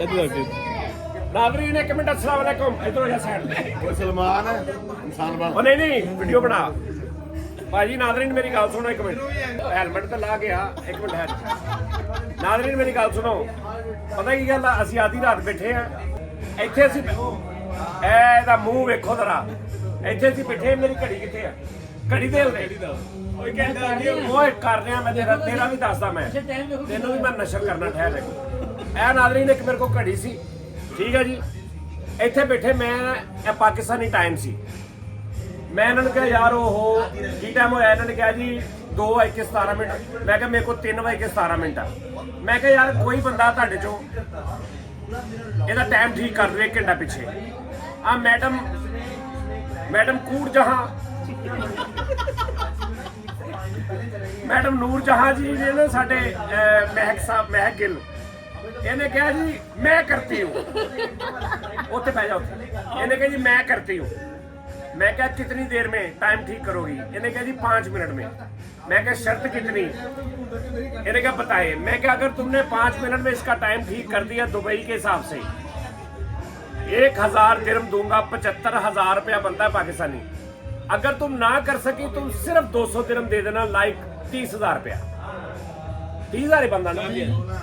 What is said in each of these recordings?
नाज़रीन एक मिनट अस्सलाम वालेकुम इधर हो साइड कोई सलमान है इंसान बन ओ नहीं वीडियो बना भाजी नाज़रीन मेरी गल सुनो एक मिनट हेलमेट तो ला गया एक मिनट है नाज़रीन मेरी गल सुनो पता की गल असं आधी रात बैठे हैं ਇੱਥੇ ਅਸੀਂ ਇਹਦਾ ਮੂੰਹ ਵੇਖੋ ਜ਼ਰਾ ਇੱਥੇ ਅਸੀਂ ਬੈਠੇ ਮੇਰੀ ਘੜੀ ਕਿੱਥੇ ਆ ਘੜੀ ਦੇ ਲੈ ਓਏ ਕਹਿੰਦਾ ਓਏ ਕਰ ਰਿਹਾ ਮੈਂ ਤੇਰਾ ਵੀ ਦੱਸਦਾ ਮੈਂ ਤੈਨੂੰ ਵੀ ਮੈਂ ਨਸ਼ਰ ਕਰਨਾ ਠਹਿਰ ਇਹ ਨਾਜ਼ਰੀਨ ਇੱਕ ਮੇਰੇ ਕੋਲ ਘੜੀ ਸੀ ਠੀਕ ਹੈ ਜੀ ਇੱਥੇ ਬੈਠੇ ਮੈਂ ਇਹ ਪਾਕਿਸਤਾਨੀ ਟਾਈਮ ਸੀ ਮੈਂ ਇਹਨਾਂ ਨੂੰ ਕਿਹਾ ਯਾਰ ਉਹ ਕੀ ਟਾਈਮ ਹੋਇਆ ਇਹਨਾਂ ਨੇ ਕਿਹਾ ਜੀ 2:17 ਮਿੰਟ ਮੈਂ ਕਿਹਾ ਮੇਰੇ ਕੋਲ 3:17 ਮਿੰਟ ਆ ਮੈਂ ਕਿਹਾ ਯਾਰ ਕੋਈ ਬੰਦਾ ਤੁਹਾਡੇ ਚੋਂ ਇਹਦਾ ਟਾਈਮ ਠੀਕ ਕਰ ਦੇ ਘੰਟਾ ਪਿੱਛੇ ਆ ਮੈਡਮ ਕੂੜ ਜਹਾਂ ਮੈਡਮ ਨੂਰ ਜਹਾਂ ਜੀ ਨੇ ਨਾ ਸਾਡੇ ਮਹਿਕ ਗਿੱਲ ਇਹਨੇ ਕਿਹਾ ਜੀ ਮੈਂ ਕਰਤੀ ਹੂੰ ਉੱਥੇ ਬਹਿ ਜਾਓ ਇਹਨੇ ਕਿਹਾ ਜੀ ਮੈਂ करती हूँ मैं क्या कितनी देर में टाइम ठीक करोगी इन्हें कहा जी 5 मिनट में मैं क्या शर्त कितनी इन्हें क्या बताए मैं क्या अगर तुमने 5 मिनट में इसका टाइम ठीक कर दिया दुबई के हिसाब से 1000 दिरहम दूंगा 75,000 रुपया बनता है पाकिस्तानी अगर तुम ना कर सकी तुम सिर्फ 200 दिरहम दे देना लाइक 30,000 रुपया 30,000 ही बनता ना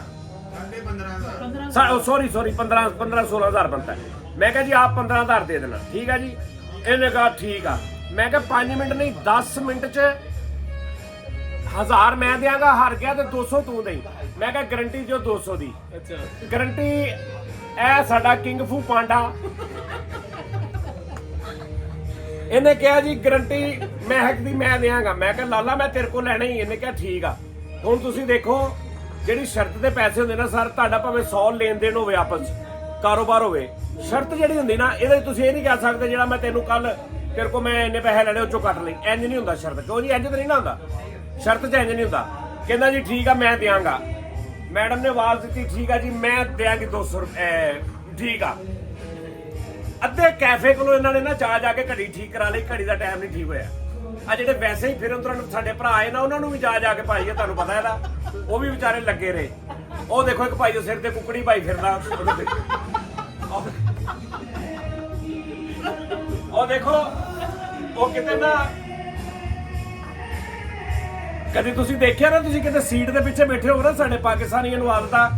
सॉरी 15-16,000 बनता है मैं क्या जी आप 15,000 दे देना ठीक है जी इन्हें कहा ठीक है मैं क्या 5 मिनट नहीं 10 मिनट च 1000 मैं देंगा हार गया तो 200 तू दे मैं क्या गारंटी जो 200 दी गारंटी ए साडा किंग फू पांडा इन्हें कहा जी गारंटी महक दी मैं देंगा मैं क्या लाला मैं तेरे को लेना ही इन्हें कहा ठीक है हुण तुसीं देखो ਜਿਹੜੀ ਸ਼ਰਤ ਦੇ ਪੈਸੇ ਹੁੰਦੇ ਨਾ ਸਰ ਤੁਹਾਡਾ ਭਾਵੇਂ 100 ਲੈਣ ਦੇਣ ਹੋਵੇ ਆਪਸ ਕਾਰੋਬਾਰ ਹੋਵੇ ਸ਼ਰਤ ਜਿਹੜੀ ਹੁੰਦੀ ਨਾ ਇਹਦੇ ਤੁਸੀਂ ਇਹ ਨਹੀਂ ਕਹਿ ਸਕਦੇ ਜਿਹੜਾ ਮੈਂ ਤੈਨੂੰ ਕੱਲ ਤੇਰੇ ਕੋ ਮੈਂ ਇੰਨੇ ਪੈਸੇ ਲੈਣੇ ਉਹ ਚੋਂ ਕੱਟ ਲਈ ਇੰਜ ਨਹੀਂ ਹੁੰਦਾ ਸ਼ਰਤ ਕਿਉਂ ਜੀ ਇੰਜ ਤਾਂ ਨਹੀਂ ਨਾ ਹੁੰਦਾ ਸ਼ਰਤ 'ਚ ਇੰਜ ਨਹੀਂ ਹੁੰਦਾ ਕਹਿੰਦਾ ਜੀ ਠੀਕ ਆ ਮੈਂ ਦਿਆਂਗਾ ਮੈਡਮ ਨੇ ਆਵਾਜ਼ ਦਿੱਤੀ ਠੀਕ ਆ ਜੀ ਮੈਂ ਦਿਆਂਗੀ 200 ਰੁਪਏ ਠੀਕ ਆ ਅੱਧੇ ਕੈਫੇ ਕੋਲੋਂ ਇਹਨਾਂ ਨੇ ਨਾ ਜਾ ਕੇ ਘੜੀ ਠੀਕ ਕਰਾ ਲਈ ਘੜੀ ਦਾ ਟਾਈਮ ਨਹੀਂ ਠੀਕ ਹੋਇਆ ਆ ਜਿਹੜੇ ਵੈਸੇ ਹੀ ਫਿਰਨ ਤੁਰਨ ਸਾਡੇ ਭਰਾ ਆਏ ਨਾ ਉਹਨਾਂ ਨੂੰ ਵੀ ਜਾ ਕੇ ਭਾਈ ਤੁਹਾਨੂੰ ਪਤਾ ਇਹਦਾ ਉਹ ਵੀ ਵਿਚਾਰੇ ਲੱਗੇ ਰਹੇ ਉਹ ਦੇਖੋ ਇੱਕ ਭਾਈ ਦੇ ਸਿਰ ਤੇ ਕੁਕੜੀ ਭਾਈ ਫਿਰਦਾ ਉਹ ਦੇਖੋ ਉਹ ਕਿਤੇ ਨਾ ਕਦੀ ਤੁਸੀਂ ਦੇਖਿਆ ਨਾ ਤੁਸੀਂ ਕਿਤੇ ਸੀਟ ਦੇ ਪਿੱਛੇ ਬੈਠੇ ਹੋ ਨਾ ਸਾਡੇ ਪਾਕਿਸਤਾਨੀਆਂ ਨੂੰ ਆਦਤ ਆ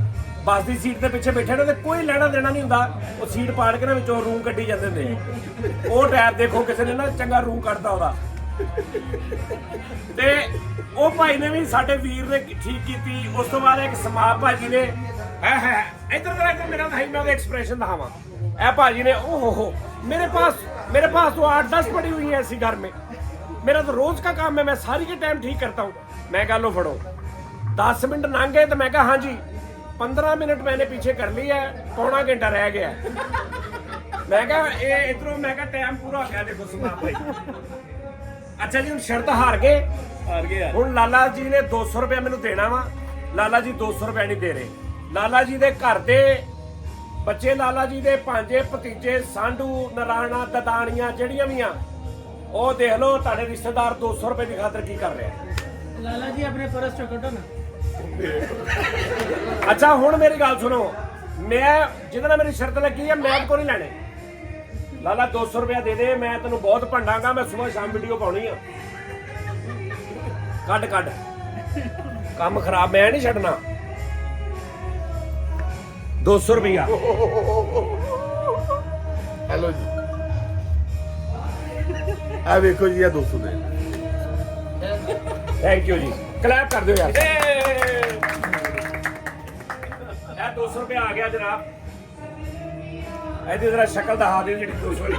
ਬੱਸ ਦੀ ਸੀਟ ਦੇ ਪਿੱਛੇ ਬੈਠੇ ਨੇ ਤੇ ਕੋਈ ਲੈਣਾ ਦੇਣਾ ਨਹੀਂ ਹੁੰਦਾ ਉਹ ਸੀਟ ਪਾੜ ਕੇ ਨਾ ਵਿੱਚੋਂ ਰੂੰ ਕੱਢੀ ਜਾਂਦੇ ਨੇ ਉਹ ਟਾਇਰ ਦੇਖੋ ਕਿਸੇ ਨੇ ਨਾ ਚੰਗਾ ਰੂੰ ਕੱਢਦਾ ਉਹਦਾ ਤੇ ਉਹ ਭਾਈ ਨੇ ਵੀ ਸਾਡੇ ਵੀਰ ਨੇ ਠੀਕ ਕੀਤੀ ਉਸ ਤੋਂ ਬਾਅਦ ਇੱਕ ਸਮਾਪ ਭਾਜੀ ਨੇ ਹੈ ਇੱਧਰ ਮੇਰਾ ਭਾਈ मैं ਉਹਦਾ एक्सप्रेशन दिखावा ए भाजी ने ओहो मेरे पास तो 8-10 पड़ी हुई है ऐसी घर में मेरा तो रोज का काम है मैं सारी के टाइम ठीक करता हूँ मैं कह लो फड़ो 10 मिनट लंघ गए तो मैं कहा हाँ जी 15 मिनट मैंने पीछे कर लिया है पौना घंटा रह गया मैं कहा इधरों मैं कहा टाइम पूरा हो गया देखो समाप भाई अच्छा जी हम शर्त हार गए ਹੁਣ ਲਾਲਾ ਜੀ ਨੇ 200 ਰੁਪਏ ਮੈਨੂੰ ਦੇਣਾ ਵਾ ਲਾਲਾ ਜੀ 200 ਰੁਪਏ ਨਹੀਂ ਦੇ ਰਹੇ ਲਾਲਾ ਜੀ ਦੇ ਘਰ ਦੇ ਬੱਚੇ ਲਾਲਾ ਜੀ ਦੇ ਭਾਂਜੇ ਭਤੀਜੇ ਸਾਂਢੂ ਨਰਾਣਾ ਦਦਾਣੀਆਂ ਜਿਹੜੀਆਂ ਵੀ ਆ ਉਹ ਦੇਖ ਲਓ ਤੁਹਾਡੇ ਰਿਸ਼ਤੇਦਾਰ 200 ਰੁਪਏ ਦੀ ਖਾਤਰ ਕੀ ਕਰ ਰਹੇ ਲਾਲਾ ਜੀ ਆਪਣੇ ਪਰਸ ਚੋਂ ਕੱਢੋ ਨਾ ਅੱਛਾ ਹੁਣ ਮੇਰੀ ਗੱਲ ਸੁਣੋ ਮੈਂ ਜਿਹਦੇ ਨਾਲ ਮੇਰੀ ਸ਼ਰਤ ਲੱਗੀ ਹੈ ਮੈਂ ਕੋ ਨਹੀਂ ਲੈਣੇ ਲਾਲਾ 200 ਰੁਪਏ ਦੇ ਦੇ ਮੈਂ ਤੈਨੂੰ ਬਹੁਤ ਭੰਡਾਂਗਾ ਮੈਂ ਸਵੇਰ ਸ਼ਾਮ ਵੀਡੀਓ ਪਾਉਣੀ ਆ ਕੱਢ ਕੰਮ ਖਰਾਬ ਮੈਂ ਨਹੀਂ ਛੱਡਣਾ 200 ਰੁਪਇਆ हेलो जी आ देखो जी ये 200 दे ਥੈਂਕ ਯੂ ਜੀ ਕਲੈਪ ਕਰ ਦਿਓ ਯਾਰ ਇਹ 200 ਰੁਪਏ ਆ ਗਿਆ ਜਨਾਬ ਇਹਦੀ ਜ਼ਰਾ ਸ਼ਕਲ ਦਿਖਾ ਦਿਓ ਜਿਹੜੀ 200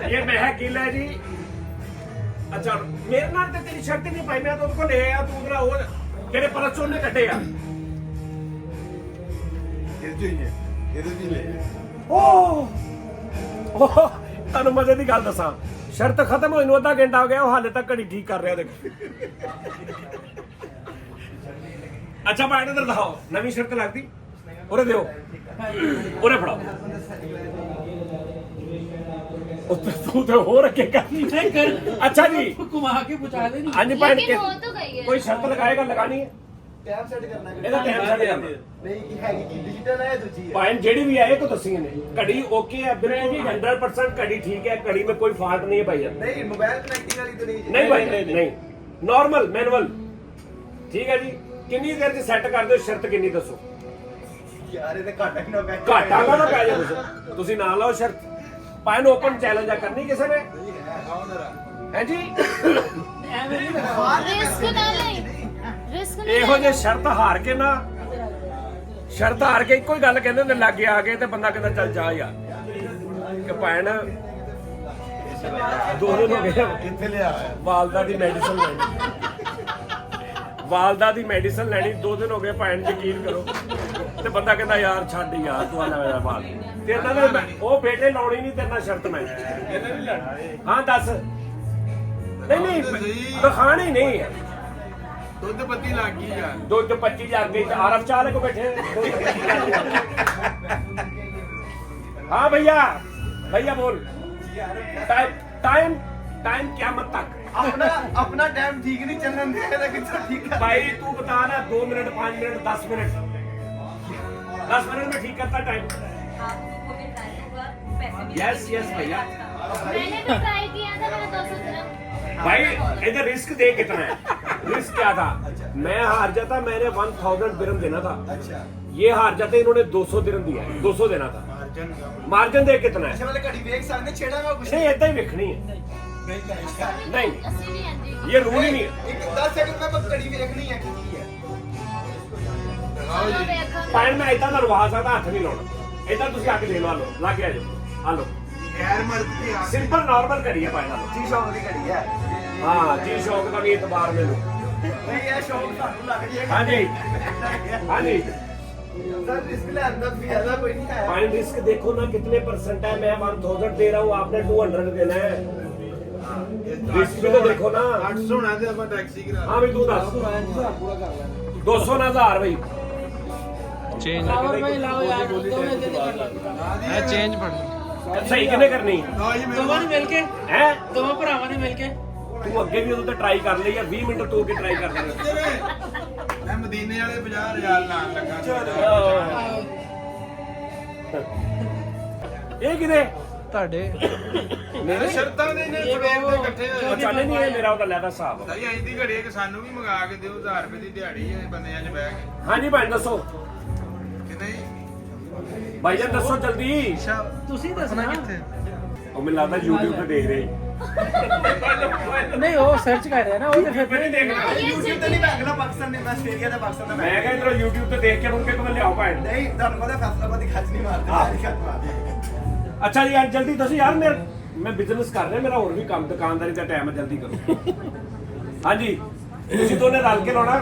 ਇਹ ਮਹਿਕ ਗਿੱਲ ਹੈ ਜੀ अच्छा मेरे नाल ते तेरी शर्त नहीं पाई मैं तो उसको ले आया तू उधर और तेरे परस चों ने कटे यार ये तो ले ओ ਤੁਹਾਨੂੰ ਮਜ਼ੇ ਦੀ ਗੱਲ ਦੱਸਾਂ ਸ਼ਰਤ ਖਤਮ ਹੋਈ ਨੂੰ ਅੱਧਾ ਘੰਟਾ ਹੋ ਗਿਆ ਉਹ ਹਾਲੇ ਤੱਕ ਘੜੀ ਠੀਕ ਕਰ ਰਿਹਾ ਦੇਖ ਅੱਛਾ ਬਾਹਰ ਇਧਰ ਦਿਖਾਓ ਨਵੀਂ ਸ਼ਰਤ ਲੱਗਦੀ ਉਰੇ ਦਿਓ ਉਰੇ ਫੜਾਓ तू तो हो रखे अच्छा जी घुमा के पूछा दे हाँ जी कोई शर्त लगाएगा लगानी है ਟਾਈਮ ਸੈੱਟ ਕਰਨਾ ਹੈ। ਇਹਦਾ ਟਾਈਮ ਸੈੱਟ ਕਰਨਾ ਨਹੀਂ ਕੀ ਹੈਗੀ ਕੀ ਡਿਜੀਟਲ ਹੈ ਦੂਜੀ ਹੈ। पाइन जेडी भी है को दसी ने घड़ी ओके है बिल्कुल 100% घड़ी ठीक है घड़ी में कोई फॉल्ट नहीं है भाई ਨਹੀਂ ਮੋਬਾਈਲ ਕਨੈਕਟਿੰਗ ਵਾਲੀ ਤਾਂ ਨਹੀਂ नहीं भाई नहीं नॉर्मल मैनुअल ठीक है जी कितनी देर से सेट कर दो शर्त कितनी दसो ਯਾਰ ਇਹ ਤਾਂ ਘਾਟਾ ਹੀ ਨਾ ਪੈ घाटा का पै जाए दसो तुसी ना लाओ शर्त पाइन ओपन चैलेंज है करनी किसी ने है जी ਰਿਸਕ ਨਾ ਲਈ ਰਿਸਕ ਨਾ ਇਹੋ ਜੇ ਸ਼ਰਤ ਹਾਰ ਕੇ ਨਾ ਸ਼ਰਤ ਹਾਰ ਕੇ ਇੱਕੋ ਹੀ ਗੱਲ ਕਹਿੰਦੇ ਹੁੰਦੇ ਲਾਗੇ ਆ ਗਏ ਤੇ ਬੰਦਾ ਕਹਿੰਦਾ ਚੱਲ ਜਾ ਯਾਰ ਕਿ ਭੈਣ 2 ਦਿਨ ਹੋ ਗਏ ਕਿੱਥੇ ਲਿਆ ਵਾਲਦਾ ਦੀ ਮੈਡੀਸਨ ਲੈਣੀ ਵਾਲਦਾ ਦੀ ਮੈਡੀਸਨ ਲੈਣੀ 2 ਦਿਨ ਹੋ ਗਏ ਭੈਣ ਯਕੀਨ ਕਰੋ ਤੇ ਬੰਦਾ ਕਹਿੰਦਾ ਯਾਰ ਛੱਡ ਯਾਰ ਤੂੰ ਆ ਲੈ ਵਾਲ ਤੇ ਇਹਨਾਂ ਦੇ ਉਹ ਬੇਟੇ ਲਾਉਣੀ ਨਹੀਂ ਤੇਰੇ ਨਾਲ ਸ਼ਰਤ ਮੈਂ ਇਹਨੇ ਵੀ ਲੜਨਾ ਹਾਂ ਦੱਸ ਨਹੀਂ ਦਿਖਾਣੀ ਨਹੀਂ ਹੈ ਦੁੱਧ ਪੱਤੀ ਲੱਗ ਗਈ ਯਾਰ ਦੁੱਧ 25 ਲੱਗ ਗਈ ਤੇ ਆਰਫ ਚਾਲੇ ਕੋ बैठे हाँ भैया भैया बोल टाइम टाइम टाइम क्या मत तक ਆਪਣਾ ਆਪਣਾ ਟਾਈਮ ਠੀਕ ਨਹੀਂ ਚੱਲਣ ਦੇ ਇਹਦਾ ਕਿੱਥੋਂ ਠੀਕ ਹੈ। भाई तू बता ना 2 मिनट 5 मिनट 10 मिनट 10 मिनट में ठीक करता टाइम यस यस भैया मैंने भी ट्राई किया था मेरा 200 ग्राम भाई इधर रिस्क दे कितना है रिस्क क्या था मैं हार जाता मैंने 1000 दिरहम देना था ਅੱਛਾ ये हार जाते इन्होंने 200 दिरहम दिया है 200 देना था मार्जिन दे कितना है ਅੱਛਾ ਵਾਲੇ ਘੜੀ ਵੇਖ ਸਕਦੇ ਛੇੜਾਂਗਾ ਕੁਛ नहीं ऐसा ही लिखनी है नहीं ਅਸੀਂ ਨਹੀਂ ਆਂਦੀ ये रूल ही नहीं है ਇੱਕ 10 ਸੈਕਿੰਡ ਮੈਂ ਬਸ ਘੜੀ ਵੇਖਣੀ ਹੈ ਕੀ ਹੈ। ਚਲੋ ਵੇਖਾਂਗੇ ਪਾਇਣ ਮੈਂ ਇਦਾਂ ਦਾ ਲਵਾ ਸਕਦਾ ਹੱਥ ਨਹੀਂ ਲਾਉਣਾ ਇਦਾਂ ਤੁਸੀਂ ਆ ਕੇ ਦੇ ਲਓ ਆ ਲਓ ਲਾ ਕੇ ਆ ਜਾਓ ਆ ਲਓ ਯਾਰ ਮਰਦ ਦੀ ਆ ਸਿੰਪਲ ਨਾਰਮਲ ਕਰੀਏ ਪਾਇਣ ਨਾਲ ਜੀ ਸ਼ੌਕ ਦੀ ਘੜੀ ਹੈ। ਹਾਂ ਜੀ ਸ਼ੌਕ ਦਾ ਵੀ ਇਤਬਾਰ ਮੈਨੂੰ ਨਹੀਂ ਇਹ ਸ਼ੌਕ ਸਾਨੂੰ ਲੱਗ ਜੀ ਹਾਂਜੀ ਹਾਂਜੀ सर रिस्क ले अंदर भी ऐसा कोई नहीं है। पाइन रिस्क देखो ना कितने परसेंट है मैं 1000 दे रहा हूँ आपने 200 देना है रिस्क भी तो देखो ना 800 ਹੋਣਾ ਤੇ ਆਪਾਂ ਟੈਕਸੀ ਕਰਾ हाँ भाई तू दस 200 ना 1000 भाई चेंज भाई लाओ यार दो में से निकाल लो चेंज पड़ सही किने करनी दोवां ने मिल के है दोवां भरावां ने मिल के तू ਅੱਗੇ ਵੀ ਉਦੋਂ ਤੇ ਟਰਾਈ ਕਰ ਲਈ ਆ 20 ਮਿੰਟ ਤੂੰ ਅੱਗੇ ਟਰਾਈ ਕਰ ਲੈ ਮੈਂ ਮਦੀਨੇ ਵਾਲੇ 50000 ਲਾਣ ਲੱਗਾ ਇਹ ਕਿਦੇ ਤੁਹਾਡੇ ਮੇਰੇ ਸ਼ਰਤਾਂ ਦੇ ਨੇ ਫਰੇਮ ਦੇ ਇਕੱਠੇ ਉਹ ਚੱਲ ਨਹੀਂ ਇਹ ਮੇਰਾ ਉਹਦਾ ਲੈਦਾ ਹਿਸਾਬ ਸਹੀ ਐਂ ਦੀ ਘੜੀ ਹੈ ਕਿ ਸਾਨੂੰ ਵੀ ਮੰਗਾ ਕੇ ਦਿਓ 1000 ਰੁਪਏ ਦੀ ਦਿਹਾੜੀ ਹੈ ਬੰਦਿਆਂ 'ਚ ਬਹਿ ਕੇ ਹਾਂਜੀ ਭਾਈ ਦੱਸੋ ਕਿ ਨਹੀਂ ਭਾਈ ਜਾਨ ਦੱਸੋ ਜਲਦੀ ਤੁਸੀਂ ਦੱਸਣਾ ਕਿੱਥੇ ਉਹ ਮੈਨੂੰ ਲੱਗਦਾ YouTube ਤੇ ਦੇਖ ਰਹੇ ਨਹੀਂ ਉਹ ਸਰਚ ਕਰ ਰਿਹਾ ਨਾ ਉਹ ਤੇ ਫਿਰ ਫਿਰ ਨਹੀਂ ਦੇਖਣਾ YouTube ਤੇ ਨਹੀਂ ਮੈਂ ਅਗਲਾ ਪਾਕਿਸਤਾਨ ਨੇ ਮੈਂ ਆਸਟ੍ਰੇਲੀਆ ਦਾ ਪਾਕਿਸਤਾਨ ਦਾ ਮੈਂ ਕਹਿੰਦਾ YouTube ਤੇ ਦੇਖ ਕੇ ਮੁੜ ਕੇ ਕਮਲ ਲਿਆਓ ਭਾਈ ਨਹੀਂ ਤੁਹਾਨੂੰ ਪਤਾ ਫੈਸਲਾਬਾਦੀ ਖੱਜ ਨਹੀਂ ਮਾਰਦੇ ਖੱਜ ਮਾਰਦੇ ਅੱਛਾ ਜੀ ਯਾਰ ਜਲਦੀ ਦੱਸੋ ਯਾਰ ਮੈਂ ਬਿਜ਼ਨਸ ਕਰ ਰਿਹਾ ਮੇਰਾ ਹੋਰ ਵੀ ਕੰਮ ਦੁਕਾਨਦਾਰੀ ਦਾ ਟਾਈਮ ਹੈ ਜਲਦੀ ਕਰੋ ਹਾਂਜੀ ਤੁਸੀਂ ਦੋਨੇ ਰਲ ਕੇ ਲਾਉਣਾ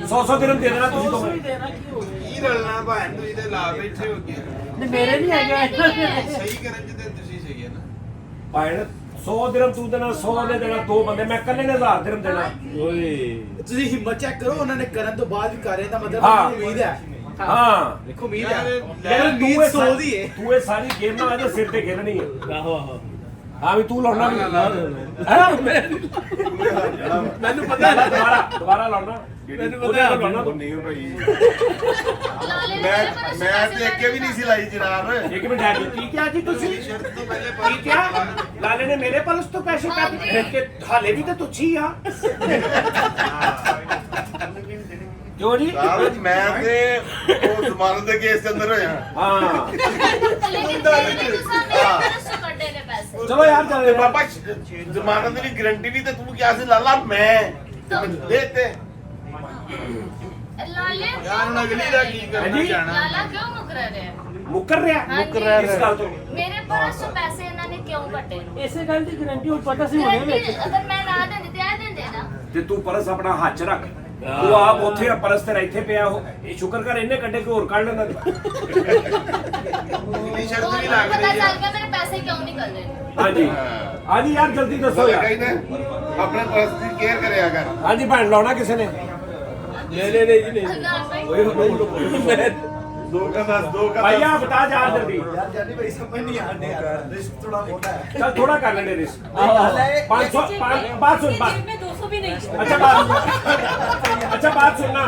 100 ਦਿਰਹਮ ਦੇ ਦੇਣਾ ਤੁਸੀਂ ਦੋਵੇਂ ਦੇਣਾ ਕੀ ਹੋ ਗਿਆ ਕੀ ਰਲਣਾ ਭਾਣ ਤੁਸੀਂ ਤੇ ਲਾ ਬੈਠੇ ਹੋ ਗਿਆ ਨਹੀਂ ਮੇਰੇ ਨਹੀਂ ਹੈਗਾ ਸਹੀ ਕਰਨ 'ਚ ਤੇ ਤੁਸੀਂ ਸੀਗੇ ਨਾ ਭਾਈ 100 ਦਿਰਹਮ ਤੂੰ ਦੇਣਾ 100 ਨੇ ਦੇਣਾ ਦੋ ਬੰਦੇ ਮੈਂ ਇਕੱਲੇ ਨੇ 1000 ਦਿਰਹਮ ਦੇਣਾ ਤੁਸੀਂ ਹਿੰਮਤ ਚੈੱਕ ਕਰੋ ਉਹਨਾਂ ਨੇ ਕਰਨ ਤੋਂ ਬਾਅਦ ਵੀ ਕਰ ਰਹੇ ਤਾਂ ਮਤਲਬ ਹਾਂ। ਮੈਨੂੰ ਉਮੀਦ ਹੈ ਹਾਂ ਦੇਖੋ ਉਮੀਦ ਯਾਰ, ਹੈ ਯਾਰ ਤੂੰ ਇਹ 100 ਦੀ ਹੈ ਤੂੰ ਇਹ ਸਾਰੀ ਗੇਮ ਨਾ ਇਹਦੇ ਸਿਰ ਤੇ ਖੇਲਣੀ ਹੈ ਆਹੋ ਆਹੋ ਹਾਂ ਵੀ ਤੂੰ ਲਾਉਣਾ ਵੀ ਮੈਨੂੰ ਪਤਾ ਹੈ ਦੁਬਾਰਾ ਲਾਉਣਾ ਮੈਨੂੰ ਪਤਾ ਹੈ ਲਾਉਣਾ ਤੂੰ ਨਹੀਂ ਭਾਈ ਲਾਲੇ ਮੈਂ ਤੇ ਅੱਗੇ ਵੀ ਨਹੀਂ ਸੀ ਲਾਈ ਜਨਾਬ ਇੱਕ ਮਿੰਟ ਹੈ ਕੀ ਕਿਹਾ ਜੀ ਤੁਸੀਂ ਸ਼ਰਤ ਤੋਂ ਪਹਿਲੇ ਕੀ ਕਿਹਾ ਲਾਲੇ ਨੇ ਮੇਰੇ ਪਲਸ ਤੋਂ ਪੈਸੇ ਕਾਟੇ ਕਿ ਹਾਲੇ ਵੀ ਤਾਂ ਤੁੱਛੀ ਆ ਕਿਉਂ ਜੀ ਸਾਹਿਬ ਮੈਂ ਤੇ ਉਹ ਜ਼ਮਾਨਤ ਦੇ ਕੇਸ ਦੇ ਅੰਦਰ ਹੋਇਆ ਹਾਂ ਲੇਕਿਨ ਮੇਰੇ ਪਰਸ ਤੋਂ ਕੱਢੇ ਨੇ ਪੈਸੇ ਚਲੋ ਯਾਰ ਚੱਲ ਬਾਬਾ ਜ਼ਮਾਨਤ ਦੀ ਗਾਰੰਟੀ ਨਹੀਂ ਤੇ ਤੂੰ ਕਿਹਾ ਸੀ ਲਾਲਾ ਮੈਂ ਦੇ ਤੇ ਲਾਲੇ ਯਾਰ ਹੁਣ ਅਗਲੀ ਦਾ ਕੀ ਕਰਨਾ ਹਾਂਜੀ। ਜਾਣਾ ਲਾਲਾ ਕਿਉਂ ਮੁਕਰ ਰਿਹਾ ਮੁੱਕਰ ਰਿਹਾ ਹਾਂਜੀ। ਇਸ ਗੱਲ ਤੋਂ ਮੇਰੇ ਪਰਸ ਤੋਂ ਪੈਸੇ ਇਹਨਾਂ ਨੇ ਕਿਉਂ ਕੱਟੇ ਨੇ ਇਸੇ ਗੱਲ ਦੀ ਗਾਰੰਟੀ ਹੁਣ ਪਤਾ ਸੀ ਹੋਣੇ ਵਿੱਚ ਅਗਰ ਮੈਂ ਨਾ ਦਿੰਦੀ ਤੇ ਆ ਦਿੰਦੇ ਨਾ ਤੇ ਤੂੰ ਪਰਸ ਆਪਣਾ ਹੱਥ 'ਚ ਰੱਖ ਤੂੰ ਆਪ ਉੱਥੇ ਆ ਪਰਸ ਤੇਰਾ ਇੱਥੇ ਪਿਆ ਉਹ ਇਹ ਸ਼ੁਕਰ ਕਰ ਇਹਨੇ ਕੱਢੇ ਕਿ ਹੋਰ ਕੱਢ ਲੈਂਦਾ ਅਗਲੀ ਸ਼ਰਤ ਵੀ ਤੁਹਾਨੂੰ ਲੱਗ ਪਤਾ ਰਹੀ ਚੱਲ ਹੈ ਗਿਆ ਮੇਰੇ ਪੈਸੇ ਕਿਉਂ ਨਿਕਲ ਰਹੇ ਨੇ ਹਾਂਜੀ ਹਾਂਜੀ ਯਾਰ ਜਲਦੀ ਦੱਸੋ ਯਾਰ ਕਹਿੰਦੇ ਆਪਣੇ ਪਰਸ ਦੀ ਕੇਅਰ ਕਰਿਆ ਕਰ ਹਾਂਜੀ ਭੈਣ ਲਾਉਣਾ ਕਿਸੇ ਨੇ ਅੱਲਾਹ ਭਾਈ ਦੋ ਕਾ ਦੱਸ ਦੋ ਕਾ भैया बता जा जल्दी यार जानी भाई समझ नहीं आने यार रिस्क थोड़ा मोटा है चल थोड़ा कर लेंगे रिस्क हाल है 500 500 में 200 भी नहीं। अच्छा बात सुनना,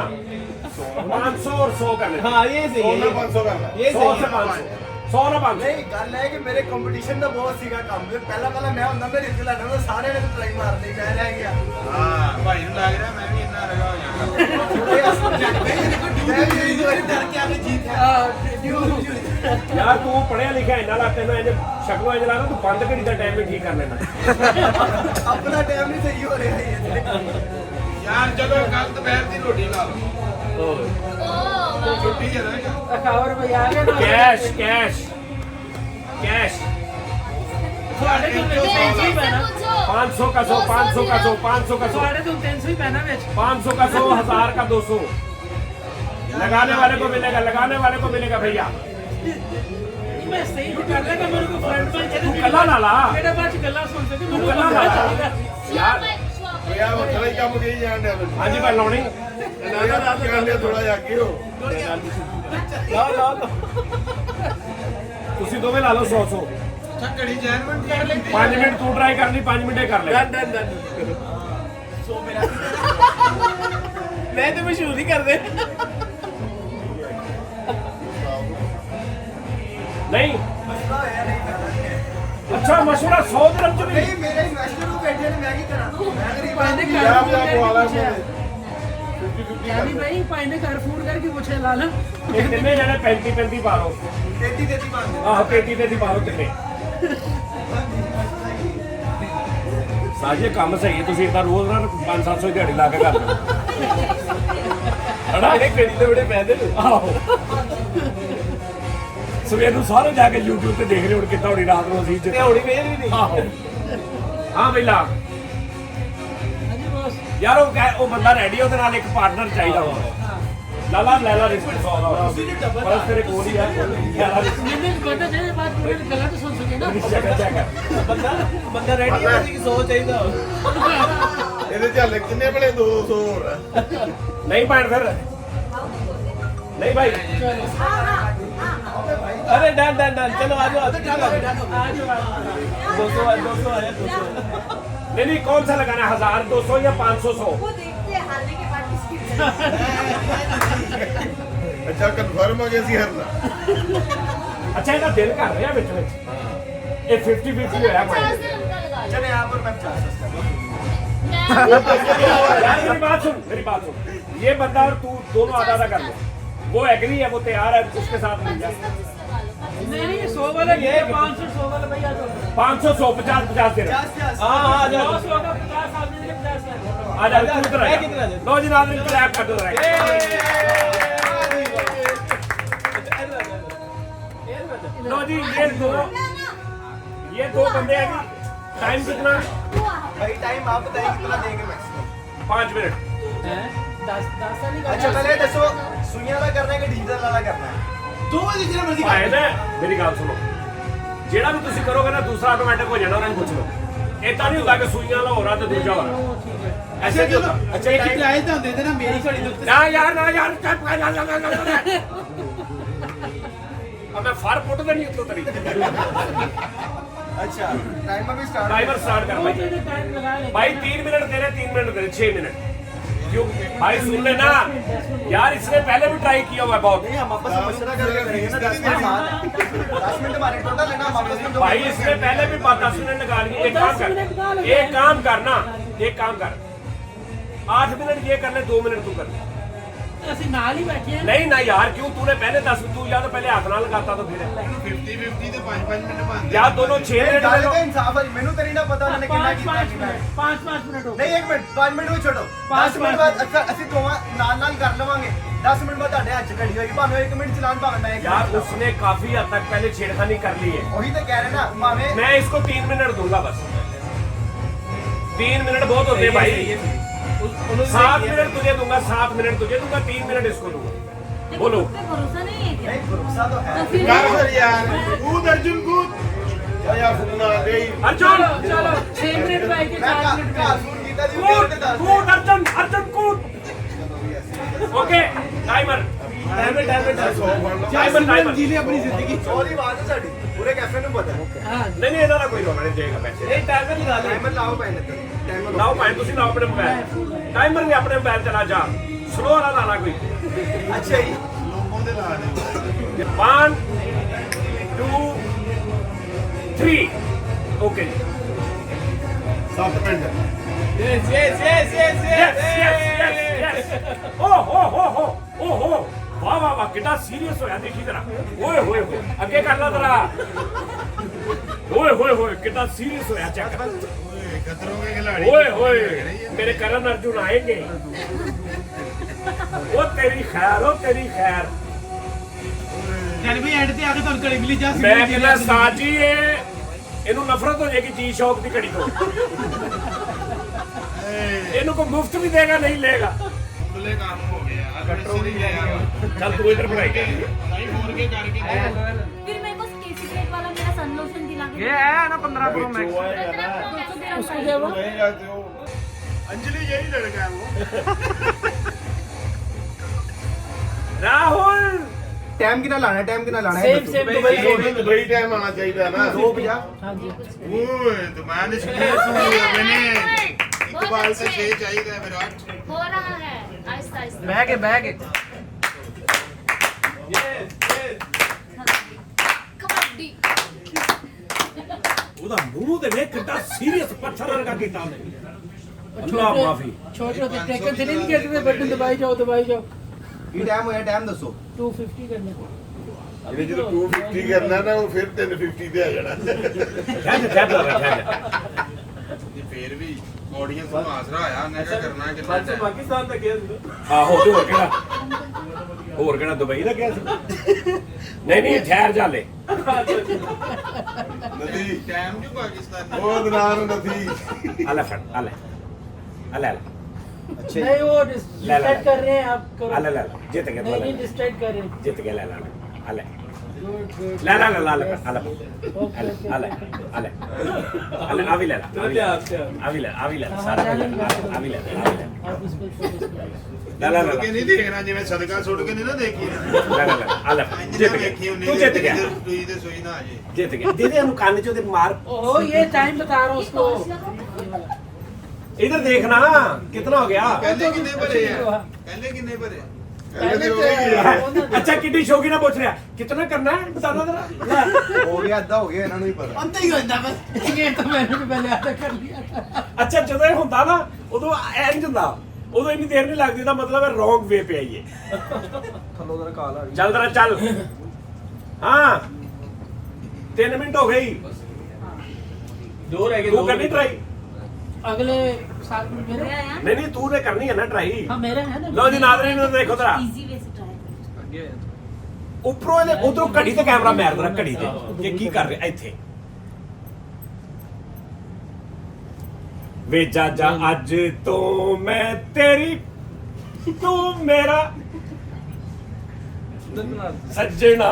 500 और 100 कर लेते। हाँ ये सही सोना है 500 करना। ये 100 सही से है 500, 100 ना 500। ਨਹੀਂ ਗੱਲ ਹੈ ਕਿ ਮੇਰੇ ਕੰਪੀਟੀਸ਼ਨ ਦਾ ਬਹੁਤ ਸੀਗਾ ਕੰਮ ਪਹਿਲਾਂ ਮੈਂ ਹੁੰਦਾ ਮੈਂ ਰਿਸਕ ਲੈਣਾ ਮੈਂ ਸਾਰਿਆਂ ਨੇ ਟਰਾਈ ਮਾਰ ਲਈ ਮੈਂ ਰਹਿ ਗਿਆ ਹਾਂ ਭਾਈ ਨੂੰ ਲੱਗ ਰਿਹਾ ਮੈਂ ਵੀ ਇੰਨਾ ਰਗਾ ਹੋ ਜਾਣਾ। ਥੋੜੇ ਮੈਂ ਵੀ ਇਹ ਵਾਰੀ ਡਰ ਕੇ ਆ ਕੇ ਜੀਤ ਯਾਰ ਤੂੰ ਪੜਿਆ ਲਿਖਿਆ ਇੰਨਾ ਲਾ ਤੈਨੂੰ ਇੰਜ ਸ਼ਕਲੋਂ ਇੰਜ ਲੱਗਦਾ ਤੂੰ ਬੰਦ ਘੜੀ ਦਾ ਟਾਈਮ ਵੀ ਠੀਕ ਕਰ ਲੈਣਾ। ਆਪਣਾ ਟਾਈਮ ਨਹੀਂ ਸਹੀ ਹੋ ਰਿਹਾ ਇਹ ਯਾਰ ਚਲੋ ਕੱਲ ਦੁਪਹਿਰ ਦੀ ਰੋਟੀ ਲਾ ਲਓ। ओ ਛੁੱਟੀ ਹੈ ਨਾ। अखावर भाई आ गए ना। ਕੈਸ਼ ਕੈਸ਼ ਕੈਸ਼ ਤੁਹਾਡੇ ਤੋਂ 300 ही पैना। 500 का 100, 500 का 100, 500 का 100, ਤੁਹਾਡੇ ਤੋਂ 300 ही पैना ਵਿੱਚ। 500 का 100, 1000 का 200। लगाने वाले को मिलेगा, लगाने वाले को मिलेगा भैया। ਮੈਂ ਸਹੀ ਨਹੀਂ ਕਰ ਰਿਹਾ ਮੇਰੇ ਕੋ ਫਰੈਂਡ ਬਣ ਤੂੰ ਕੱਲਾ ਲਾ ਲਾ। ਕਿਹੜਾ ਬਾਅਦ ਚ ਗੱਲਾਂ ਸੁਣ ਸਕੇ ਤੂੰ ਕੱਲਾ ਲਾ ਲਾ। ਯਾਰ ਯਾਰ ਵੱਖਰਾ ਹੀ ਕੰਮ ਕਰੀ ਜਾਣ ਡਿਆ ਮੈਨੂੰ। ਹਾਂਜੀ ਮੈਂ ਲਾਉਣੀ। ਇਹਨਾਂ ਦਾ ਕਰ ਲਿਆ ਥੋੜਾ ਜਿਹਾ ਅੱਗੇ ਹੋ। ਲਾ ਤੁਸੀਂ ਦੋਵੇਂ ਲਾ ਲਓ 100 100। ਅੱਛਾ ਘੜੀ ਜੈਨਮਨ ਕਰ ਲੈਂਦੀ। 5 ਮਿੰਟ ਤੂੰ ਟਰਾਈ ਕਰਨੀ, 5 ਮਿੰਟ ਇਹ ਕਰ ਲੈ। मैं तो मशहूर ही कर दे ਨਹੀਂ ਮਸਲਾ ਹੋਇਆ ਨਹੀਂ ਕਰਨਾ ਅੱਛਾ ਮਸ਼ਵਰਾ 100 ਦਿਨ ਚ ਵੀ ਨਹੀਂ ਮੇਰੇ ਇਨਵੈਸਟਰ ਨੂੰ ਬੈਠੇ ਨੇ ਮੈਂ ਕੀ ਕਰਾਂ ਮੈਂ ਗਰੀਬ ਭਾਈ ਨੇ ਆਦਮੀ ਘਰ ਹਾਂ। ਫੋਨ ਕਰਕੇ ਪਵਾ ਲਾ ਪੁੱਛਿਆ। ਮੈਨੂੰ। ਯਾਨੀ ਭਾਈ ਭਾਈ ਨੇ ਘਰ ਫੋਨ ਕਰਕੇ ਪੁੱਛਿਆ ਲਾਲ ਇਹ ਕਿੰਨੇ ਜਣੇ 35 35 ਪਾ ਲਓ। ਤੇਤੀ ਤੇਤੀ ਬੰਦ ਆਹੋ 33 33 ਪਾ ਲਓ ਕਿੰਨੇ। ਸਾਜੇ ਕੰਮ ਸਹੀ ਹੈ, ਤੁਸੀਂ ਇਦਾਂ ਰੋਜ਼ ਨਾ 500-700 ਦਿਹਾੜੀ ਲਾ ਕੇ ਕਰ ਦਿਓ। ਹਣਾ ਇਹ ਕਿਹੜੀ ਤੇ ਬੜੇ ਪੈਦੇ ਆਹੋ ਸਵੇਰ ਨੂੰ ਸਾਰੇ ਜਾ ਕੇ YouTube ਤੇ ਦੇਖ ਰਹੇ ਹੁਣ ਕਿੱਦਾਂ ਹੋਣੀ ਰਾਤ ਨੂੰ ਅਸੀਂ ते होनी मेरी भी नहीं ਆਹੋ ਹਾਂ ਬਈ ਲਾ ਹਾਂਜੀ ਬੋਸ। ਯਾਰ ਉਹ ਬੰਦਾ ਰੈਡੀ ਉਹਦੇ ਨਾਲ ਇੱਕ ਪਾਰਟਨਰ ਚਾਹੀਦਾ ਵਾ ਲੈ ਲਾ ਰਿਸਕ ਪਰ ਤੇਰੇ ਕੋਲ ਹੀ ਆ ਯਾਰ मैंने बता दे बात पूरी गलत सुन सके ना। ਚੈੱਕ बंदा रेडी है कि 100 चाहिए ਇਹਦੇ ਚ ਹਲੇ ਕਿੰਨੇ ਬਲੇ 200 ਹੋਰ ਆ। ਨਹੀਂ ਭੈਣ ਫਿਰ ਨਹੀਂ ਭਾਈ अरे डन डन डन चलो आ जाओ चलो आज 200 आया 200 नहीं कौन सा लगाना है 1000 200 या 500 100 वो देखते हैं हारने के बाद किसकी ਅੱਛਾ ਕਨਫਰਮ ਹੋ ਗਿਆ ਸੀ ਹਰਨਾ। अच्छा ਇਹਦਾ ਦਿਲ ਕਰ ਰਿਹਾ ਵਿੱਚ ਇਹ 50 50 ਹੋਇਆ ਭਾਈ चले यहाँ पर मैं 50 सस्ता यार मेरी बात सुन ये बंदा और तू दोनों आधा आधा कर लो वो एग्री है वो तैयार है उसके साथ मिल जाए नहीं नहीं 100 वाला ये 500 100 वाला भैया तो 500 100 50 50 दे रहा 50 हाँ हाँ आ जाओ 100 का 50 साल में 50 लाख। आ जा तू इधर आ कितना जा। दे? लो जी नाज़रीन क्लैप कर दो लो जी ये दो बंदे हैं जी टाइम कितना भाई टाइम आप बताइए कितना देंगे मैक्सिमम 5 मिनट 10 साल ही अच्छा पहले दसो सुइयां वाला करना है कि डिजिटल वाला करना है तू जितना मर्जी ਭਾਏ ਨਾ ਮੇਰੀ ਗੱਲ ਸੁਣੋ ਜਿਹੜਾ ਵੀ ਤੁਸੀਂ ਕਰੋਗੇ ਨਾ ਦੂਸਰਾ ਆਟੋਮੈਟਿਕ ਹੋ ਜਾਣਾ ਉਹਨਾਂ ਨੂੰ ਪੁੱਛ ਲਓ ਇਦਾਂ ਨਹੀਂ ਹੁੰਦਾ ਕਿ ਸੂਈਆਂ ਵਾਲਾ ਹੋ ਰਹਾ ਤੇ ਦੂਜਾ ਹੋ ਰਹਾ ਐਸੇ ਨਹੀਂ ਹੁੰਦਾ अच्छा एक प्राइस तो देते ना मेरी घड़ी तो ਨਾ ਯਾਰ ਚੱਪ ਕਰ अब मैं फार फोटो तो नहीं उतरो तरी अच्छा टाइम अभी स्टार्ट टाइमर स्टार्ट कर भाई टाइम लगा ले भाई 3 मिनट तेरे 3 मिनट तेरे 6 मिनट क्यों भाई सुन लेना यार इसने पहले भी ट्राई किया हुआ है बहुत नहीं हम आपस में मशवरा करके करेंगे ना 10 मिनट बाद 10 मिनट हमारे टोटल लेना हम आपस में दो भाई इसने पहले भी 10 मिनट निकाल लिए एक काम करना एक काम कर 8 मिनट ये कर ले 2 मिनट तू कर ले ਅਸੀਂ ਨਾਲ ਹੀ ਬੈਠੇ ਆ नहीं ना यार क्यों तूने पहले 10 तू या तो पहले हाथ ना लगाता तो फिर 50 50 ਤੇ 5 मिनट ਬਣਦੇ। या दोनों 6 मिनट ਗੱਲ में ਦਾ ਇਨਸਾਫ ਹੈ ਮੈਨੂੰ ਤੇਰੀ ਨਾ ਪਤਾ ਉਹਨੇ ਕਿੰਨਾ ਕੀਤਾ ਕਿੰਨਾ 5 ਮਿੰਟ ਹੋ ਨਹੀਂ 1 ਮਿੰਟ 5 ਮਿੰਟ ਨੂੰ ਛੱਡੋ 10 ਮਿੰਟ ਬਾਅਦ ਅੱਛਾ ਅਸੀਂ ਦੋਵਾਂ ਨਾਲ ਕਰ ਲਵਾਂਗੇ 10 ਮਿੰਟ ਬਾਅਦ ਤੁਹਾਡੇ ਹੱਥ 'ਚ ਘੜੀ ਹੋਏਗੀ ਭਾਵੇਂ 1 ਮਿੰਟ ਚਲਾਣ ਭਾਵੇਂ ਮੈਂ यार उसने काफी हद तक पहले छेड़खानी कर ली है ਉਹੀ ਤਾਂ ਕਹਿ ਰਹੇ ਨਾ ਭਾਵੇਂ मैं इसको 3 मिनट दूंगा बस 3 मिनट बहुत होते हैं भाई 7 मिनट तुझे दूंगा 7 मिनट तुझे दूंगा 3 मिनट इसको दूंगा बोलो भरोसा नहीं है क्या? ਨਹੀਂ ਭਰੋਸਾ ਤਾਂ ਹੈ तो फिर ਕਰ ਫਿਰ ਯਾਰ ਕੂਦ ਅਰਜੁਨ ਕੂਦ ਆ ਯਾਰ ਫੋਨ ਆ ਗਈ। अर्जुन ਚਲੋ 6 ਮਿੰਟ ਬਾਈ ਕੇ ਮੈਂ 4 ਮਿੰਟ ਘਰ ਫੋਨ ਕੀਤਾ ਸੀ कूद कूद अर्जुन अर्जुन कूद ओके टाइमर टाइमर जी ली अपनी जिंदगी। ਸੌਰੀ ਬਾਤ ਹੈ ਸਾਡੀ ਪੂਰੇ ਕੈਫੇ ਨੂੰ ਪਤਾ ਹੈ। नहीं ਇਹਦਾ ਦਾ ਕੋਈ ਰੋਣਾ ਨਹੀਂ ਦੇਗਾ ਪੈਸੇ ਇਹ ਟਾਈਮਰ ਲਗਾ ਦੇ। ਟਾਈਮਰ ਲਾਓ ਪਹਿਲੇ ਟਾਈਮਰ ਲਾਓ ਭਾਈ ਤੁਸੀਂ ਲਾਓ ਆਪਣੇ ਮੋਬਾਈਲ ਟਾਈਮਰ ਵੀ ਆਪਣੇ ਮੋਬਾਈਲ ਚਲਾ ਜਾ ਸਲੋ ਵਾਲਾ ਲਾਣਾ ਕੋਈ ਅੱਛਾ ਜੀ। 1 2 3 okay 7 minute Yes, yes, yes, yes, yes. ਓਹ ਵਾਹ ਵਾਹ ਵਾਹ ਕਿੰਨਾ ਸੀਰੀਅਸ ਹੋਇਆ ਦੇਖੀ ਜਰਾ ਓਏ ਹੋਏ ਹੋਏ ਅੱਗੇ ਕਰ ਲਾ ਜਰਾ ਓਏ ਹੋਏ ਕਿੰਨਾ ਸੀਰੀਅਸ ਹੋਇਆ ਚੈੱਕ ਕਰ ਖਤਰੋਂ ਕੇ ਖਿਲਾੜੀ ਓਏ मेरे करण अर्जुन आएंगे वो तेरी खैर ਜਾਨੀ ਭਾਈ ਐਂਡ ਤੇ ਆ ਕੇ ਤੁਹਾਨੂੰ ਘੜੀ ਮਿਲੀ ਜਾ मैं कहना साजी ਇਹਨੂੰ ਨਫ਼ਰਤ ਹੋ ਜਾਏਗੀ ਜੀ ਸ਼ੌਕ ਦੀ ਘੜੀ ਤੋਂ ਇਹਨੂੰ ਕੋਈ ਮੁਫਤ ਵੀ ਦੇਗਾ ਨਹੀਂ ਲੇਗਾ ਖੁੱਲੇ ਕੰਮ ਹੋ ਗਿਆ ਗੱਟਰੋਂ ਨਹੀਂ ਲਿਆ ਚੱਲ ਤੂੰ ਇਧਰ ਬਣਾਈ ਨਹੀਂ ਹੋਰ ਕੇ ਕਰਕੇ फिर मेरे को केसी प्लेट वाला मेरा सन लोशन दिला के ये है ना 15 प्रो मैक्स उसको दे वो अंजलि यही लड़का है वो राहुल ਟਾਈਮ ਕਿੰਨਾ ਲਾਣਾ Same दुबई टाइम आना चाहिए ना 2:50 ओए तुम्हारे स्किल मैंने इकबाल से 6 चाहिए विराट हो रहा है आहिस्ता आहिस्ता बैग है कबड्डी ਉਹਦਾ ਮੂੰਹ ਤੇ ਵੇਖ ਕਿੰਨਾ ਸੀਰੀਅਸ ਪੱਥਰ ਵਰਗਾ ਕੀਤਾ ਉਹਨੇ ਅੱਲਾ ਮਾਫੀ छोटे ट्रैकर से नहीं कहते थे बटन दबाई जाओ। ਕੀ ਟਾਈਮ ਹੋਇਆ ਟਾਈਮ ਦੱਸੋ 250 करने को। ये जो 250 करना ना वो फिर 350 ਤੇ ਆ ਜਾਣਾ ਠਹਿਰ फिर भी ऑडियंस ਨੂੰ ਆਸਰਾ ਆਇਆ ਉਹਨੇ ਕੀ ਕਰਨਾ ਕਿੰਨਾ time? पाकिस्तान तक गया था। ਆਹੋ ਤੇ ਹੋਰ ਕਿਹੜਾ ਦੁਬਈ ਦਾ ਗਿਆ ਸੀ ਨਹੀਂ ਠਹਿਰ ਜਾ ਲੈ ਨਦੀ ਟਾਈਮ ਜੋ ਪਾਕਿਸਤਾਨ ਉਹ ਦਨਾਨ ਨਦੀ ਆ ਲੈ ਫੜ ਆ ਲੈ नहीं वो डिस्ट्रैक्ट कर रहे हैं आप करो। आ ले जीत गया नहीं डिस्ट्रैक्ट कर रहे हैं। जीत गया ले आ ले गुड गुड। ले आ ले अभी ले अभी ले सारा अभी ले आप इसको ले ਸੁੱਟ ਕੇ ਨਹੀਂ ਦੇਖਣਾ ਜਿਵੇਂ ਸਦਕਾ ਸੁੱਟ ਕੇ ਨਹੀਂ ਨਾ ਦੇਖੀ आ ले जीत गया तू जीत गया ਸੂਈ ਤੇ ਸੂਈ ਨਾ ਆ ਜੇ जीत गया दीदी हम कान चो दे मार ओह ये टाइम बता रहा हूँ उसको। इधर देखना कितना हो गया ਪਹਿਲੇ ਕਿੰਨੇ ਭਰੇ ਆ ਪਹਿਲੇ ਕਿੰਨੇ ਭਰੇ पहले तो अच्छा किड्डी शौकी ना पूछ रहा कितना करना है बताना जरा ਹੋ ਗਿਆ ਅੱਧਾ ਹੋ ਗਿਆ ਇਹਨਾਂ ਨੂੰ ਹੀ ਪਤਾ अंत ही होता बस। ये तो मैंने भी पहले आधा कर लिया था। ਅੱਛਾ ਜਦੋਂ ਇਹ ਹੁੰਦਾ ਨਾ ਉਦੋਂ ਇੰਜ ਹੁੰਦਾ ਉਦੋਂ ਇੰਨੀ ਦੇਰ ਨਹੀਂ ਲੱਗਦੀ ਦਾ ਮਤਲਬ ਹੈ ਰੋਂਗ ਵੇ पे ਆਈਏ ਥੱਲੋਂ ਦਾ ਕਾਲ ਆ ਗਈ ਚੱਲ ਜਰਾ ਚੱਲ ਹਾਂ 3 ਮਿੰਟ ਹੋ ਗਈ दो रह तू करनी ट्राई अगले साल में मेरे मेरा यार नहीं तू ने करनी है ना ट्राई हाँ मेरा है ना। लो जी नाज़रीन देखो जरा इजी वे से ट्राई करो। ਉੱਪਰੋਂ ਇਹਦੇ ਉਧਰੋਂ ਘੜੀ ਤੇ ਕੈਮਰਾ ਮਾਰ ਦੇਣਾ ਘੜੀ ਤੇ ਕਿ ਕੀ ਕਰ ਰਿਹਾ ਇੱਥੇ ਵੇ ਜਾ ਅੱਜ ਤੋਂ ਮੈਂ ਤੇਰੀ ਤੂੰ ਮੇਰਾ ਸੱਜਣਾ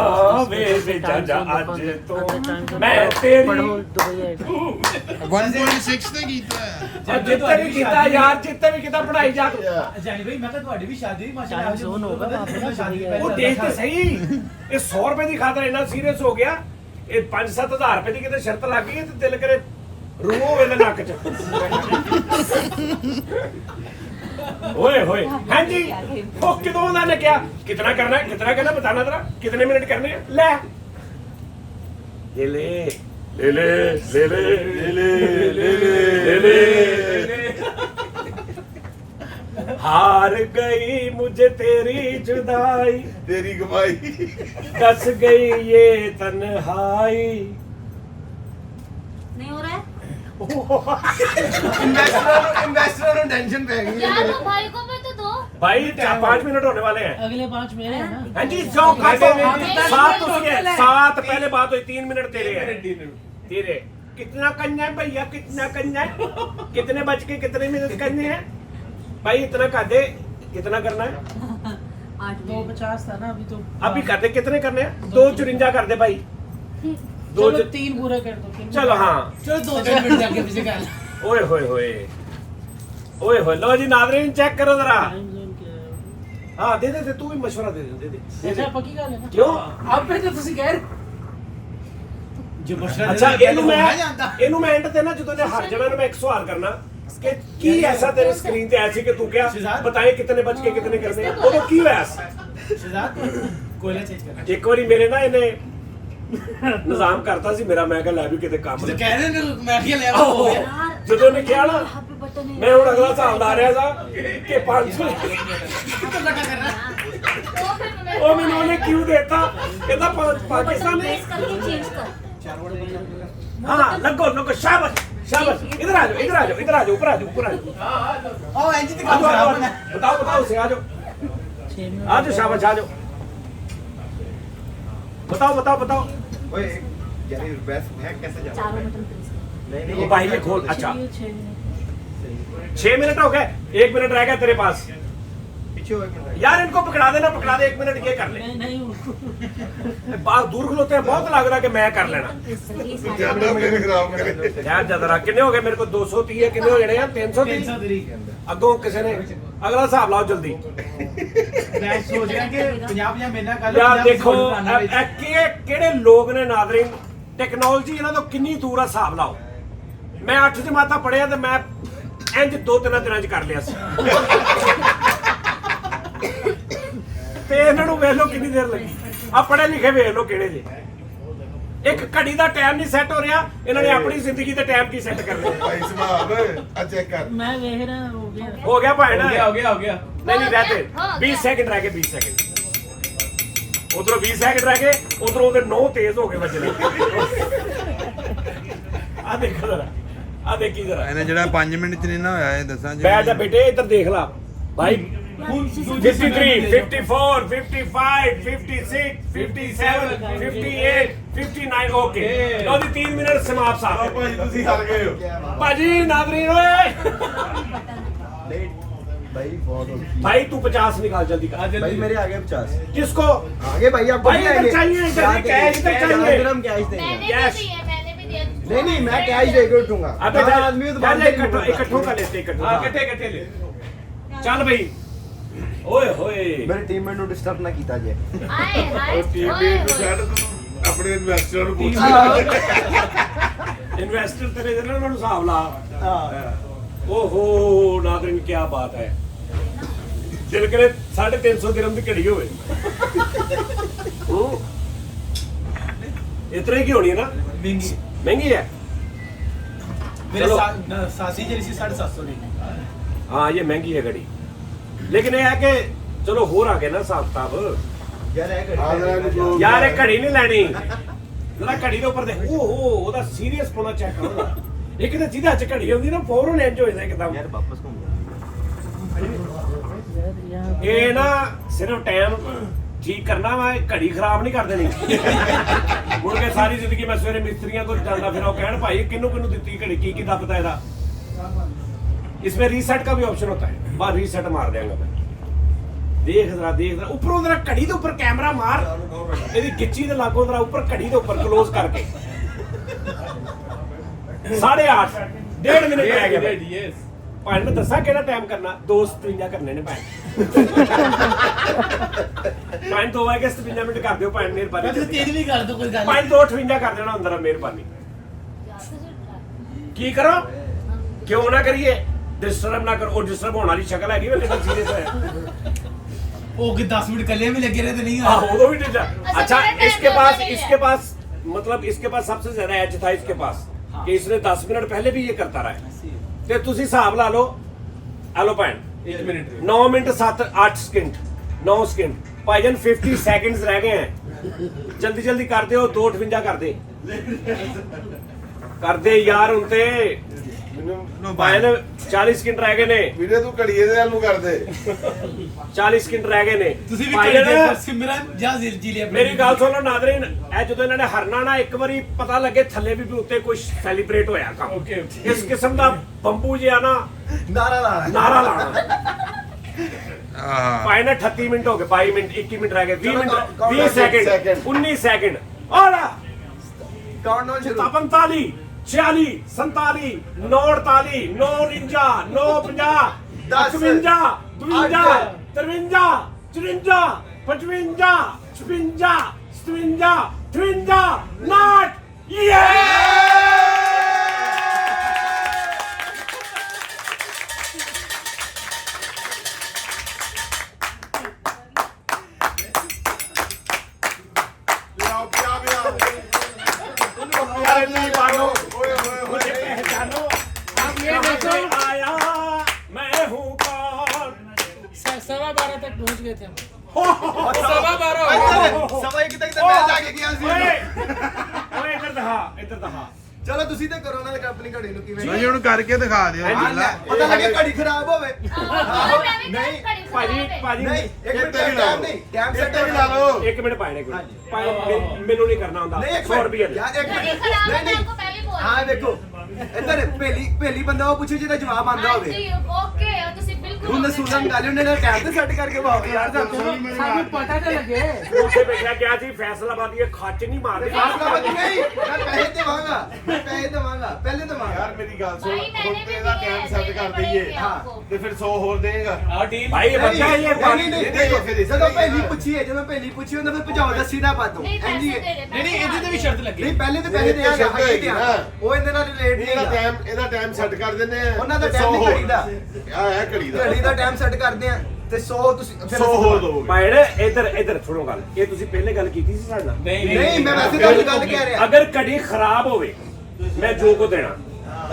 ਵੇ ਜਾ ਅੱਜ ਤੋਂ ਮੈਂ ਤੇਰੀ 1.6 ਤੇ ਕੀਤਾ ਹੈ ਜਿੱਤੇ ਵੀ ਕੀਤਾ ਯਾਰ ਜਿੱਤੇ ਵੀ ਕੀਤਾ ਪੜਾਈ ਜਾ ਤੂੰ ਜਾਨੀ ਭਾਈ ਮੈਂ ਤਾਂ ਤੁਹਾਡੀ ਵੀ ਸ਼ਾਦੀ ਮਾਸ਼ਾਅੱਲਾ ਜ਼ੋਨ ਹੋਗਾ ਸ਼ਾਦੀ ਉਹ ਦੇਖ ਤੇ ਸਹੀ ਇਹ 100 ਰੁਪਏ ਦੀ ਖਾਤਰ ਇੰਨਾ ਸੀਰੀਅਸ ਹੋ ਗਿਆ ਇਹ 5-7 ਹਜ਼ਾਰ ਰੁਪਏ ਦੀ ਕਿਤੇ ਸ਼ਰਤ ਲੱਗ ਗਈ ਤੇ ਦਿਲ ਕਰੇ ਰੂਹ ਵੇਲੇ ਨੱਕ 'ਚ ओए होए हाँ जी वो कितों उन्होंने क्या कितना करना है कितना कहना बताना जरा कितने मिनट करने हैं ले ले ले ले ले ले ले ले ले ले ले हार गई मुझे तेरी जुदाई ਤੇਰੀ ਕਮਾਈ कस गई ये तन्हाई नहीं हो रहा है ਇਨਵੈਸਟਰਾਂ ਨੂੰ ਟੈਨਸ਼ਨ ਪੈ ਗਈ यार तो भाई को भी तो दो। भाई 5 मिनट होने वाले हैं अगले 5 मेरे हैं ना। हाँ जी सौ सात उसके सात पहले बात हुई 3 मिनट तेरे हैं तेरे कितना करना है भैया कितना करना है कितने बज के कितने मिनट करने हैं भाई इतना कर दे कितना करना है 250 था ना अभी तो। अभी कर दे कितने करने हैं 254 कर दे भाई दो चलो 3 पूरा कर दो। चलो हाँ चलो 2-4 मिनट जाके पीछे कर। ओए होए होए ओए होए लो जी नाज़रीन चेक करो जरा टाइम जोन क्या है? हाँ दे दे तू भी मशवरा दे दे ਅੱਛਾ ਪੱਕੀ ਗੱਲ ਹੈ ਨਾ क्यों ਆਪੇ ਤਾਂ ਤੁਸੀਂ ਕਹਿ ਰਹੇ ਜੋ ਮਸ਼ਰਾ अच्छा ਇਹਨੂੰ मैं एंड ते ना ਜਦੋਂ ने हार जाना मैं एक सवाल करना कि की ऐसा तेरे स्क्रीन ते ऐसी कि तू क्या बताए कितने बच के कितने करने हैं वो तो की हुआ ਸ਼ਹਿਜ਼ਾਦ ਕੋਇਲਾ ਚੇਂਜ ਕਰਨਾ एक बारी मेरे ना इन्हें ਨਿਜ਼ਾਮ ਕਰਤਾ ਸੀ ਮੇਰਾ ਮੈਂ ਕਿਹਾ ਲੈ ਵੀ ਕਿਤੇ ਕੰਮ ਜੇ ਕਹਿ ਰਹੇ ਨੇ ਮੈਂ ਕੀ ਲਿਆ ਹੋ ਗਿਆ ਜਦੋਂ ਨੇ ਕਿਹਾ ਨਾ ਮੈਂ ਹੁਣ ਅਗਲਾ ਹਿਸਾਬ ਲਾ ਰਿਹਾ ਸਾਂ ਕਿ 500 ਉਹ ਮੈਨੂੰ ਉਹਨੇ ਕਿਉਂ ਦੇਤਾ ਕਹਿੰਦਾ ਪਾਕਿस्तान ने करके चेंज कर हाँ लगो शाबाश शाबाश इधर आ जाओ ऊपर आ जाओ ਉਹ ਇੰਜ ਤੇ आ जाओ बताओ उसे आ जाओ शाबाश आ जाओ बताओ ओए यार ये बस है कैसे जा चारों मटन प्लीज नहीं वो भाई ने खोल अच्छा 6 मिनट हो गए 1 मिनट रह गया तेरे पास पीछे हो एक मिनट यार इनको पकड़ा दे 1 मिनट ये कर ले ਨਹੀਂ बाहर दूर खलोते हैं बहुत लग रहा कि मैं कर लेना ਜਿਆਦਾ ਮੇਰੇ ਖਰਾਬ ਕਰੇ यार जरा किन्ने हो गए मेरे को 230 है किन्ने हो जाने यार 330 330 अगों किसी ने अगला हिसाब लाओ जल्दी ਮੈਂ ਸੋਚ ਰਿਹਾ ਕਿ 50 ਮਹੀਨਾ ਕੱਲ यार देखो ਕਿਹੜੇ ਲੋਕ ਨੇ ਨਾਜ਼ਰੀਨ ਟੈਕਨੋਲੋਜੀ ਇਹਨਾਂ ਤੋਂ ਕਿੰਨੀ ਦੂਰ ਆ ਹਿਸਾਬ ਲਾਓ ਮੈਂ 8 ਜਮਾਤਾਂ ਪੜਿਆ ਤੇ ਮੈਂ ਇੰਜ 2-3 ਦਿਨਾਂ ਚ ਕਰ ਲਿਆ ਸੀ ਤੇ ਇਹਨਾਂ ਨੂੰ ਵੇਖ ਲਓ ਕਿੰਨੀ ਦੇਰ ਲੱਗੀ ਆ ਪੜ੍ਹੇ ਲਿਖੇ ਵੇਖ ਲਓ ਕਿਹੜੇ ਜੇ ਇੱਕ ਘੜੀ ਦਾ ਟਾਈਮ ਨਹੀਂ ਸੈੱਟ ਹੋ ਰਿਹਾ ਇਹਨਾਂ ਨੇ ਆਪਣੀ ਜ਼ਿੰਦਗੀ ਦੇ ਟਾਈਮ ਕੀ ਸੈੱਟ ਕਰ ਲਿਆ ਭਾਈ ਸੁਭਾਵ ਆ ਚੈੱਕ ਕਰ ਮੈਂ ਵੇਖ ਰਿਹਾ ਹੋ ਗਿਆ ਹੋ ਗਿਆ ਭਾਈ ਨਾ ਹੋ ਗਿਆ नहीं रहते 20 सेकंड रह गए 20 सेकंड उधरों 20 सेकंड रह गए उधरों उधर 9 तेज हो गए बचने आ देखो जरा आ देखी जरा ਇਹਨੇ ਜਿਹੜਾ 5 ਮਿੰਟ ਚ ਨਹੀਂ ਨਾ ਹੋਇਆ ਇਹ ਦੱਸਾਂ बैठ जा बेटे इधर देख ला भाई 53 54 55 56 57 58 59 ओके लो जी 3 मिनट समाप्त ਆ साहब ਭਾਈ ਤੁਸੀਂ ਹਾਰ ਗਏ ਹੋ भाजी नादरीन ओए भाई बहुत हो गई भाई तू 50 निकाल जल्दी कर भाई मेरे आगे 50 किसको आगे भाई आपको भाई इधर चाहिए इधर कैश इधर चाहिए हम कैश देंगे मैंने भी दिया मैंने भी दिया नहीं मैं कैश देकर उठूंगा अबे हाँ, आदमी तो बात इकट्ठों का लेते इकट्ठों इकट्ठे ले चल भाई ओए होए मेरे टीममेट ਨੂੰ ਡਿਸਟਰਬ ਨਾ ਕੀਤਾ ਜੇ आए हाय ਉਹ ਟੀਮ ओए, ਨੂੰ ਛੱਡ ਤੂੰ ਆਪਣੇ ਇਨਵੈਸਟਰ ਨੂੰ ਪੁੱਛ इन्वेस्टर तेरे जरा उन्होंने हिसाब ला ओहो नादरीन क्या बात है दिल करे 350 दिरहम की घड़ी होवे इतने की होनी है ना ਮਹਿੰਗੀ महंगी है ਮੇਰੇ चलो। ਸਾਸੀ ਜਿਹੜੀ ਸੀ 750 ਦੀ हाँ ये महंगी है घड़ी लेकिन ये है कि चलो हो रहा है ना हिसाब किताब ਯਾਰ ਇਹ ਆ ਜਰਾ ਇਹਨੂੰ यार ये घड़ी नहीं लेनी जरा घड़ी के ऊपर देख ओहो ओदा सीरियस होना चेक करो एक तो जिदा च घड़ी होंदी ना फौरन इंज हो जाए एकदम ਯਾਰ ਵਾਪਸ ਘੁੰਮ ये ना सिर्फ टाइम ठीक करना वा घड़ी खराब नहीं कर देनी मुड़ के सारी जिंदगी मैं सवेरे मिस्त्रियों को जाना फिर कहण भाई किन्नू किन्नू दित्ती घड़ी की दबता है इसमें रीसेट का भी ऑप्शन होता है बाहर रीसेट मार देंगे मैं देख जरा ऊपरों जरा घड़ी के ऊपर कैमरा मार ਇਹਦੀ ਗਿੱਚੀ ਦੇ ਲਾਗੋਂ जरा ऊपर घड़ी के ऊपर क्लोज करके 8:30 1.5 मिनट रह गए ਭਾਈ ਨੇ ਦੱਸਾਂ ਕਿਹੜਾ ਟਾਈਮ ਕਰਨਾ 2:53 ਕਰਨੇ ਨੇ ਭਾਈ ਭਾਈ 2:53 ਮਿੰਟ ਕਰ ਦਿਓ ਭਾਈ ਮਿਹਰਬਾਨੀ ਤੁਸੀਂ ਤੇਜ਼ ਵੀ ਕਰ ਦੋ ਕੋਈ ਗੱਲ ਭਾਈ 2:58 ਕਰ ਦੇਣਾ ਅੰਦਰ ਮਿਹਰਬਾਨੀ ਕੀ ਕਰੋ ਕਿਉਂ ਨਾ ਕਰੀਏ ਡਿਸਟਰਬ ਨਾ ਕਰੋ ਉਹ ਡਿਸਟਰਬ ਹੋਣ ਵਾਲੀ ਸ਼ਕਲ ਹੈਗੀ ਵੇ ਕਿੰਨਾ ਸੀਰੀਅਸ ਹੈ ਉਹ ਕਿ 10 ਮਿੰਟ ਕੱਲੇ ਵੀ ਲੱਗੇ ਰਹੇ ਤੇ ਨਹੀਂ हाँ वो भी ठीक है अच्छा मेरा इसके time पास होता नहीं इसके पास मतलब इसके पास सबसे ज्यादा एज था इसके पास कि इसने 10 मिनट पहले भी ये करता रहा है ਤੇ ਤੁਸੀਂ ਹਿਸਾਬ ਲਾ ਲਓ ਆ ਲਓ ਭੈਣ 1 ਮਿੰਟ 9 ਮਿੰਟ 8 ਸਕਿੰਟ 9 ਸਕਿੰਟ ਭਾਈਜਨ 50 ਸੈਕਿੰਡਸ ਰਹਿ ਗਏ ਹੈ ਜਲਦੀ ਜਲਦੀ ਕਰ ਦਿਓ 2:58 ਕਰਦੇ ਯਾਰ ਹੁਣ ਤੇ ਭਾਈਜਨ 40 ਸਕਿੰਟ ਰਹਿ ਗਏ ਨੇ ਵੀਰੇ ਤੂੰ ਘੜੀਏ ਦੇ ਨਾਲ ਨੂੰ ਕਰ ਦੇ 40 ਸਕਿੰਟ ਰਹਿ ਗਏ ਨੇ ਤੁਸੀਂ ਵੀ ਭਾਈਜਨ, ਕਰਦੇ ਸਿਮਰਨ ਜਾਂ ਜੀ ਲਿਆ ਮੇਰੀ ਗੱਲ ਸੁਣ ਲਓ ਨਾਜ਼ਰੀਨ ਇਹ ਜਦੋਂ ਇਹਨਾਂ ਨੇ ਹਰਨਾ ਨਾ ਇੱਕ ਵਾਰੀ ਪਤਾ ਲੱਗੇ ਥੱਲੇ ਵੀ ਉੱਤੇ ਕੁਝ ਸੈਲੀਬ੍ਰੇਟ ਹੋਇਆ ਕੰਮ ਇਸ ਕਿਸਮ ਦਾ ਬੰਬੂ ਜਿਹਾ ਨਾ ਨਾਰਾ ਲਾ ਨਾਰਾ ਲਾਣਾ ਆਹ ਭਾਈ ਨੇ 38 ਮਿੰਟ ਹੋ ਗਏ 22 ਮਿੰਟ 21 ਮਿੰਟ ਰਹਿ ਗਏ 20 minute count 20 second second, 19 second aura countdown ਸ਼ੁਰੂ 45 46 47 49 949 950 ਦਸ, 51 52 53 54 55 56 57 58 not ਲਿਆਓ ਪਿਆ अरे नहीं मानो ਓਏ ਓਏ मुझे पहचानो अब ये देखो आया मैं हूँ कौन 12:15 तक पहुंच गए थे हम। ਸਵਾ ਇੱਕ ਤੱਕ ਤਾਂ ਮੈਂ ਜਾ ਕੇ ਗਿਆ ਸੀ ओए इधर दहा ਚਲੋ ਤੁਸੀਂ ਤੇ ਕਰੋ ਨਾ ਆਪਣੀ ਘੜੀ ਨੂੰ ਕਿਵੇਂ ਭਾਜੀ ਹੁਣ ਕਰਕੇ ਦਿਖਾ ਦਿਓ ਪਤਾ ਲੱਗੇ ਘੜੀ ਖਰਾਬ ਹੋਵੇ ਨਹੀਂ ਭਾਜੀ ਨਹੀਂ ਇੱਕ ਮਿੰਟ ਟਾਈਮ ਨਹੀਂ ਟਾਈਮ ਸੈੱਟ ਵੀ ਲਾ ਲਓ ਇੱਕ ਮਿੰਟ ਪਾਣੇ ਕੋਈ ਮੈਨੂੰ ਨਹੀਂ ਕਰਨਾ ਹੁੰਦਾ ਨਹੀਂ 100 ਰੁਪਏ ਦੇ ਯਾਰ ਇੱਕ ਘੜੀ ਮਿੰਟ ਖਰਾਬ ਨਹੀਂ ਹੈ ਨਹੀਂ आपको पहले बोल ਹਾਂ ਦੇਖੋ ਇੱਧਰ ਪਹਿਲੀ ਬੰਦਾ ਉਹ ਪੁੱਛੇ ਜਿਹਦਾ ਜਵਾਬ ਆਂਦਾ ਹੋਵੇ ओके ਤੁਸੀਂ ਬਿਲਕੁਲ ਉਹਨੇ ਸੁਣਨ ਗੱਲ ਉਹਨੇ ਨਾ ਟਾਈਮ ਤੇ ਸੈੱਟ ਕਰਕੇ ਵਾਓ ਯਾਰ ਸਾਨੂੰ ਪਤਾ ਤਾਂ ਲੱਗੇ ਉੱਥੇ ਬੈਠਾ ਗਿਆ ਸੀ ਫੈਸਲਾਬਾਦੀ ਇਹ ਖੱਚ ਨਹੀਂ ਮਾਰਦੇ ਫਾਸਲਾਬਾਦੀ ਨਹੀਂ ਮੈਂ ਪੈਸੇ ਦੇਵਾਂਗਾ ਪਹਿਲੇ ਦੇਵਾਂਗਾ ਯਾਰ ਮੇਰੀ ਗੱਲ ਸੁਣ ਭਾਈ, ਮੈंने ਹੁਣ ਤੇ भी ਇਹਦਾ दिए ਟਾਈਮ हैं, ਸੈੱਟ देने ਕਰ पड़ेंगे ਦਈਏ आपको। ਤੇ ਫਿਰ 100 ਹੋਰ ਦੇਗਾ ਭਾਈ ਇਹ ਬੱਚਾ ਇਹ ਨਹੀਂ ਜਦੋਂ ਪਹਿਲੀ ਪੁੱਛੀ ਹੈ ਜਦੋਂ ਪਹਿਲੀ ਪੁੱਛੀ ਉਹਨਾਂ ਫਿਰ ਭਜਾਓ ਦੱਸੀ ਨਾ ਪਾ ਦੋ नहीं ਹਾਂਜੀ पैसे दे रहे ਨਹੀਂ ਇਹਦੇ ਤੇ ਵੀ ਸ਼ਰਤ ਲੱਗੀ ਨਹੀਂ ਪਹਿਲੇ ਤੇ ਪੈਸੇ ਦੇਾਂਗਾ ਸ਼ਰਤ ਹੋਏਗੀ ਨਾ। ਉਹ ਇਹਦੇ ਨਾਲ ਰਿਲੇਟ ਨਹੀਂ ਹੈਗਾ ਇਹਦਾ ਟਾਈਮ ਸੈੱਟ ਕਰ ਦਿੰਦੇ ਆ ਉਹਨਾਂ ਦਾ ਤੇ time 100 ਨਹੀਂ ਹੋਰ। ਘੜੀ ਦਾ। ਆ ਹੈ ਘੜੀ ਦਾ ਘੜੀ ਦਾ ਟਾਈਮ ਸੈੱਟ ਕਰਦੇ ਆ ਤੇ 100 ਤੁਸੀਂ 100 ਹੋਰ ਦੋਗੇ ਭਾਈੜ ਇੱਧਰ ਸੁਣੋ ਗੱਲ ਇਹ ਤੁਸੀਂ ਪਹਿਲੇ ਗੱਲ ਕੀਤੀ ਸੀ ਸਾਡੇ ਨਾਲ ਨਹੀਂ ਮੈਂ ਵੈਸੇ ਤੁਹਾਨੂੰ ਗੱਲ ਕਹਿ ਰਿਹਾ ਅਗਰ ਘੜੀ ਖਰਾਬ ਹੋਵੇ ਮੈਂ ਜੋ ਕੋ ਦੇਣਾ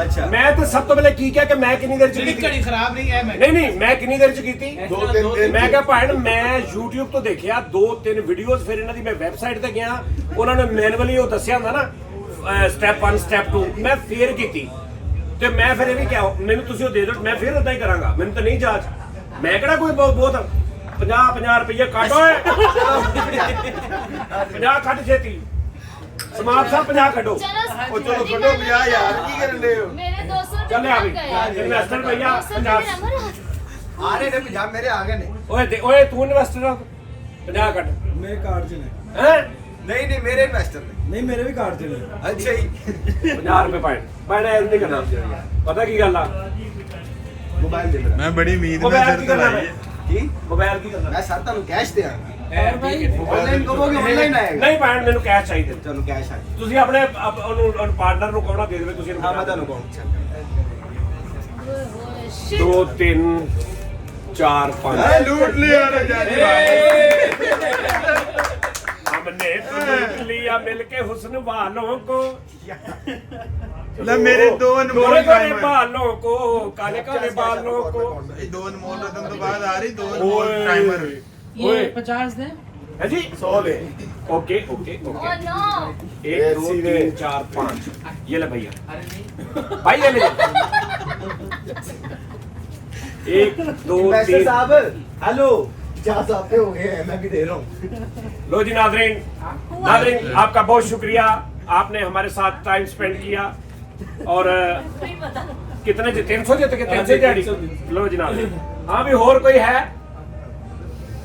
ਅੱਛਾ ਮੈਂ ਤਾਂ ਸਭ ਤੋਂ ਪਹਿਲੇ ਕੀ ਕਿਹਾ ਕਿ ਮੈਂ ਕਿੰਨੀ ਦੇਰ ਚ ਜਿਹੜੀ ਕੀਤੀ ਘੜੀ ਖਰਾਬ ਨਹੀਂ ਐ ਮੈਂ ਨਹੀਂ ਮੈਂ ਕਿੰਨੀ ਦੇਰ ਚ ਕੀਤੀ 2-3 ਦਿਨ ਮੈਂ ਕਿਹਾ ਭਾਈੜ ਮੈਂ YouTube ਤੋਂ ਦੇਖਿਆ 2-3 ਵੀਡੀਓਜ਼ ਫਿਰ ਇਹਨਾਂ ਦੀ ਮੈਂ ਵੈਬਸਾਈਟ ਤੇ ਗਿਆ ਉਹਨਾਂ ਨੇ ਮੈਨੂਅਲੀ ਉਹ ਦੱਸਿਆ ਹੁੰਦਾ ਨਾ ਸਟੈਪ 1 ਸਟੈਪ 2 ਮੈਂ ਫੇਰ ਕੀਤੀ ਤੇ ਮੈਂ ਫਿਰ ਇਹ ਵੀ ਕਿਹਾ ਮੈਨੂੰ ਤੁਸੀਂ ਉਹ ਦੇ ਦਿਓ ਮੈਂ ਫਿਰ ਉਦਾਂ ਹੀ ਕਰਾਂਗਾ ਮੈਨੂੰ ਤਾਂ ਨਹੀਂ ਜਾਚ ਮੈਂ ਕਿਹੜਾ ਕੋਈ ਬਹੁਤ 50 ਰੁਪਏ ਕੱਟ ਓਏ 50 ਕੱਟ ਛੇਤੀ ਸਮਾਪ ਸਾਹਿਬ 50 ਕੱਢੋ ਉਹ ਚਲੋ ਕੱਢੋ 50 ਯਾਰ ਕੀ ਕਰਨ ਦੇ ਹੋ मेरे 200 ਚੱਲ ਆ ਵੀ ਇਨਵੈਸਟਰ ਭਈਆ 50 ਆ ਰਹੇ ਨੇ ਪੰਜਾਬ ਮੇਰੇ ਆ ਗਏ ਨੇ ਓਏ ਤੂੰ ਇਨਵੈਸਟਰ ਆ 50 ਕੱਟ ਮੇਰੇ ਕਾਰਡ 'ਚ ਨੇ ਹੈ ਨਹੀਂ ਮੇਰੇ ਇਨਵੈਸਟਰ ਨੇ ਨਹੀਂ ਮੇਰੇ ਵੀ ਕਾਰਡ 'ਚ ਨੇ ਅੱਛਾ ਜੀ 50 ਰੁਪਏ ਪਾਇਣ ਐ ਨਹੀਂ ਕਰਨਾ ਪਤਾ ਕੀ ਗੱਲ ਆ ਮੋਬਾਈਲ ਦੇ ਮੇਰਾ ਮੈਂ ਬੜੀ ਉਮੀਦ ਨਾਲ ਮੋਬਾਈਲ ਕੀ ਸ਼ਰਤ ਕਰਨਾ ਲਾਈ ਹੈ ਕੀ ਮੋਬਾਈਲ ਕੀ ਕਰਨਾ ਮੈਂ ਸਰ ਤੁਹਾਨੂੰ ਕੈਸ਼ ਦੇਵਾਂ ਔਰ ਭਾਈ ਆਨਲਾਈਨ ਕਹੋਗੇ ਆਨਲਾਈਨ ਆਏਗਾ ਨਹੀਂ ਪਾਇਣ ਮੈਨੂੰ ਕੈਸ਼ ਚਾਹੀਦਾ ਚਲੋ ਕੈਸ਼ ਆ ਤੁਸੀਂ ਆਪਣੇ ਉਹਨੂੰ ਪਾਰਟਨਰ ਨੂੰ ਕਹਣਾ ਦੇ ਦੇਵੇ ਤੁਸੀਂ ਹਾਂ ਮੈਂ ਤੁਹਾਨੂੰ ਕਹੂੰ 2 3 4 5 ਲੂਟ ਲਿਆ ਰੇ ਜਾਨੀ हमने तो लूट लिया मिलके हुस्न वालों को ਲੈ ਮੇਰੇ ਦੋ गोरे ਅਨਮੋਲ गोरे ਟਾਈਮ बालों को काले काले बालों को ਦੋ ਅਨਮੋਲ ਰਤਨ ਤੋਂ ਬਾਅਦ ਆ ਰਹੀ ਦੋ ओए ਅਨਮੋਲ ਟਾਈਮਰ ये 50 दे है जी 100 ले ओके ओके ओ ओके नो 1 2 3 4 5 ये ले भैया भाई ये ले 1 2 इन्वेस्टर 3 साहब हेलो 50 आपके हो गए हैं मैं भी दे रहा हूँ लो जी नाज़रीन आपका बहुत शुक्रिया आपने हमारे साथ टाइम स्पेंड किया और कोई पता कितने 300 देते कि 300 दिहाड़ी लो जी नाज़रीन हाँ भी और कोई है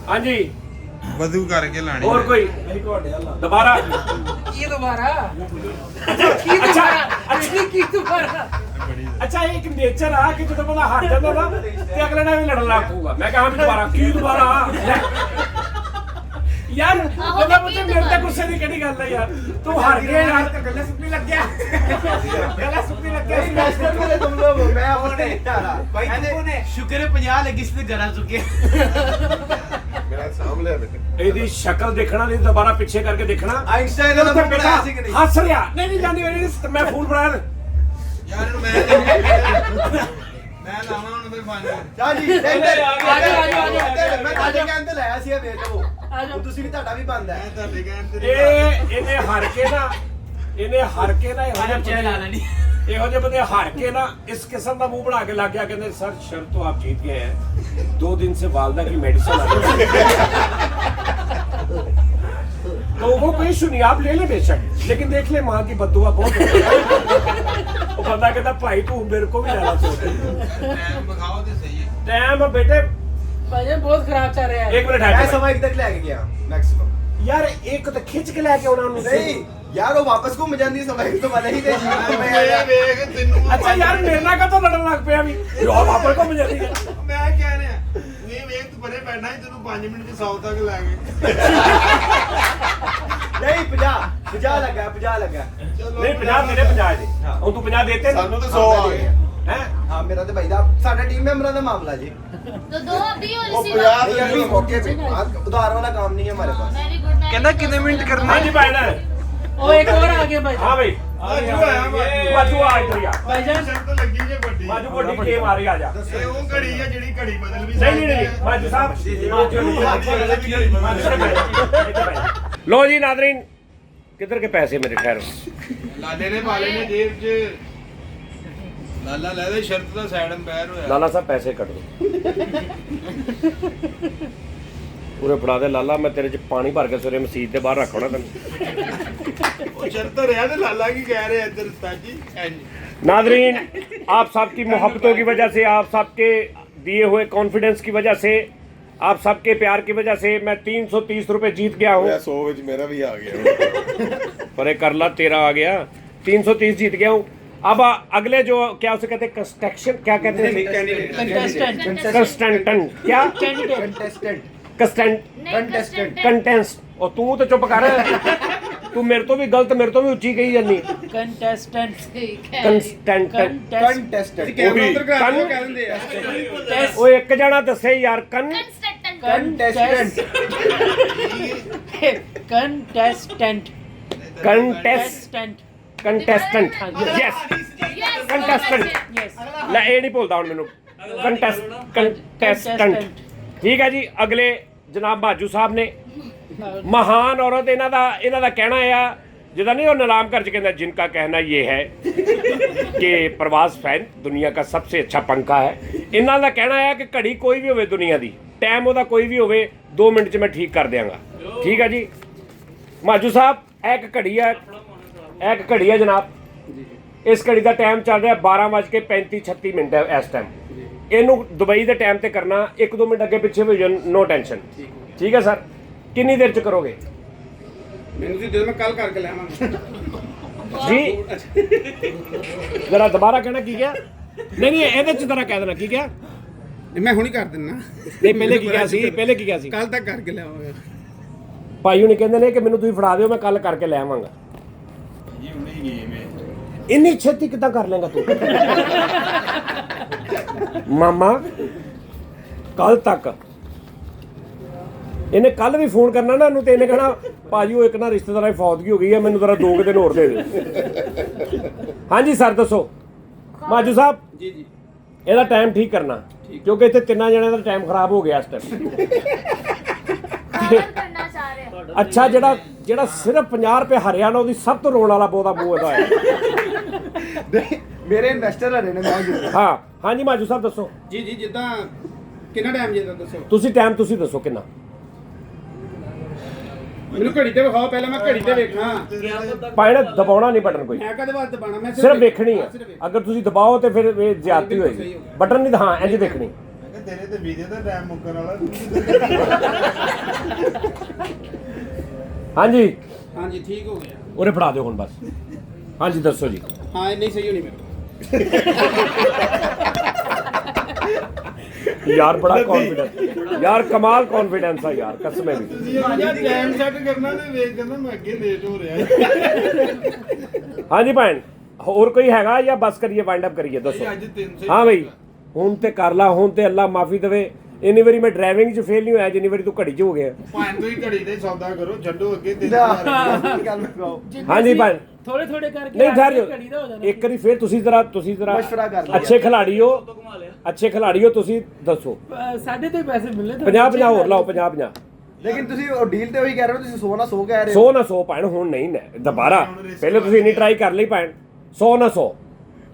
हाँ जी ਵਧੂ ਕਰਕੇ ਲਾਣੀ और कोई दोबारा ये दोबारा अच्छा की दोबारा अच्छा एक नेचर आ कि ਜਦੋਂ ਬੰਦਾ ਹਾਰ ਜਾਂਦਾ ਨਾ ਤੇ ਅਗਲੇ ਨਾਲ ਵੀ ਲੜਨ ਲੱਗ ਪਊਗਾ ਮੈਂ ਕਹਾਂ ਵੀ ਦੁਬਾਰਾ ਕੀ ਦੁਬਾਰਾ ਯਾਰ ਉਹਦਾ ਮਤਲਬ ਮੇਰੇ ਤੇ ਗੁੱਸੇ ਦੀ ਕਿਹੜੀ ਗੱਲ ਹੈ ਯਾਰ ਤੂੰ ਹਾਰ ਗਿਆ ਯਾਰ ਤੇ ਗੱਲਾਂ ਸੁਣਨੀ ਲੱਗ ਗਿਆ ਗੱਲਾਂ ਸੁਣਨੀ ਲੱਗ ਗਿਆ इन्वेस्टर मेरे तुम लोग हो, मैं अपने भाई ਇਹਨੇ ਸ਼ੁਕਰ ਹੈ 50 ਲੱਗੀ ਸੀ ਤੇ ਗਰਾ ਚੁੱਕੇ ਮੇਰਾ ਸਾਂਭ ਲਿਆ ਬੇਟੇ ਇਹਦੀ ਸ਼ਕਲ ਦੇਖਣਾ ਨਹੀਂ ਦੁਬਾਰਾ ਪਿੱਛੇ ਕਰਕੇ ਦੇਖਣਾ आइंस्टाइन ਉੱਥੇ ने ਬੇਟਾ बनाया सी कि नहीं ਹੱਸ ਰਿਹਾ ਨਹੀਂ ਜਾਂਦੀ ਮੈਂ ਫੂਲ ਬਣਾਇਆ ਯਾਰ ਇਹਨੂੰ ਮੈਂ ਲਾਵਾਂ ਹੁਣ ਫਿਰ ਫਾਈਨਲ ਜਾ ਜੀ ਟੈਂਡਰ आजो ਮੈਂ ਤੁਹਾਡੇ ਕਹਿਣ ਤੇ ਲਾਇਆ ਸੀ ਇਹ ਵੇਚ ਲਵੋ ਹੁਣ ਤੁਸੀਂ ਵੀ ਤੁਹਾਡਾ ਵੀ ਬੰਦ ਹੈ ਮੈਂ ਤੁਹਾਡੇ ਕਹਿਣ ਤੇ ਇਹਨੇ ਹਾਰ ਕੇ ਨਾ ਇਹੋ ਜਿਹੇ ਬੰਦੇ ਹਾਰ ਕੇ ਨਾ ਇਸ ਕਿਸਮ ਦਾ ਮੂੰਹ ਬਣਾ ਕੇ ਲੱਗ ਗਿਆ ਕਹਿੰਦੇ सर शर्त तो आप जीत गए हैं 2 दिन से वालदा की मेडिसिन आ रही है तो वो कोई इशू नहीं आप ले ले बेशक लेकिन देख ले माँ की बद्दुआ बहुत वो बंदा कहता भाई तू मेरे को भी लेना चाहिए ਟਾਈਮ ਵਿਖਾਓ ਤੇ ਸਹੀ ਹੈ टाइम बेटे भाई बहुत खराब चल रहा है 1 मिनट ਮੈਂ है ਸਵਾ ਇੱਕ ਤੱਕ ਲੈ ਕੇ ਗਿਆ ਮੈਕਸਿਮਮ यार एक तो खिंच के लेके आना उन्होंने ਨਹੀਂ ਯਾਰ ਉਹ ਵਾਪਸ ਘੁੰਮ ਜਾਂਦੀ ਸਵਾ ਇੱਕ ਤੋਂ ਪਹਿਲਾਂ ਹੀ ਤੇ ਇਹ ਵੇਖ ਤੈਨੂੰ अच्छा यार मेरे ना का तो लड़न लग पिया भी यार वापस को मुझे नहीं ਮੈਂ ਕਹਿ ਰਿਹਾ ਇਹ ਵੇਖ ਤੂੰ ਪਰੇ ਬੈਠਾ ਸੀ ਤੈਨੂੰ 5 ਮਿੰਟ ਚ 100 ਤੱਕ ਲੈ ਗਏ ਨਹੀਂ 50 ਲੱਗਾ ਨਹੀਂ 50 ਤੇਰੇ 50 ਜੀ ਹੁਣ ਤੂੰ 50 ਦੇਤੇ ਸਾਨੂੰ ਤਾਂ 100 ਆ ਗਏ ਹੈ हाँ मेरा तो भाई साहब साडा टीम मेंबरों का मामला जी तो दो अभी और ਉਹ इसी 50 नहीं अभी मौके पे उधार वाला काम नहीं है हमारे पास वेरी गुड कहना कितने मिनट करना ਹਾਂਜੀ ਭੈਣ ਉਹ ਇੱਕ ਹੋਰ ਆ ਗਿਆ ਭਾਈ ਹਾਂ ਬਈ ਆਜੂ ਆਇਆ ਬਾਜੂ ਆ ਇੱਧਰ ਆ ਭਾਈਜਾਨ ਸ਼ਰਤ ਲੱਗੀ ਜੇ ਵੱਡੀ ਬਾਜੂ ਵੱਡੀ ਗੇਮ ਆ ਰਹੀ ਆ ਜਾ ਇਹ ਉਹ ਘੜੀ ਹੈ ਜਿਹੜੀ ਘੜੀ ਬਦਲ ਵੀ ਨਹੀਂ ਬਾਜੂ ਸਾਹਿਬ लो जी नादरीन किधर के पैसे मेरे खैर ਲਾਲੇ ਨੇ ਪਾਲੇ ਨੇ ਜੇਬ 'ਚ ਲਾਲਾ ਲੈ ਦੇ ਸ਼ਰਤ ਦਾ ਸਾਈਡ ਅੰਪਾਇਰ ਹੋਇਆ लाला साहब पैसे कट दो पूरे फड़ा दे लाला मैं तेरे च पानी भर के सवेरे मसीत के बाहर रखना तेन ਉਹ ਸ਼ਰਤ ਰਿਹਾ ਤੇ ਲਾਲਾ ਕੀ ਕਹਿ ਰਿਹਾ ਇੱਧਰ ਉਸਤਾਦ ਜੀ नादरीन आप सबकी मोहब्बतों की वजह से आप सबके दिए हुए कॉन्फिडेंस की वजह से आप सबके प्यार की वजह से मैं 330 रुपए जीत गया हूँ 100 ਵਿੱਚ ਮੇਰਾ ਵੀ ਆ ਗਿਆ पर कर ला तेरा आ गया 330 जीत गया हूँ अब अगले जो क्या उसे कहते हैं कंस्ट्रक्शन क्या कहते हैं ਕੰਟੈਸਟੈਂਟ कंस्टेंटेंट क्या कंटेस्टेंट कंटेस्टेंट कंटेंस और तू तो चुप कर तू मेरे तो भी गलत मेरे तो भी उच्ची कही जानी ਕੰਟੈਸਟੈਂਟ कंस्टेंटेंट कंटेस्टेंट ਕੈਮਰਾ ਉਧਰ ਕਰਾ ਕੰਨ- ਦਿਓ ਕਹਿ ਦਿੰਦੇ ਆ ओ एक जना दसे यार कन contestant contestant contest contestant yes contestant yes ਲੈ ਇਹ ਨਹੀਂ ਭੁੱਲਦਾ ਹੁਣ ਮੈਨੂੰ ਕੰਟੈਸਟੈਂਟ ਠੀਕ ਹੈ ਜੀ ਅਗਲੇ ਜਨਾਬ ਬਾਜੂ ਸਾਹਿਬ ਨੇ ਮਹਾਨ ਔਰਤ ਇਹਨਾਂ ਦਾ ਕਹਿਣਾ ਆ ਜਿਹਦਾ ਨਹੀਂ ਉਹ ਨਿਲਾਮ ਕਰ ਚ ਕਹਿੰਦਾ ਜਿਨਕਾ ਕਹਿਣਾ ਇਹ ਹੈ ਕਿ ਪ੍ਰਵਾਸ ਫੈਨ ਦੁਨੀਆ ਦਾ ਸਭ ਤੋਂ ਅੱਛਾ ਪੰਖਾ ਹੈ ਇਹਨਾਂ ਦਾ ਕਹਿਣਾ ਹੈ ਕਿ ਘੜੀ ਕੋਈ ਵੀ ਹੋਵੇ ਦੁਨੀਆ ਦੀ ਟਾਈਮ ਉਹਦਾ ਕੋਈ ਵੀ ਹੋਵੇ 2 ਮਿੰਟ 'ਚ ਮੈਂ ਠੀਕ ਕਰ ਦਿਆਂਗਾ ਠੀਕ ਹੈ ਜੀ ਮਾਜੂ ਸਾਹਿਬ ਇਹ ਇੱਕ ਘੜੀ ਹੈ ਜਨਾਬ ਇਸ ਘੜੀ ਦਾ ਟਾਈਮ ਚੱਲ ਰਿਹਾ 12:35-36 ਮਿੰਟ ਹੈ ਇਸ ਟਾਈਮ ਇਹਨੂੰ ਦੁਬਈ ਦੇ ਟਾਈਮ ਤੇ ਕਰਨਾ 1-2 ਮਿੰਟ ਅੱਗੇ ਪਿੱਛੇ ਹੋ ਜਾਣ ਨੋ ਟੈਨਸ਼ਨ ਠੀਕ ਹੈ ਸਰ ਕਿੰਨੀ ਦੇਰ 'ਚ ਕਰੋਗੇ ਮੈਨੂੰ ਤੁਸੀਂ ਦੇ ਮੈਂ ਕੱਲ ਕਰਕੇ ਲੈ ਆਵਾਂਗਾ ਜੀ ਜਰਾ ਦੁਬਾਰਾ ਕਹਿਣਾ ਕੀ ਕਿਹਾ ਨਹੀਂ ਇਹਦੇ 'ਚ ਜਰਾ ਕਹਿ ਦੇਣਾ ਕੀ ਕਿਹਾ ਮੈਂ ਹੁਣੀ ਕਰ ਦਿੰਨਾ ਨਹੀਂ ਪਹਿਲੇ ਕੀ ਕਿਹਾ ਸੀ ਕੱਲ ਤੱਕ ਕਰਕੇ ਲੈ ਆਵਾਂਗਾ ਭਾਈ ਹੁਣੀ ਕਹਿੰਦੇ ਨੇ ਕਿ ਮੈਨੂੰ ਤੁਸੀਂ ਫੜਾ ਦਿਓ ਮੈਂ ਕੱਲ ਕਰਕੇ ਲੈ ਆਵਾਂਗਾ ਜੀ ਹੁਣੇ ਹੀ ਗੇਮ ਹੈ ਇੰਨੀ ਛੇਤੀ ਕਿੱਦਾਂ ਕਰ ਲੇਗਾ ਤੂੰ ਮਾਮਾ ਕੱਲ ਤੱਕ ਇਹਨੇ ਕੱਲ ਵੀ ਫੋਨ ਕਰਨਾ ਨਾ ਇਹਨੂੰ ਤੇ ਇਹਨੇ ਕਹਣਾ ਭਾਜੀ ਉਹ ਇੱਕ ਨਾ ਰਿਸ਼ਤੇਦਾਰਾਂ ਦੀ ਫੌਤਗੀ ਹੋ ਗਈ ਹੈ ਮੈਨੂੰ ਜ਼ਰਾ 2 ਦਿਨ ਹੋਰ ਦੇ ਦਿਓ ਹਾਂਜੀ ਸਰ ਦੱਸੋ ਮਾਜੂ ਸਾਹਿਬ जी जी ਇਹਦਾ ਟਾਈਮ ਠੀਕ ਕਰਨਾ ਕਿਉਂਕਿ ਇੱਥੇ ਤਿੰਨਾਂ ਜਣਿਆਂ ਦਾ ਟਾਈਮ ਖਰਾਬ ਹੋ ਗਿਆ ਇਸ ਟਾਈਮ करना चाह रहे हैं ਅੱਛਾ ਜਿਹੜਾ ਸਿਰਫ 50 ਰੁਪਏ ਹਰਿਆ ਨਾ ਉਹਦੀ ਸਭ ਤੋਂ ਰੋਣ ਵਾਲਾ ਬਹੁਤਾ ਮੂੰਹ ਇਹਦਾ ਹੈ मेरे इन्वेस्टर हरे ने मैं जीते ਹਾਂ ਹਾਂਜੀ ਮਾਜੂ ਸਾਹਿਬ ਦੱਸੋ ਜੀ ਜੀ ਜਿੱਦਾਂ ਕਿੰਨਾ ਟਾਈਮ ਜੇ ਦੱਸੋ ਤੁਸੀਂ ਦੱਸੋ ਕਿੰਨਾ ਮੈਨੂੰ ਘੜੀ ਤੇ ਵਿਖਾਓ ਪਹਿਲਾਂ ਮੈਂ ਘੜੀ ਤੇ ਵੇਖਾਂ ਪਾਇਣਾ ਦਬਾਉਣਾ ਨਹੀਂ ਬਟਨ ਕੋਈ ਮੈਂ ਕਦੇ ਵਾਸਤੇ ਬਾਣਾ ਮੈਂ ਸਿਰਫ ਵੇਖਣੀ ਹੈ ਅਗਰ ਤੁਸੀਂ ਦਬਾਓ ਤੇ ਫਿਰ ਇਹ ਜ਼ਿਆਦਤੀ ਹੋਏਗੀ ਬਟਨ ਨਹੀਂ ਹਾਂ ਇੰਜ ਦੇਖਣੀ ਤੇਰੇ ਤੇ ਵੀਡੀਓ ਦਾ ਟਾਈਮ ਮੁੱਕਣ ਵਾਲਾ ਹਾਂਜੀ ਹਾਂਜੀ ਠੀਕ ਹੋ ਗਿਆ ਉਰੇ ਫੜਾ ਦਿਓ ਹੁਣ ਬਸ ਹਾਂਜੀ ਦੱਸੋ ਜੀ ਹਾਂ ਨਹੀਂ ਸਹੀ ਹੋਣੀ ਮੇਰੇ ਯਾਰ ਬੜਾ ਕੌਨਫੀਡੈਂਸ ਯਾਰ ਕਮਾਲ ਕੌਨਫੀਡੈਂਸ ਆ ਯਾਰ ਕਸਮੇ ਵੀ ਟਾਈਮ ਸੈੱਟ ਕਰਨਾ ਤੇ ਵੇਖ ਕਹਿੰਦਾ ਮੈਂ ਅੱਗੇ ਲੇਟ ਹੋ ਰਿਹਾ ਹਾਂਜੀ ਭੈਣ ਹੋਰ ਕੋਈ ਹੈਗਾ ਜਾਂ ਬਸ ਕਰੀਏ ਵਾਈਂਡ ਅਪ ਕਰੀਏ ਦੱਸੋ ਅੱਜ 300 ਹਾਂ ਬਈ ਹੁਣ ਤੇ ਕਰ ਲਾ ਹੁਣ ਤੇ ਅੱਲਾ ਮਾਫੀ ਦੇਵੇ ਇੰਨੀ ਵਾਰੀ ਮੈਂ ਡਰਾਈਵਿੰਗ 'ਚ ਫੇਲ ਨਹੀਂ ਹੋਇਆ ਜਿੰਨੀ ਵਾਰੀ ਤੂੰ ਘੜੀ 'ਚ ਹੋ ਗਿਆ ਭਾਂ ਤੁਸੀਂ ਘੜੀ ਤੇ ਸੌਦਾ ਕਰੋ ਛੱਡੋ ਅੱਗੇ 3000 गल बताओ ਹਾਂਜੀ ਭੈਣ ਥੋੜੇ ਥੋੜੇ ਕਰਕੇ ਨਹੀਂ ਠਹਿਰ ਘੜੀ ਦਾ ਹੋ ਜਾਣਾ ਇੱਕ ਵਾਰੀ ਫੇਰ ਤੁਸੀਂ ਜ਼ਰਾ मशवरा कर लिया ਅੱਛੇ ਖਿਲਾੜੀ ਹੋ ਤੁਸੀਂ ਦੱਸੋ ਸਾਡੇ ਤੇ ਪੈਸੇ ਮਿਲਨੇ 50 ਹੋਰ ਲਾਓ 50 लेकिन तुसी वो डील ते वही कह रहे हो तुसी 100 ना 100 कह रहे 100 हो ਨਾ 100 ਭੈਣ ਹੁਣ ਨਹੀਂ ਨਾ ਦੁਬਾਰਾ ਪਹਿਲੇ ਤੁਸੀਂ ਇੰਨੀ ਟਰਾਈ ਕਰ ਲਈ ਭੈਣ 100 ਨਾ 100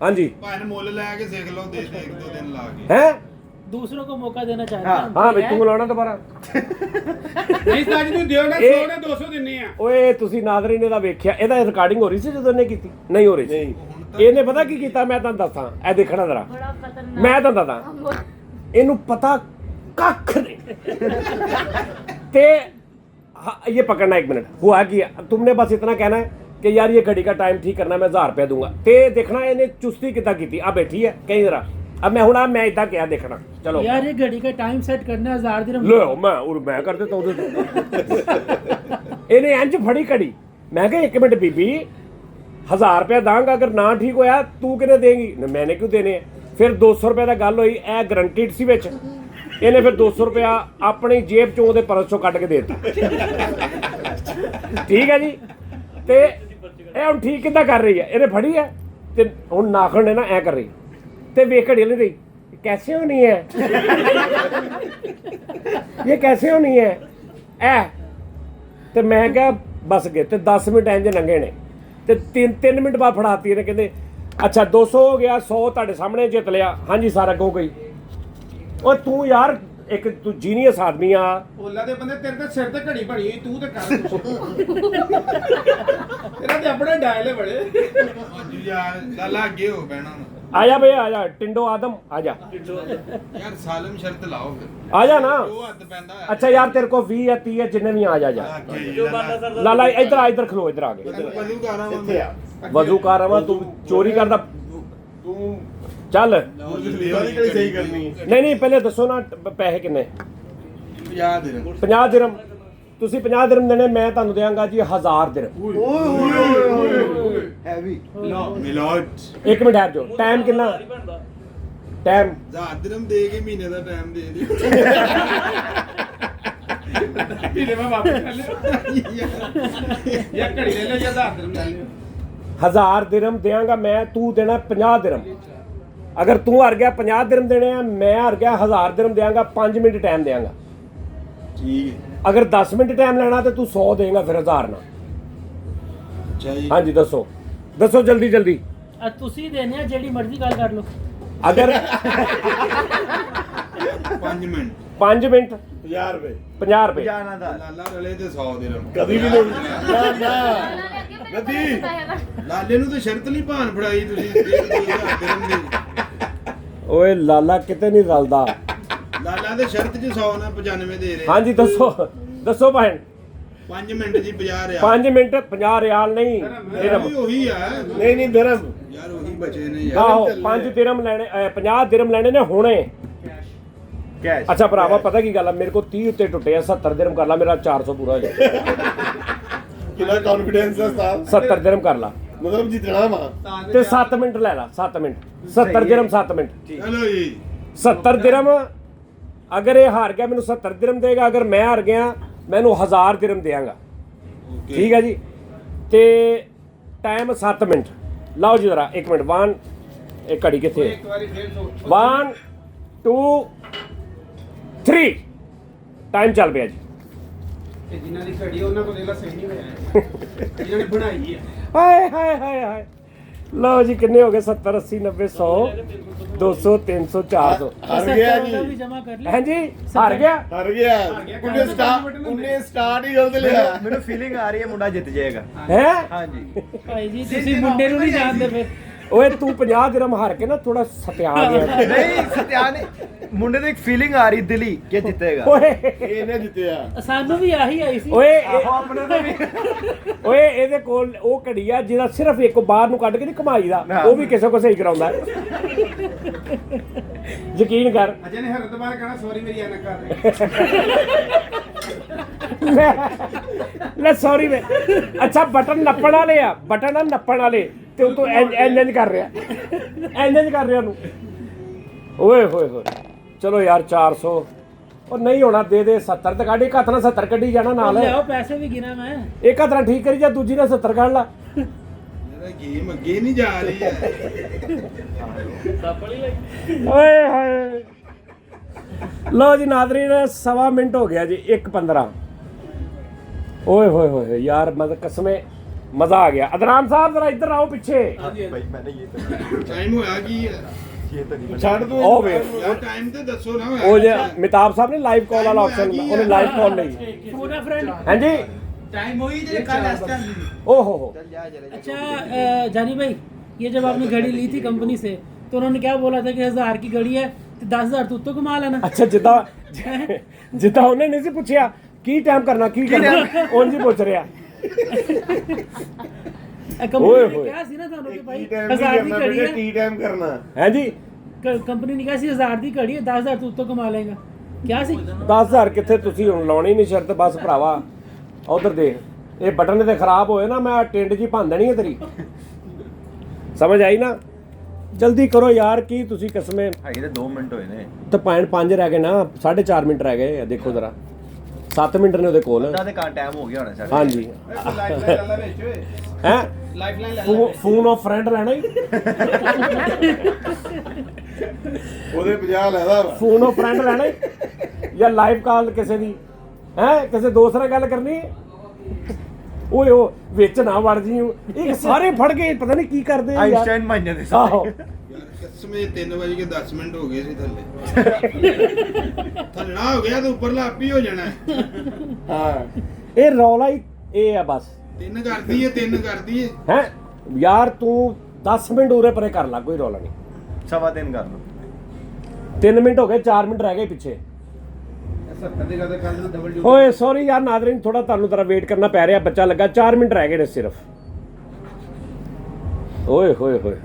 ਹਾਂਜੀ ਭਾਂ ਮੁੱਲ ਲੈ ਕੇ ਸਿੱਖ ਲਓ ਦੇ 1-2 ਦਿਨ ਲਾ ਕੇ ਹੈ दूसरों को मौका देना चाहते हाँ, हैं ਹਾਂ ਬਈ ਤੂੰ ਲਾਉਣਾ ਦੁਬਾਰਾ ਨਹੀਂ ਸਾਜ ਨੂੰ ਦਿਓ ਨਾ 100 ਇਹ- ਨੇ 200 ਦਿੰਨੇ ਆ ਓਏ ਤੁਸੀਂ ਨਾਜ਼ਰੀਨ ਇਹਦਾ ਵੇਖਿਆ ਇਹਦਾ ਰਿਕਾਰਡਿੰਗ ਹੋ ਰਹੀ ਸੀ ਜਦੋਂ ਇਹਨੇ ਕੀਤੀ ਨਹੀਂ ਹੋ ਰਹੀ ਸੀ ਇਹਨੇ ਪਤਾ ਕੀ ਕੀਤਾ ਮੈਂ ਤੁਹਾਨੂੰ ਦੱਸਾਂ ਇਹ ਦੇਖਣਾ ਜ਼ਰਾ बड़ा खतरनाक ਮੈਂ ਤੁਹਾਨੂੰ ਦੱਸਾਂ ਇਹਨੂੰ ਪਤਾ ਕੱਖ नहीं ते हाँ, ये पकड़ना 1 मिनट हुआ कि तुमने बस इतना कहना है कि यार ये घड़ी का टाइम ठीक करना मैं 1000 रुपया दूंगा ते देखना इन्हें चुस्ती कितना की थी आ बैठी है कहीं जरा अब मैं हूं मैं इतना क्या देखना चलो यार ये घड़ी का टाइम सेट करना 1000 दिरहम लो मैं कर देता हूं इन्हें इंज फड़ी घड़ी मैं कहा 1 मिनट बीबी 1000 रुपया दांगा अगर ना ठीक होया तू किने देगी मैंने क्यों देने फिर 200 रुपए का गल हुई ए गारंटीड सी विच इन्हें फिर 200 रुपया अपनी जेब चों दे परस चों कट के देता ठीक है जी ते ए हुण ठीक किद्दां कर रही है इन्हें फड़ी है ते हुण नाखण ने ना ऐ कर रही ते वे घड़ी नहीं रही कैसे होनी है ये कैसे होनी है ऐ ते मैं क्या बस गए ते 10 मिनट इंज लंघे ने ते 3 मिनट बाद फड़ाती ने कहते अच्छा 200 हो गया 100 ਤੁਹਾਡੇ ਸਾਹਮਣੇ ਜਿੱਤ ਲਿਆ ਹਾਂਜੀ ਸਰ ਅੱਗੋਂ ਗਈ ਓਏ ਤੂੰ ਯਾਰ ਇੱਕ ਤੂੰ ਜੀਨੀਅਸ ਆਦਮੀ ਆ ਓਲਾ ਦੇ ਬੰਦੇ ਤੇਰੇ ਤੇ ਸਿਰ ਤੇ ਘੜੀ ਬਣੀ ਹੋਈ ਤੂੰ ਤੇ ਕਰ ਤੇਰਾ ਤੇ ਆਪਣੇ ਡਾਇਲੇ ਬੜੇ ਯਾਰ ਲਾਲਾ ਅੱਗੇ ਹੋ ਬਹਿਣਾ ਆ ਜਾ ਬਈ ਆ ਜਾ ਟਿੰਡੋ ਆਦਮ ਆ ਜਾ ਯਾਰ ਸਾਲਮ ਸ਼ਰਤ ਲਾਓ ਫਿਰ ਆ ਜਾ ਨਾ ਉਹ ਹੱਥ ਪੈਂਦਾ अच्छा यार तेरे को 20 या 30 या जिन्ने भी आ जा जा लाला इधर खलो इधर आ गए ਵਜ਼ੂ ਕਰਾਂ वजूकार आवा तू चोरी करदा ਤੂੰ चल ਦੀਵਾਲੀ ਕਿਹੜੀ ਸਹੀ ਕਰਨੀ नहीं पहले दसो ना पैसे किन्ने 50 ਦਿਨ 50 दिरहम ਤੁਸੀਂ 50 ਦਿਰਹਮ ਦੇਣੇ ਮੈਂ ਤੁਹਾਨੂੰ ਦੇਵਾਂਗਾ ਜੀ 1000 ਦਿਰਹਮ ਹੈਵੀ ਮਿਲੋਟ 1 ਮਿੰਟ ਠਹਿਰ ਜਾਓ ਟਾਈਮ ਕਿੰਨਾ ਟਾਈਮ 1000 ਦਿਨ ਦੇ ਕੇ ਮਹੀਨੇ ਦਾ ਟਾਈਮ ਦੇ ਦੇ ਮਹੀਨੇ ਮੈਂ ਵਾਪਸ ਕਰ ਲਿਆ ਜਾਂ ਘੜੀ ਲੈ ਲਿਓ ਜਾਂ 10 ਦਿਨ ਲੈ ਲਿਓ 1000 ਦਿਰਹਮ ਦੇਵਾਂਗਾ ਮੈਂ ਤੂੰ ਦੇਣਾ 50 ਦਿਰਹਮ ਅਗਰ ਤੂੰ ਹਾਰ ਗਿਆ 50 ਦਿਰਹਮ ਦੇਣੇ ਆ ਮੈਂ ਹਾਰ ਗਿਆ 1000 ਦਿਰਹਮ ਦੇਵਾਂਗਾ 5 ਮਿੰਟ ਟਾਈਮ ਦੇਵਾਂਗਾ ਠੀਕ ਅਗਰ 10 ਮਿੰਟ ਟਾਈਮ ਲੈਣਾ ਤੇ ਤੂੰ 100 ਦੇਗਾ ਫਿਰ 1000 ਨਾਲ ਅੱਛਾ ਜੀ ਹਾਂਜੀ ਦੱਸੋ ਜਲਦੀ ਜਲਦੀ ਤੁਸੀਂ ਦੇਣੇ ਆ ਜਿਹੜੀ ਮਰਜ਼ੀ ਗੱਲ ਕਰ ਲਓ ਅਗਰ 5 ਮਿੰਟ 5 ਮਿੰਟ 50 ਰੁਪਏ 50 ਰੁਪਏ ਜਾਣਾ ਦਾ ਲਾਲਾ ਰਲੇ ਤੇ 100 ਦਿਨ ਕਦੀ ਵੀ ਨਹੀਂ ਨਾ ਨਦੀ ਲਾਲੇ ਨੂੰ ਤਾਂ ਸ਼ਰਤ ਨਹੀਂ ਭਾਨ ਫੜਾਈ ਤੁਸੀਂ 2000 ਦਿਨ ਦੀ ਓਏ ਲਾਲਾ ਕਿਤੇ ਨਹੀਂ ਰਲਦਾ ਲਾਲਾ ਦੇ ਸ਼ਰਤ 'ਚ 100 ਨਾਲ 95 ਦੇ ਰਹੇ ਹਾਂਜੀ ਦੱਸੋ ਭੈਣ 5 ਮਿੰਟ ਜੀ 50 ਰਿਆ 5 ਮਿੰਟ 50 ਰਿਆਲ ਨਹੀਂ ਦਿਰਹਮ ਉਹੀ ਆ ਨਹੀਂ ਦਿਰਹਮ ਯਾਰ ਉਹੀ ਬਚੇ ਨੇ ਯਾਰ ਆਹੋ 5 ਦਿਰਹਮ ਲੈਣੇ 50 ਦਿਰਹਮ ਲੈਣੇ ਨੇ ਹੁਣੇ ਕੈਸ਼ ਅੱਛਾ ਭਰਾਵਾ ਪਤਾ ਕੀ ਗੱਲ ਆ ਮੇਰੇ ਕੋਲ 30 ਉੱਤੇ ਟੁੱਟੇ ਆ 70 ਦਿਰਹਮ ਕਰ ਲਾ ਮੇਰਾ 400 ਪੂਰਾ ਹੋ ਜਾਏ ਕਿੰਨਾ ਕੌਨਫੀਡੈਂਸ ਹੈ ਸਾਹਿਬ 70 ਦਿਰਹਮ ਕਰ ਲਾ ਮਤਲਬ ਜਿੱਤਣਾ ਵਾ ਤੇ 7 ਮਿੰਟ ਲੈ ਲਾ 7 ਮਿੰਟ 70 ਦਿਰਹਮ 7 ਮਿੰਟ ਚਲੋ ਜੀ 70 ਦਿਰਹਮ ਅਗਰ ਇਹ ਹਾਰ ਗਿਆ ਮੈਨੂੰ 70 ਦਿਰਹਮ ਦੇਗਾ ਅਗਰ ਮੈਂ ਹਾਰ ਗਿਆ ਮੈਨੂੰ 1000 ਦਿਰਹਮ ਦੇਵਾਂਗਾ ਠੀਕ ਹੈ ਜੀ ਤੇ ਟਾਈਮ 7 ਮਿੰਟ ਲਾਓ ਜੀ ਜਰਾ 1 ਮਿੰਟ 1 ਇਹ ਘੜੀ ਕਿੱਥੇ ਇੱਕ ਵਾਰੀ ਫੇਰ ਸੋਚ 1 2 3 ਟਾਈਮ ਚੱਲ ਪਿਆ ਜੀ ਤੇ ਜਿਨ੍ਹਾਂ ਦੀ ਘੜੀ ਉਹਨਾਂ ਕੋਲ ਇਹਲਾ ਸਹੀ ਨਹੀਂ ਹੋਇਆ ਜਿਹਨਾਂ ਨੇ ਬਣਾਈ ਹੈ ਹਾਏ ਲਓ ਜੀ ਕਿੰਨੇ ਹੋ ਗਏ 70 80 90 100 200 300 400 ਹਾਰ ਗਿਆ ਜੀ ਵੀ ਜਮਾ ਕਰ ਲੈ ਹਾਂਜੀ ਹਾਰ ਗਿਆ ਹਾਰ ਗਿਆ ਉਹਨੇ ਸਟਾਰਟ ਹੀ ਗਲਤ ਲਿਆ ਮੈਨੂੰ ਫੀਲਿੰਗ ਆ ਰਹੀ ਹੈ ਮੁੰਡਾ ਜਿੱਤ ਜਾਏਗਾ ਹੈ ਹਾਂਜੀ ਭਾਈ ਜੀ ਤੁਸੀਂ ਮੁੰਡੇ ਨੂੰ ਨਹੀਂ ਜਾਣਦੇ ਫਿਰ ਓਏ ਤੂੰ 50 ਦਿਰਹਮ ਹਾਰ ਕੇ ਨਾ ਥੋੜਾ ਸਤਿਆ ਗਿਆ ਨਹੀਂ ਸਤਿਆਨ ਮੁੰਡੇ ਨੂੰ ਇੱਕ ਫੀਲਿੰਗ ਆ ਰਹੀ ਦਿਲੀ ਕਿ ਜਿੱਤੇਗਾ ਓਏ ਇਹਨੇ ਜਿੱਤਿਆ ਸਾਨੂੰ ਵੀ ਆਹੀ ਆਈ ਸੀ ਓਏ ਆਪਣੇ ਤੋਂ ਵੀ ਓਏ ਇਹਦੇ ਕੋਲ ਉਹ ਘੜੀ ਆ ਜਿਹਦਾ ਸਿਰਫ ਇੱਕ ਬਾਹਰ ਨੂੰ ਕੱਢ ਕੇ ਨਹੀਂ ਕਮਾਈ ਦਾ ਉਹ ਵੀ ਕਿਸੇ ਕੋ ਸਹੀ ਕਰਾਉਂਦਾ ਯਕੀਨ ਕਰ ਅਜੇ ਨੇ ਹਰ ਦੁਬਾਰਾ ਕਹਿਣਾ ਸੌਰੀ ਮੇਰੀ ਐਨਕ ਕਰ ਲੈ ਸੌਰੀ ਵੇ ਅੱਛਾ ਬਟਨ ਨੱਪਣ ਵਾਲੇ ਆ ਬਟਨ ਆ ਨੱਪਣ ਵਾਲੇ ਤੇ ਉਹ ਤੋਂ ਇੰਜ ਕਰ ਰਿਹਾ ਉਹਨੂੰ ਓਏ ਹੋਏ ਚਲੋ ਯਾਰ 400 ਉਹ ਨਹੀਂ ਹੋਣਾ ਦੇ 70 ਤੇ ਕੱਢ ਇੱਕ ਹੱਥ ਨਾਲ 70 ਕੱਢੀ ਜਾਣਾ ਨਾਲ ਲਿਆਓ ਪੈਸੇ ਵੀ ਗਿਣਾ ਮੈਂ ਇੱਕ ਹੱਥ ਨਾਲ ਠੀਕ ਕਰੀ ਜਾ ਦੂਜੀ ਨਾਲ 70 ਕੱਢ ਲਾ ਮੇਰਾ ਗੇਮ ਅੱਗੇ ਨਹੀਂ ਜਾ ਰਹੀ ਹੈ ਓਏ ਹਾਏ ਲਓ ਜੀ ਨਾਜ਼ਰੀਨ 1.25 ਮਿੰਟ ਹੋ ਗਿਆ ਜੀ 1:15 ਓਏ ਹੋਏ ਯਾਰ ਮਤਲਬ ਕਸਮੇ ਮਜ਼ਾ ਆ ਗਿਆ ਅਦਨਾਨ ਸਾਹਿਬ ਜ਼ਰਾ ਇੱਧਰ ਆਓ ਪਿੱਛੇ ਭਾਈ ਮੈਨੇ ਇਹ ਟਾਈਮ ਹੋਇਆ ਕੀ ਹੈ ਤਾਂ ਨਹੀਂ ਛੱਡ ਦੂੰ ਉਹ ਵੇ ਯਾਰ ਟਾਈਮ ਤੇ ਦੱਸੋ ਨਾ ਉਹ ਜੇ ਮਿਤਾਬ ਸਾਹਿਬ ਨੇ ਲਾਈਵ ਕਾਲ ਵਾਲਾ ਆਪਸ਼ਨ ਉਹਨੇ ਲਾਈਵ ਕਾਲ ਲਈ छोटा फ्रेंड ਹਾਂਜੀ ਟਾਈਮ ਹੋਈ ਜੇ ਕੱਲ ਇਸ ਟਾਈਮ ओहो अच्छा जानी भाई ये जब आपने घड़ी ली थी कंपनी से तो उन्होंने क्या बोला था कि 1000 की घड़ी है तो 10000 तू तो कमा लेना अच्छा ਜਿੱਦਾਂ ਉਹਨੇ ਨਹੀਂ ਸੀ ਪੁੱਛਿਆ ਕੀ ਟਾਈਮ ਕਰਨਾ ਉਂਝ ਹੀ ਪੁੱਛ ਰਿਹਾ कंपनी ने क्या सी ना थानू कि भाई 1000 की घड़ी है ਟੀ ਟਾਈਮ ਕਰਨਾ ਹੈ ਜੀ ਕੰਪਨੀ ਨੇ ਕਿਹਾ ਸੀ 1000 ਦੀ ਘੜੀ ਹੈ, 10000 ਤੂੰ ਉੱਤੋਂ ਕਮਾ ਲੇਗਾ। ਕਿਆ ਸੀ 10000 ਕਿੱਥੇ, ਤੁਸੀਂ ਹੁਣ ਲਾਉਣੀ ਨਹੀਂ ਸ਼ਰਤ ਬਸ ਭਰਾਵਾ। ਉਧਰ ਦੇਖ, ਇਹ ਬਟਨ ਤੇ ਖਰਾਬ ਹੋਏ ਨਾ, ਮੈਂ ਟਿੰਡ ਜੀ ਭੰਨ ਦੇਣੀ ਹੈ ਤੇਰੀ। ਸਮਝ ਆਈ ਨਾ? ਜਲਦੀ ਕਰੋ ਯਾਰ, ਕੀ ਤੁਸੀਂ ਕਸਮੇ। ਹੈਗੇ ਤੇ 2 ਮਿੰਟ ਹੋਏ ਨੇ ਤਾਂ 5 ਰਹਿ ਗਏ ਨਾ, 4.5 ਮਿੰਟ ਰਹਿ ਗਏ। ਦੇਖੋ ਜ਼ਰਾ 7 ਮਿੰਟ ਨੇ ਉਹਦੇ ਕੋਲ। ਅੱਧਾ ਤੇ ਟਾਈਮ ਹੋ ਗਿਆ ਹੋਣਾ ਸਾਡਾ। ਹਾਂਜੀ ਲਾਈਫ ਲਾਈਨ ਲਾ ਵਿੱਚ ਓਏ ਹੈ ਲਾਈਫ ਲਾਈਨ ਲੈ ਫੋਨ ਆਫ ਫਰੈਂਡ ਲੈਣਾ ਹੀ। ਉਹਦੇ 50 ਲੈਦਾ ਵਾ। ਫੋਨ ਆਫ ਫਰੈਂਡ ਲੈਣਾ ਹੀ ਜਾਂ ਲਾਈਵ ਕਾਲ ਕਿਸੇ ਦੀ ਹੈ, ਕਿਸੇ ਦੋਸਤ ਨਾਲ ਗੱਲ ਕਰਨੀ। ਓਏ ਉਹ ਵਿੱਚ ਨਾ ਵੜ ਜੀ, ਇਹ ਸਾਰੇ ਫੜ ਕੇ ਪਤਾ ਨਹੀਂ ਕੀ ਕਰਦੇ ਆ ਯਾਰ। ਆਈਨਸਟਾਈਨ ਮਾਈਨੇ ਦੇ ਆਹੋ ਯਾਰ ਕਸਮੇ 3:10 ਹੋ ਗਏ ਸੀ ਥੱਲੇ। ਥੱਲਣਾ ਹੋ ਗਿਆ ਤੇ ਉੱਪਰਲਾ ਆਪੀ ਹੋ ਜਾਣਾ। ਹਾਂ, ਇਹ ਰੌਲਾ ਹੀ ਇਹ ਆ ਬਸ। 3 ਕਰਦੀ ਏ 3 ਕਰਦੀ ਏ। ਹੈ ਯਾਰ ਤੂੰ 10 ਮਿੰਟ ਉਰੇ ਪਰੇ ਕਰ ਲਾ, ਕੋਈ ਰੌਲਾ ਨਹੀਂ। 3:15 ਕਰ ਲਓ। 3 ਮਿੰਟ ਹੋ ਗਏ, 4 ਮਿੰਟ ਰਹਿ ਗਏ ਪਿੱਛੇ। 70 ਦੀ ਗੱਲ ਕਰ ਡਬਲ ਡਿਊਟੀ ਓਏ ਸੌਰੀ ਯਾਰ ਨਾਜ਼ਰੀਨ, ਥੋੜਾ ਤੁਹਾਨੂੰ ਤਰ੍ਹਾਂ ਵੇਟ ਕਰਨਾ ਪੈ ਰਿਹਾ, ਬੱਚਾ ਲੱਗਾ। 4 ਮਿੰਟ ਰਹਿ ਗਏ ਨੇ ਸਿਰਫ। ਓਏ ਹੋਏ ਹੋਏ,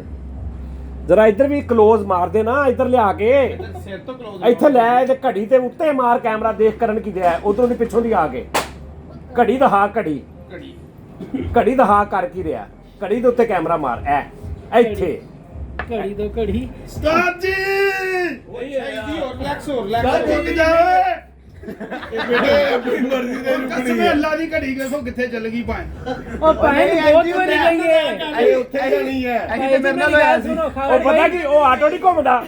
ਜਰਾ ਇੱਧਰ ਵੀ ਕਲੋਜ਼ ਮਾਰ ਦੇ ਨਾ, ਇੱਧਰ ਲਿਆ ਕੇ। ਸਿਰ ਤੋਂ ਕਲੋਜ਼ ਇੱਥੇ ਲੈ ਤੇ ਘੜੀ ਤੇ ਉੱਤੇ ਮਾਰ ਕੈਮਰਾ, ਦੇਖ ਕਰਨ ਕੀ ਦਿਆ ਉਧਰੋਂ ਦੀ ਪਿੱਛੋਂ ਦੀ ਆ ਕੇ। ਘੜੀ ਦਾ ਹਾ, ਘੜੀ ਘੜੀ ਦਾ ਹਾ ਕਰ ਕੀ ਰਿਹਾ। ਘੜੀ ਦੇ ਉੱਤੇ ਕੈਮਰਾ ਮਾਰ, ਐ ਇੱਥੇ। ਘੜੀ ਤੋਂ ਘੜੀ ਉਸਤਾਦ ਜੀ ਓਏ ਐਦੀ ਹੋਰ ਰਿਲੈਕਸ ਰੁਕ ਜਾ ਓਏ। ਇਹ ਬੇਟੇ ਆਪਣੀ ਮਰਜ਼ੀ ਦੇ ਰੁਕਣੀ ਕਸਮੇ ਅੱਲਾ ਦੀ ਘੜੀ ਦੇਖੋ ਕਿੱਥੇ ਚੱਲ ਗਈ ਭਾਂ। ਉਹ ਭਾਈ ਬਹੁਤ ਵਾਰੀ ਗਈ ਹੈ। ਇਹ ਉੱਥੇ ਜਾਣੀ ਹੈ। ਐਂ ਤੇ ਮੇਰੇ ਨਾਲ ਹੋਇਆ ਸੀ। ਉਹ ਪਤਾ ਕੀ, ਉਹ ਆਟੋ ਨਹੀਂ ਘੁੰਮਦਾ।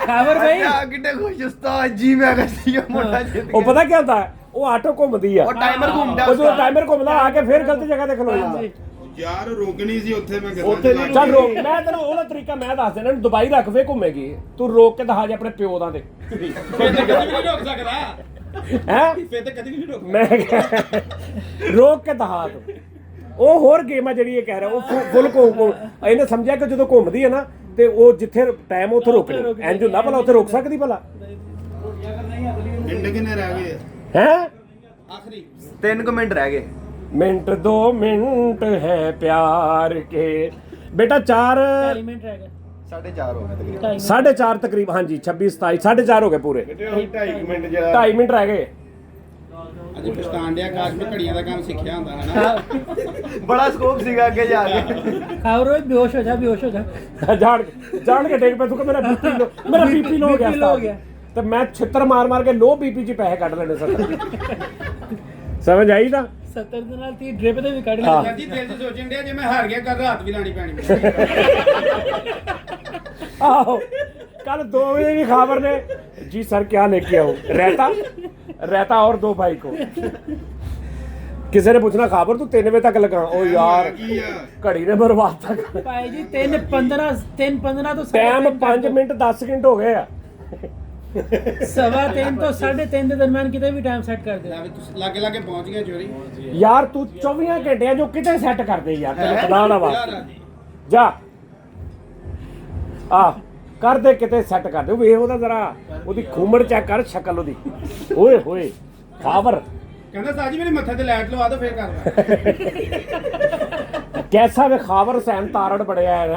ਖਾਵਰ ਭਾਈ ਅੱਛਾ, ਕਿੰਨੇ ਖੁਸ਼ ਉਸਤਾਦ ਜੀ, ਮੈਂ ਕਹਿੰਦੀ ਆ ਮੋਟਾ ਜਿੱਤ ਉਹ ਗਿਆ। ਪਤਾ ਕੀ ਹੁੰਦਾ, ਉਹ ਆਟੋ ਘੁੰਮਦੀ ਆ। ਉਹ ਟਾਈਮਰ ਘੁੰਮਦਾ ਉਹ ਜਦੋਂ ਟਾਈਮਰ ਘੁੰਮਦਾ ਆ ਕੇ ਫਿਰ ਗਲਤ ਜਗ੍ਹਾ ਤੇ ਖਲੋ ਜਾਂਦਾ। ਯਾਰ ਰੋਕਣੀ ਸੀ ਉੱਥੇ ਮੈਂ ਉੱਥੇ ਗੱਲਾਂ ਚੱਲ ਰੋਕ, ਮੈਂ ਤੈਨੂੰ ਉਹਦਾ ਤਰੀਕਾ ਮੈਂ ਦੱਸ ਦੇਣਾ। ਦੁਬਈ ਰੱਖ ਵੇ ਘੁੰਮੇਗੀ, ਤੂੰ ਰੋਕ ਕੇ ਦਿਖਾ ਜੇ ਆਪਣੇ ਪਿਓ ਦਾ। ਤੇ ਫੇਰ ਤੇ ਕਦੀ ਵੀ ਨਹੀਂ ਰੋਕ ਸਕਦਾ। ਹੈ ਫੇਰ ਤੇ ਕਦੀ ਵੀ ਨਹੀਂ ਰੋਕ ਮੈਂ ਕਿਹਾ, ਰੋਕ ਕੇ ਦਿਖਾ ਤੂੰ। ਉਹ ਹੋਰ ਗੇਮ ਆ ਜਿਹੜੀ ਇਹ ਕਹਿ ਰਿਹਾ, ਉਹ ਫੁੱਲ ਘੁੰਮ। ਇਹਨੇ ਸਮਝਿਆ ਕਿ ਜਦੋਂ ਘੁੰਮਦੀ ਹੈ ਨਾ ਤੇ ਉਹ ਜਿੱਥੇ ਟਾਈਮ ਉੱਥੇ ਰੋਕਣੀ। ਇੰਜ ਹੁੰਦਾ ਭਲਾ, ਉੱਥੇ ਰੋਕ ਸਕਦੀ ਭਲਾ ਮਿੰਟ ਕਿੰਨੇ ਰਹਿ ਗਏ? ਹੈ? ਆਖਰੀ 3 ਮਿੰਟ ਰਹਿ ਗਏ। ਮਿੰਟ 2 ਮਿੰਟ ਹੈ ਪਿਆਰ ਕੇ। ਬੇਟਾ 4 ਮਿੰਟ ਰਹਿ ਗਏ। 4:30 ਹੋ ਗਏ ਤਕਰੀਬਨ। 4:30 ਤਕਰੀਬ। ਹਾਂਜੀ 26 27 4:30 ਹੋ ਗਏ ਪੂਰੇ। ਬੇਟੇ ਉਹੀ 2.5 ਮਿੰਟ ਜਿਹੜਾ 2.5 ਮਿੰਟ ਰਹਿ ਗਏ। ਅੱਜ ਪਛਤਾਣ ਡਿਆ, ਕਾਸ਼ ਮੈਂ ਘੜੀਆਂ ਦਾ ਕੰਮ ਸਿੱਖਿਆ ਹੁੰਦਾ ਹੈ ਨਾ। ਬੜਾ ਸਕੋਪ ਸੀਗਾ ਅੱਗੇ ਜਾ ਕੇ। ਖਾਵਰ ਭਾਈ ਬੇਹੋਸ਼ ਹੋ ਜਾ, ਬੇਹੋਸ਼ ਹੋ ਜਾ। ਜਾਣ ਕੇ ਦੇਖ ਪੈ ਤੂੰ ਕਿ ਮੇਰਾ ਬੀਪੀ ਲੋ ਹੋ ਗਿਆ ਤੇ ਮੈਂ ਛਿੱਤਰ ਮਾਰ ਕੇ ਲੋ ਬੀਪੀ 'ਚ ਪੈਸੇ ਕੱਢ ਲੈਣੇ ਸਰ। ਸਮਝ ਆਈ ਨਾ? 70 ਦੇ ਨਾਲ 30 ਡ੍ਰਿਪ ਦੇ ਵੀ ਕੱਢ ਹਾਂ। ਲੈ। ਸਰ ਜੀ ਦਿਲ 'ਚ ਸੋਚਣ ਡਿਆ ਜੇ ਮੈਂ ਹਾਰ ਗਿਆ ਕੱਲ ਰਾਤ ਵੀ ਲਾਣੀ ਪੈਣੀ। ਆਹੋ कल 2 बजे की खबर ने जी सर क्या लेके आओ रहता और 2 भाई को किसी ने पूछना खबर तू 3 बजे तक लगा ओ यार घड़ी ने बर्बाद तक भाई जी 3:15 तो टाइम 5 मिनट 10 सेकंड हो गए 3:15 तो 3:30 ਦੇ ਦਰਮਿਆਨ ਕਿਤੇ ਵੀ ਟਾਈਮ ਸੈੱਟ ਕਰ ਦੇ। ਲਾਗੇ ਲਾਗੇ ਪਹੁੰਚ ਗਿਆ ਚੋਰੀ। यार तू 24 घंटे जो किते सेट कर दे यार तेरे खुदा दा वास्ते जा आ कर दे किते सेट कर दे वे ओदा जरा ओदी खूमड़ चेक कर शक्ल ओदी ओए होए खबर ਕਹਿੰਦਾ ਸਾਜੀ ਮੇਰੇ ਮੱਥੇ ਤੇ ਲਾਈਟ ਲਵਾ ਦੋ ਫੇਰ ਕਰਦਾ। कैसा वे खावर सैन तारड़ बड़िया है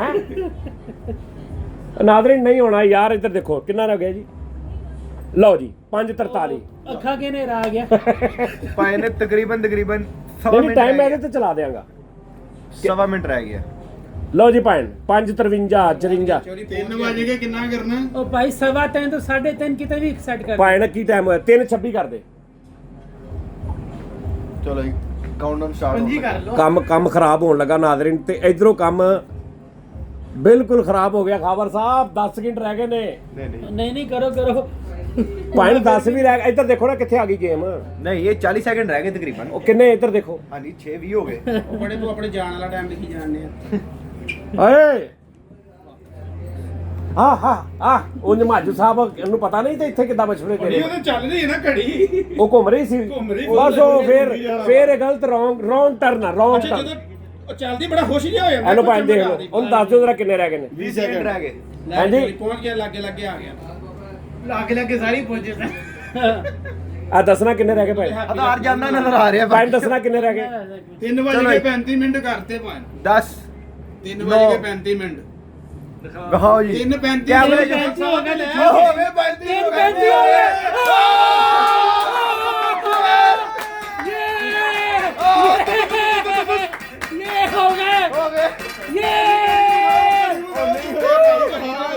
नादरीन नहीं होना यार इधर देखो कितना हो गया जी लो जी 5:43 ਅੱਖਾਂ ਕੇ ਨੇਰਾ ਆ ਗਿਆ ਭਾਈ ਨੇ ਤਕਰੀਬਨ नहीं टाइम मैं तो चला देंगा 1.25 ਮਿੰਟ ਰਹਿ ਗਿਆ। लो जी पाइन 5:53 54 ਚੋਰੀ 3 ਵਜੇ ਕੇ ਕਿੰਨਾ ਕਰਨਾ ਉਹ ਭਾਈ 3:15 ਤੋਂ 3:30 ਕਿਤੇ ਵੀ ਸੈੱਟ ਕਰ पाइन की टाइम होया 3:26 कर दे ਚਲੋ ਜੀ ਕਾਊਂਟਡਾਊਨ ਸਟਾਰਟ ਪੰਜੀ ਕਰ ਲਓ। ਕੰਮ ਖਰਾਬ ਹੋਣ ਲੱਗਾ ਨਾਜ਼ਰੀਨ ਤੇ ਇਧਰੋਂ ਕੰਮ ਬਿਲਕੁਲ ਖਰਾਬ ਹੋ ਗਿਆ ਖਾਬਰ ਸਾਹਿਬ 10 ਸਕਿੰਟ ਰਹਿ ਗਏ ਨੇ ਨਹੀਂ ਕਰੋ ਪਾਣੀ 10 ਵੀ ਰਹਿ ਗਏ ਇੱਧਰ ਦੇਖੋ ਨਾ ਕਿੱਥੇ ਆ ਗਈ ਗੇਮ ਨਹੀਂ ਇਹ 40 ਸੈਕਿੰਡ ਰਹਿ ਗਏ ਤਕਰੀਬਨ। ਉਹ ਕਿੰਨੇ ਇੱਧਰ ਦੇਖੋ ਹਾਂਜੀ 6:20 ਹੋ ਗਏ। ਉਹ ਬੜੇ ਤੂੰ ਆਪਣੇ ਜਾਣ ਵਾਲਾ ਟਾਈਮ ਲਿਖੀ ਜਾਣਦੇ ਆ। ਓਏ ਆ ਉਹ ਨਮਾਜੂ ਸਾਹਿਬ ਨੂੰ ਪਤਾ ਨਹੀਂ ਤੇ ਇੱਥੇ ਕਿੱਦਾਂ ਮਸ਼ਵਰੇ ਨਹੀਂ ਤੇਰੇ ਉਹ ਤਾਂ ਚੱਲ ਰਹੀ ਹੈ ਨਾ ਘੜੀ। ਉਹ ਘੁੰਮ ਰਹੀ ਸੀ ਘੁੰਮ ਰਹੀ ਬਸ ਉਹ ਫੇਰ ਇਹ ਗਲਤ ਰੌਂਗ ਟਰਨ ਅੱਛਾ ਜਦੋਂ ਉਹ ਚੱਲਦੀ ਬੜਾ ਖੁਸ਼ ਜਿਹਾ ਹੋ ਜਾਂਦਾ। ਇਹਨੂੰ ਪਾਣੀ ਦੇਖ ਲਓ ਉਹਨੂੰ ਦੱਸ ਦਿਓ ਜਰਾ ਕਿੰਨੇ ਰਹਿ ਗਏ ਨੇ 20 ਸੈਕਿੰਡ ਰਹਿ ਗਏ। ਹਾਂਜੀ। ਪਹੁੰਚ ਗਿਆ ਲਾਗੇ ਲਾਗੇ ਆ ਗਿਆ। ਲਾਗੇ ਸਾਰੀ ਪਹੁੰਚੇ ਆ ਦੱਸਣਾ ਕਿੰਨੇ ਰਹਿ ਗਏ ਭਾਈ ਆਧਾਰ ਜਾਂਦਾ ਨਜ਼ਰ ਆ ਰਿਹਾ ਪਾਣੀ ਦੱਸਣਾ ਕਿੰਨੇ ਰਹਿ ਗਏ 3 ਵਜੇ ਕੇ 35 ਮਿੰਟ ਕਰਤੇ ਭਾਂ 10 3 ਵਜੇ ਕੇ 35 ਮਿੰਟ ਦਿਖਾਓ ਜੀ 3:35 ਕੈਮਰੇ ਚ हो गए ਹੋ ਗਏ 35 ਹੋ ਗਏ 3:35 हो गए ये हो गए ਹੋ ਗਏ ये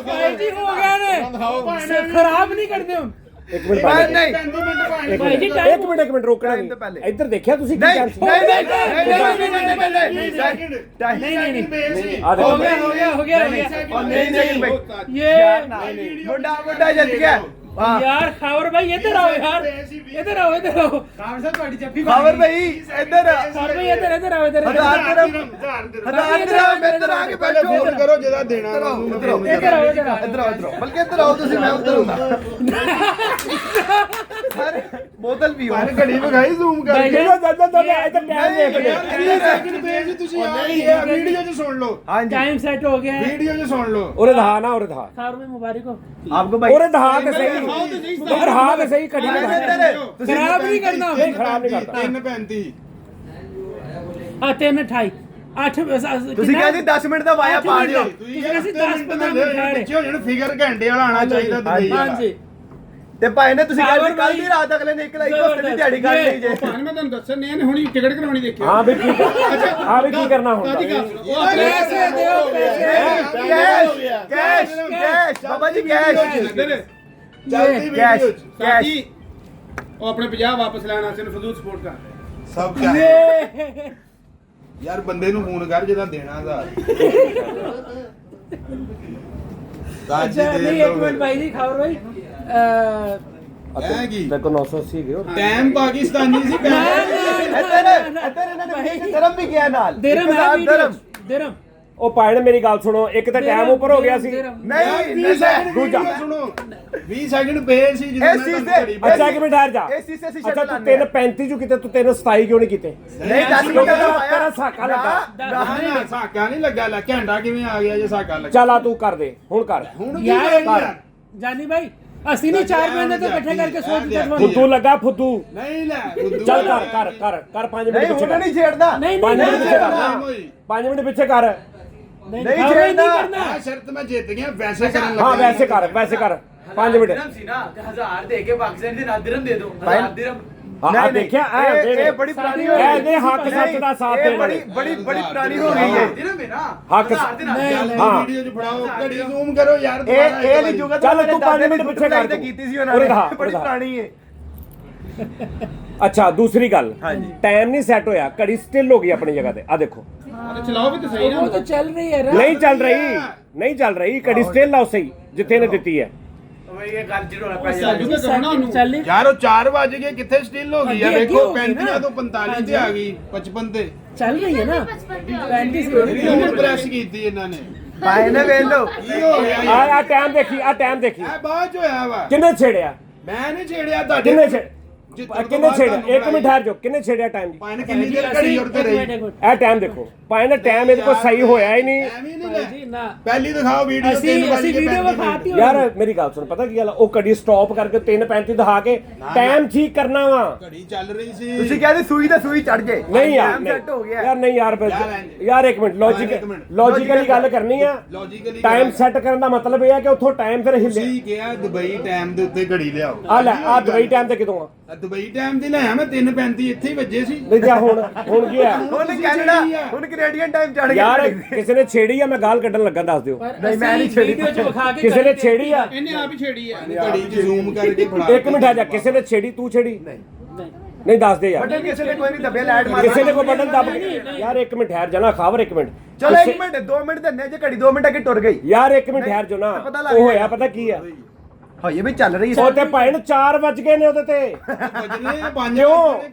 भाई जी हो गए ने खराब नहीं करते हम ਇੱਕ ਮਿੰਟ ਨਹੀਂ ਬਾਅਦ ਨਹੀਂ भाई जी ਇੱਕ ਮਿੰਟ ਰੋਕਣਾ Time ਤੋਂ ਪਹਿਲੇ। ਨਹੀਂ ਇੱਧਰ ਦੇਖਿਆ ਤੁਸੀਂ ਕੀ ਨਹੀਂ ਕਰ ਨਹੀਂ ਨਹੀਂ नहीं ਆ ਦੇਖੋ हो गया हो गया हो गया हो गया ये ਮੁੰਡਾ ਜਿੱਤ ਗਿਆ ਹਾਂ यार खावर भाई इधर आओ यार इधर आओ ਖਾਵਰ ਭਾਈ ਇੱਧਰ खावर भाई इधर इधर आओ इधर ਹਜ਼ਾਰ ਦਿਰਹਮ ਇੱਧਰ ਆ ਕੇ ਬੈਠੋ ਫੋਨ ਕਰੋ ਜਿਹਦਾ ਦੇਣਾ इधर आओ इधर आओ ਇੱਧਰ ਆਓ ਬਲਕਿ ਇੱਧਰ ਆਓ ਤੁਸੀਂ ਮੈਂ ਉੱਧਰ ਹੁੰਦਾ ਸਾਰੇ ਬੋਤਲ ਵੀ ਹੋ ਘੜੀ ਵਿਖਾਈ ਜ਼ੂਮ भाई ਕਰਕੇ जी ਇੱਧਰ ਟਾਈਮ ਦੇਖ ਲੈ ਸੈਕਿੰਡ ਪੇਜ ਤੁਸੀਂ ਆ ਗਈ ਹੈ ਵੀਡੀਓ 'ਚ ਸੁਣ ਲਓ ਹਾਂਜੀ टाइम सेट हो गया है ਵੀਡੀਓ 'ਚ ਸੁਣ ਲਓ ਉਰੇ ਦਹਾ ਨਾ ਉਰੇ ਦਹਾ खावर भाई मुबारक हो ਆਪਕੋ ਭਾਈ ਉਰੇ ਦਹਾ ਤੇ ਸਹੀ ਦਹਾ ਤੇ ਸਹੀ ਘੜੀ ਇੱਧਰ ਤੁਸੀਂ खराब नहीं करना ਨਹੀਂ ਖਰਾਬ ਨਹੀਂ ਕਰਦਾ 3:35 हाँ 3:28 8 ਤੁਸੀਂ ਕਹਿੰਦੇ 10 ਮਿੰਟ ਦਾ ਵਾਇਆ ਪਾ ਦਿਓ ਤੁਸੀਂ ਕਹਿੰਦੇ 10-15 ਮਿੰਟ ਖਾ ਰਹੇ ਪਿੱਛੇ ਹੋ ਜਾਣ ਫਿਗਰ ਘੰਟੇ ਵਾਲਾ ਆਣਾ ਚਾਹੀਦਾ ਦੁਬਈ ਵਾਲਾ ਹਾਂਜੀ ਤੇ ਭਾਈ ਨੇ ਤੁਸੀਂ ਖਾਵਰ ਕਹਿੰਦੇ ਕੱਲ ਦੀ ਭਾਈ ਰਾਤ ਅਗਲੇ ਨੇ ਇੱਕ ਹਫ਼ਤੇ ਦੀ ਦਿਹਾੜੀ ਕੱਢ ਲਈ ਜੇ ਭਾਣ ਮੈਂ ਤੁਹਾਨੂੰ ਦੱਸਣ ਨਹੀਂ ਹੁਣੀ ਟਿਕਟ ਕਰਾਉਣੀ ਦੇਖਿਓ ਹਾਂ ਵੀ ਕੀ ਹਾਂ ਵੀ ਕੀ ਕਰਨਾ ਹੁੰਦਾ पैसे दो पैसे ਕੈਸ਼ ਬਾਬਾ ਜੀ ਕੈਸ਼ ਜਲਦੀ ਕੈਸ਼ ਵੀਡੀਓ 'ਚ ਕੈਸ਼ ਉਹ ਆਪਣੇ 50 ਵਾਪਸ ਲੈਣਾ ਸਿਰ ਫਜ਼ੂਲ ਸਪੋਰਟ ਕਰ ਸਭ ਯਾਰ ਬੰਦੇ ਨੂੰ ਫੋਨ ਕਰ ਜਿਹਦਾ ਦੇਣਾ ਦਾ अच्छा नहीं एक मिनट भाई जी खावर भाई ਹੈ ਕੀ ਦੇਖੋ 980 ਗਿਓ ਟਾਈਮ ਪਾਕਿਸਤਾਨੀ ਸੀ ਇੱਧਰ ਇਹਨਾਂ ਨੇ ਧਰਮ ਵੀ ਗਿਆ ਨਾਲ दिरहम है 1000 वीडियो ਧਰਮ दिरहम ਉਹ ਪਾਇਣ ਮੇਰੀ ਗੱਲ ਸੁਣੋ ਇੱਕ ਤਾਂ ਟਾਈਮ ਉੱਪਰ ਹੋ ਗਿਆ ਸੀ ਨਹੀਂ 20 ਸੈਕਿੰਡ ਦੂਜਾ। ਸੁਣੋ 20 ਸੈਕਿੰਡ ਪੇ ਸੀ ਜਦੋਂ ਇਸ ਚੀਜ਼ ਦੇ- ਅੱਛਾ ਇੱਕ ਮਿੰਟ ਠਹਿਰ ਜਾ ਇਸ ਚੀਜ਼ ਤੇ ਅਸੀਂ ਅੱਛਾ ਛੱਡ ਤੂੰ ਲਾਂਗੇ 3:35 ਚੋਂ ਕਿਤੇ ਤੂੰ 3:27 ਕਿਉਂ ਨਹੀਂ ਕੀਤੇ ਨਹੀਂ 10 ਮਿੰਟ ਦਾ ਵਾਇਆ ਤੇਰਾ ਸਾਕਾ ਲੱਗਾ ਨਾ ਸਾਕਾ ਨਹੀਂ ਲੱਗਾ ਲੈ ਘੰਟਾ ਕਿਵੇਂ ਆ ਗਿਆ ਜੇ ਸਾਕਾ ਲੱਗਾ ਚੱਲ ਆ ਤੂੰ ਕਰ ਦੇ ਹੁਣ ਕਰ ਹੁਣ यार कर। जानी भाई ਅਸੀਂ ਨਹੀਂ 4 ਮਹੀਨੇ ਤੋਂ ਇਕੱਠੇ ਕਰਕੇ ਸੋਚ ਦਿੱਤਾ ਫੁੱਦੂ ਲੱਗਾ ਫੁੱਦੂ ਨਹੀਂ ਲੈ ਚੱਲ ਕਰ 5 ਮਿੰਟ ਨਹੀਂ ਪਿੱਛੇ ਹੁਣ ਕਰ ਨਹੀਂ ਛੇੜਦਾ ਨਹੀਂ 5 ਨਹੀਂ ਮਿੰਟ ਪਿੱਛੇ ਕਰ 5 ਮਿੰਟ ਪਿੱਛੇ ਕਰ नहीं नहीं खावर भाई नहीं छेड़ना। करना ਆ ਸ਼ਰਤ ਮੈਂ ਜਿੱਤ ਗਿਆ ਵੈਸੇ ਕਰਨ ਲੱਗਾ ਹਾਂ ਵੈਸੇ ਕਰ 5 ਮਿੰਟ ਸੀ ਨਾ ਤੇ 1000 ਦੇ ਕੇ ਪਾਕਿਸਤਾਨ ਦੇ ਨਾਲ ਦਿਰਹਮ ਦੇ ਦਿਓ 1000 ਦਿਰਹਮ ਹਾਂ ਨਹੀਂ, ਦੇਖਿਆ ਇਹ ਬੜੀ ਪੁਰਾਣੀ ਹੋ ਇਹ ਗਈ ਨੇ ਹੱਕ ਸੱਚ ਦਾ ਸਾਥ ਇਹ ਦੇਣਾ ਬੜੀ ਪੁਰਾਣੀ ਹੋ ਗਈ ਹੈ ਦਿਰਹਮ ਹੈ ਨਾ ਹੱਕ 1000 ਦੇ ਨਾਲ ਨਹੀਂ, ਦਿਰਹਮ। ਨਹੀਂ। ਹਾਂ। ਵੀਡੀਓ 'ਚ ਫੜਾਓ ਘੜੀ ਜ਼ੂਮ ਕਰੋ ਯਾਰ ਇਹ ਨਹੀਂ ਜੁਗਾ ਚੱਲ ਤੂੰ 5 ਮਿੰਟ ਪਿੱਛੇ ਕਰ ਤੂੰ। ਕੀਤੀ ਸੀ ਉਹਨਾਂ ਉਰੇ ਨੇ ਦਿਖਾ, ਬੜੀ ਉਰੇ ਦਿਖਾ। ਪੁਰਾਣੀ ਹੈ ਅੱਛਾ ਦੂਸਰੀ ਗੱਲ ਹਾਂਜੀ। ਟਾਈਮ ਨਹੀਂ ਸੈੱਟ ਹੋਇਆ ਘੜੀ ਸਟਿਲ ਹੋ ਗਈ ਆਪਣੀ ਜਗ੍ਹਾ ਤੇ ਆ ਦੇਖੋ ਚਲਾਓ ਵੀ ਤਾਂ ਸਹੀ ਨਾ वो तो चल रही है ਨਹੀਂ ਚੱਲ ਰਹੀ ਘੜੀ ਸਟਿਲ ਆ ਸਹੀ ਜਿੱਥੇ ਨੇ ਦਿੱਤੀ ਹੈ ਉਹ ਇਹ ਗੱਲ ਜ਼ਰੂਰ ਪੈ ਸਾਜੂ ਜਾਂਦੀ ਕੇ ਕਰਨਾ ਉਹਨੂੰ चल रही ਯਾਰ ਉਹ 4 ਵਜ ਗਏ ਕਿੱਥੇ ਸਟਿਲ ਹੋ ਗਈ ਆ ਅੱਗੇ ਵੇਖੋ ਹੋ ਗਈ 35 ਨਾ। ਤੋਂ 45 ਤੇ ਆ ਗਈ 55 ਤੇ चल रही है ना 35 से ਇਹ ਹੁਣ ਪ੍ਰੈਸ ਕੀਤੀ ਇਹਨਾਂ ਨੇ ਭਾਈ ਨੇ ਵੇਖ ਲਓ ਕੀ ਹੋ ਗਿਆ ਯਾਰ ਆ ਟਾਈਮ ਦੇਖੀ ਇਹ ਬਾਅਦ ਚ ਹੋਇਆ ਵਾ ਕਿੰਨੇ ਛੇੜਿਆ ਮੈਂ ਨਹੀਂ ਛੇੜਿਆ ਤੁਹਾਡੇ ਕਿੰਨੇ ਛੇੜ ਜਿੱਤਣ ਤੋਂ ਕਿੰਨੇ ਬਾਅਦ ਛੇੜਿਆ ਤੁਹਾਨੂੰ ਇੱਕ ਮਿੰਟ ਠਹਿਰ ਜਾਓ ਕਿੰਨੇ ਛੇੜਿਆ ਟਾਈਮ ਜੀ ਭਾਈ ਨੇ ਕਿੰਨੀ ਦੇਰ ਘੜੀ ਉੜਦੇ ਰਹੀ ਇਹ ਟਾਈਮ ਦੇਖੋ ਭਾਈ ਨਾ ਟਾਈਮ ਇਹਦੇ ਕੋਲ ਸਹੀ ਹੋਇਆ ਹੀ ਨਹੀਂ ਐਵੇਂ ਨਹੀਂ जी ਲੈ ना ਪਹਿਲੀ ਦਿਖਾਓ ਵੀਡੀਓ ਅਸੀਂ ਵੀਡੀਓ ਵਿਖਾਤੀ ਯਾਰ ਮੇਰੀ ਗੱਲ ਸੁਣ ਪਤਾ ਕੀ ਗੱਲ ਆ? ਉਹ ਘੜੀ ਸਟਾਪ ਕਰਕੇ 3:35 ਦਿਖਾ ਕੇ ਟਾਈਮ ਠੀਕ ਕਰਨਾ ਵਾ ਘੜੀ ਚੱਲ ਰਹੀ ਸੀ ਤੁਸੀਂ ਕਹਿੰਦੇ ਸੂਈ ਦਾ ਸੂਈ ਚੜ ਜੇ ਨਹੀਂ ਯਾਰ Time set ਹੋ ਗਿਆ ਯਾਰ ਨਹੀਂ ਯਾਰ ਯਾਰ ਇੱਕ ਮਿੰਟ ਲੌਜੀਕਲੀ ਗੱਲ ਕਰਨੀ ਆ ਲੌਜੀਕਲੀ ਟਾਈਮ ਸੈੱਟ ਕਰਨ ਦਾ ਮਤਲਬ ਇਹ ਆ ਕਿ ਉੱਥੋਂ ਟਾਈਮ ਫਿਰ ਹਿੱਲੇ ਤੁਸੀਂ ਕਿਹਾ ਦੁਬਈ ਟਾਈਮ ਦੇ ਉੱਤੇ ਘੜੀ ਲਿਆਓ ਆ ਲੈ ਆ ਦੁਬਈ ਟਾਈਮ ਤੇ ਕਿਦੋਂ ਆ ਦੁਬਈ ਟਾਈਮ ਦੀ ਲਿਆ ਮੈਂ 3:35 ਇੱਥੇ ਹੀ ਵੱਜੇ ਸੀ ਨਹੀਂ ਜਾ ਹੁਣ ਕੀ ਹੋਇਆ ਹੁਣ ਕੈਨੇਡਾ ਹੁਣ ਕੈਨੇਡੀਅਨ ਟਾਈਮ ਚੜ ਗਿਆ ਯਾਰ ਕਿਸੇ ਨੇ ਛੇੜੀ ਆ ਮੈਂ ਗਾਲ ਕੱਢਣ ਲੱਗਾ ਦੱਸ ਦਿਓ ਨਹੀਂ, ਮੈਂ ਨਹੀਂ ਛੇੜੀ। ਵੀਡੀਓ ਚ ਵਿਖਾ ਕੇ ਕਿਸੇ ਨੇ ਛੇੜੀ ਆ ਇਹਨੇ ਆਪ ਹੀ ਛੇੜੀ ਆ ਘੜੀ ਚ ਜ਼ੂਮ ਕਰਕੇ ਫੜਾ ਇੱਕ ਮਿੰਟ ਆ ਜਾ ਕਿਸੇ ਨੇ ਛੇੜੀ ਤੂੰ ਛੇੜੀ ਨਹੀਂ ਦੱਸ ਦੇ ਯਾਰ ਬਟਨ ਕਿਸੇ ਨੇ ਕੋਈ ਨਹੀਂ ਦੱਬਿਆ ਲਾਈਟ ਮਾਰ ਕਿਸੇ ਨੇ ਕੋਈ ਬਟਨ ਦੱਬ ਯਾਰ ਇੱਕ ਮਿੰਟ ਠਹਿਰ ਜਾਣਾ ਖਾਵਰ ਇੱਕ ਮਿੰਟ ਚਲੋ 1 ਮਿੰਟ 2 ਮਿੰਟ ਦਿੰਨੇ ਜੇ ਘੜੀ 2 ਮਿੰਟ ਅੱਗੇ ਟੁਰ ਗਈ ਯਾਰ ਇੱਕ ਮਿੰਟ ਠਹਿਰ ਜੋ ਨਾ ਪਤਾ ਲੱਗ ਉਹ ਹੋਇਆ ਜਾਏਗਾ। ਪਤਾ ਕੀ ਆ ਹਾਂ ਇਹ ਵੀ ਚੱਲ ਰਹੀ ਉਹ ਤੇ ਭਾਈ ਨੂੰ 4 ਵੱਜ ਗਏ ਨੇ ਉਹਦੇ ਤੇ ਵੱਜਨੇ 5 ਕਿਉਂ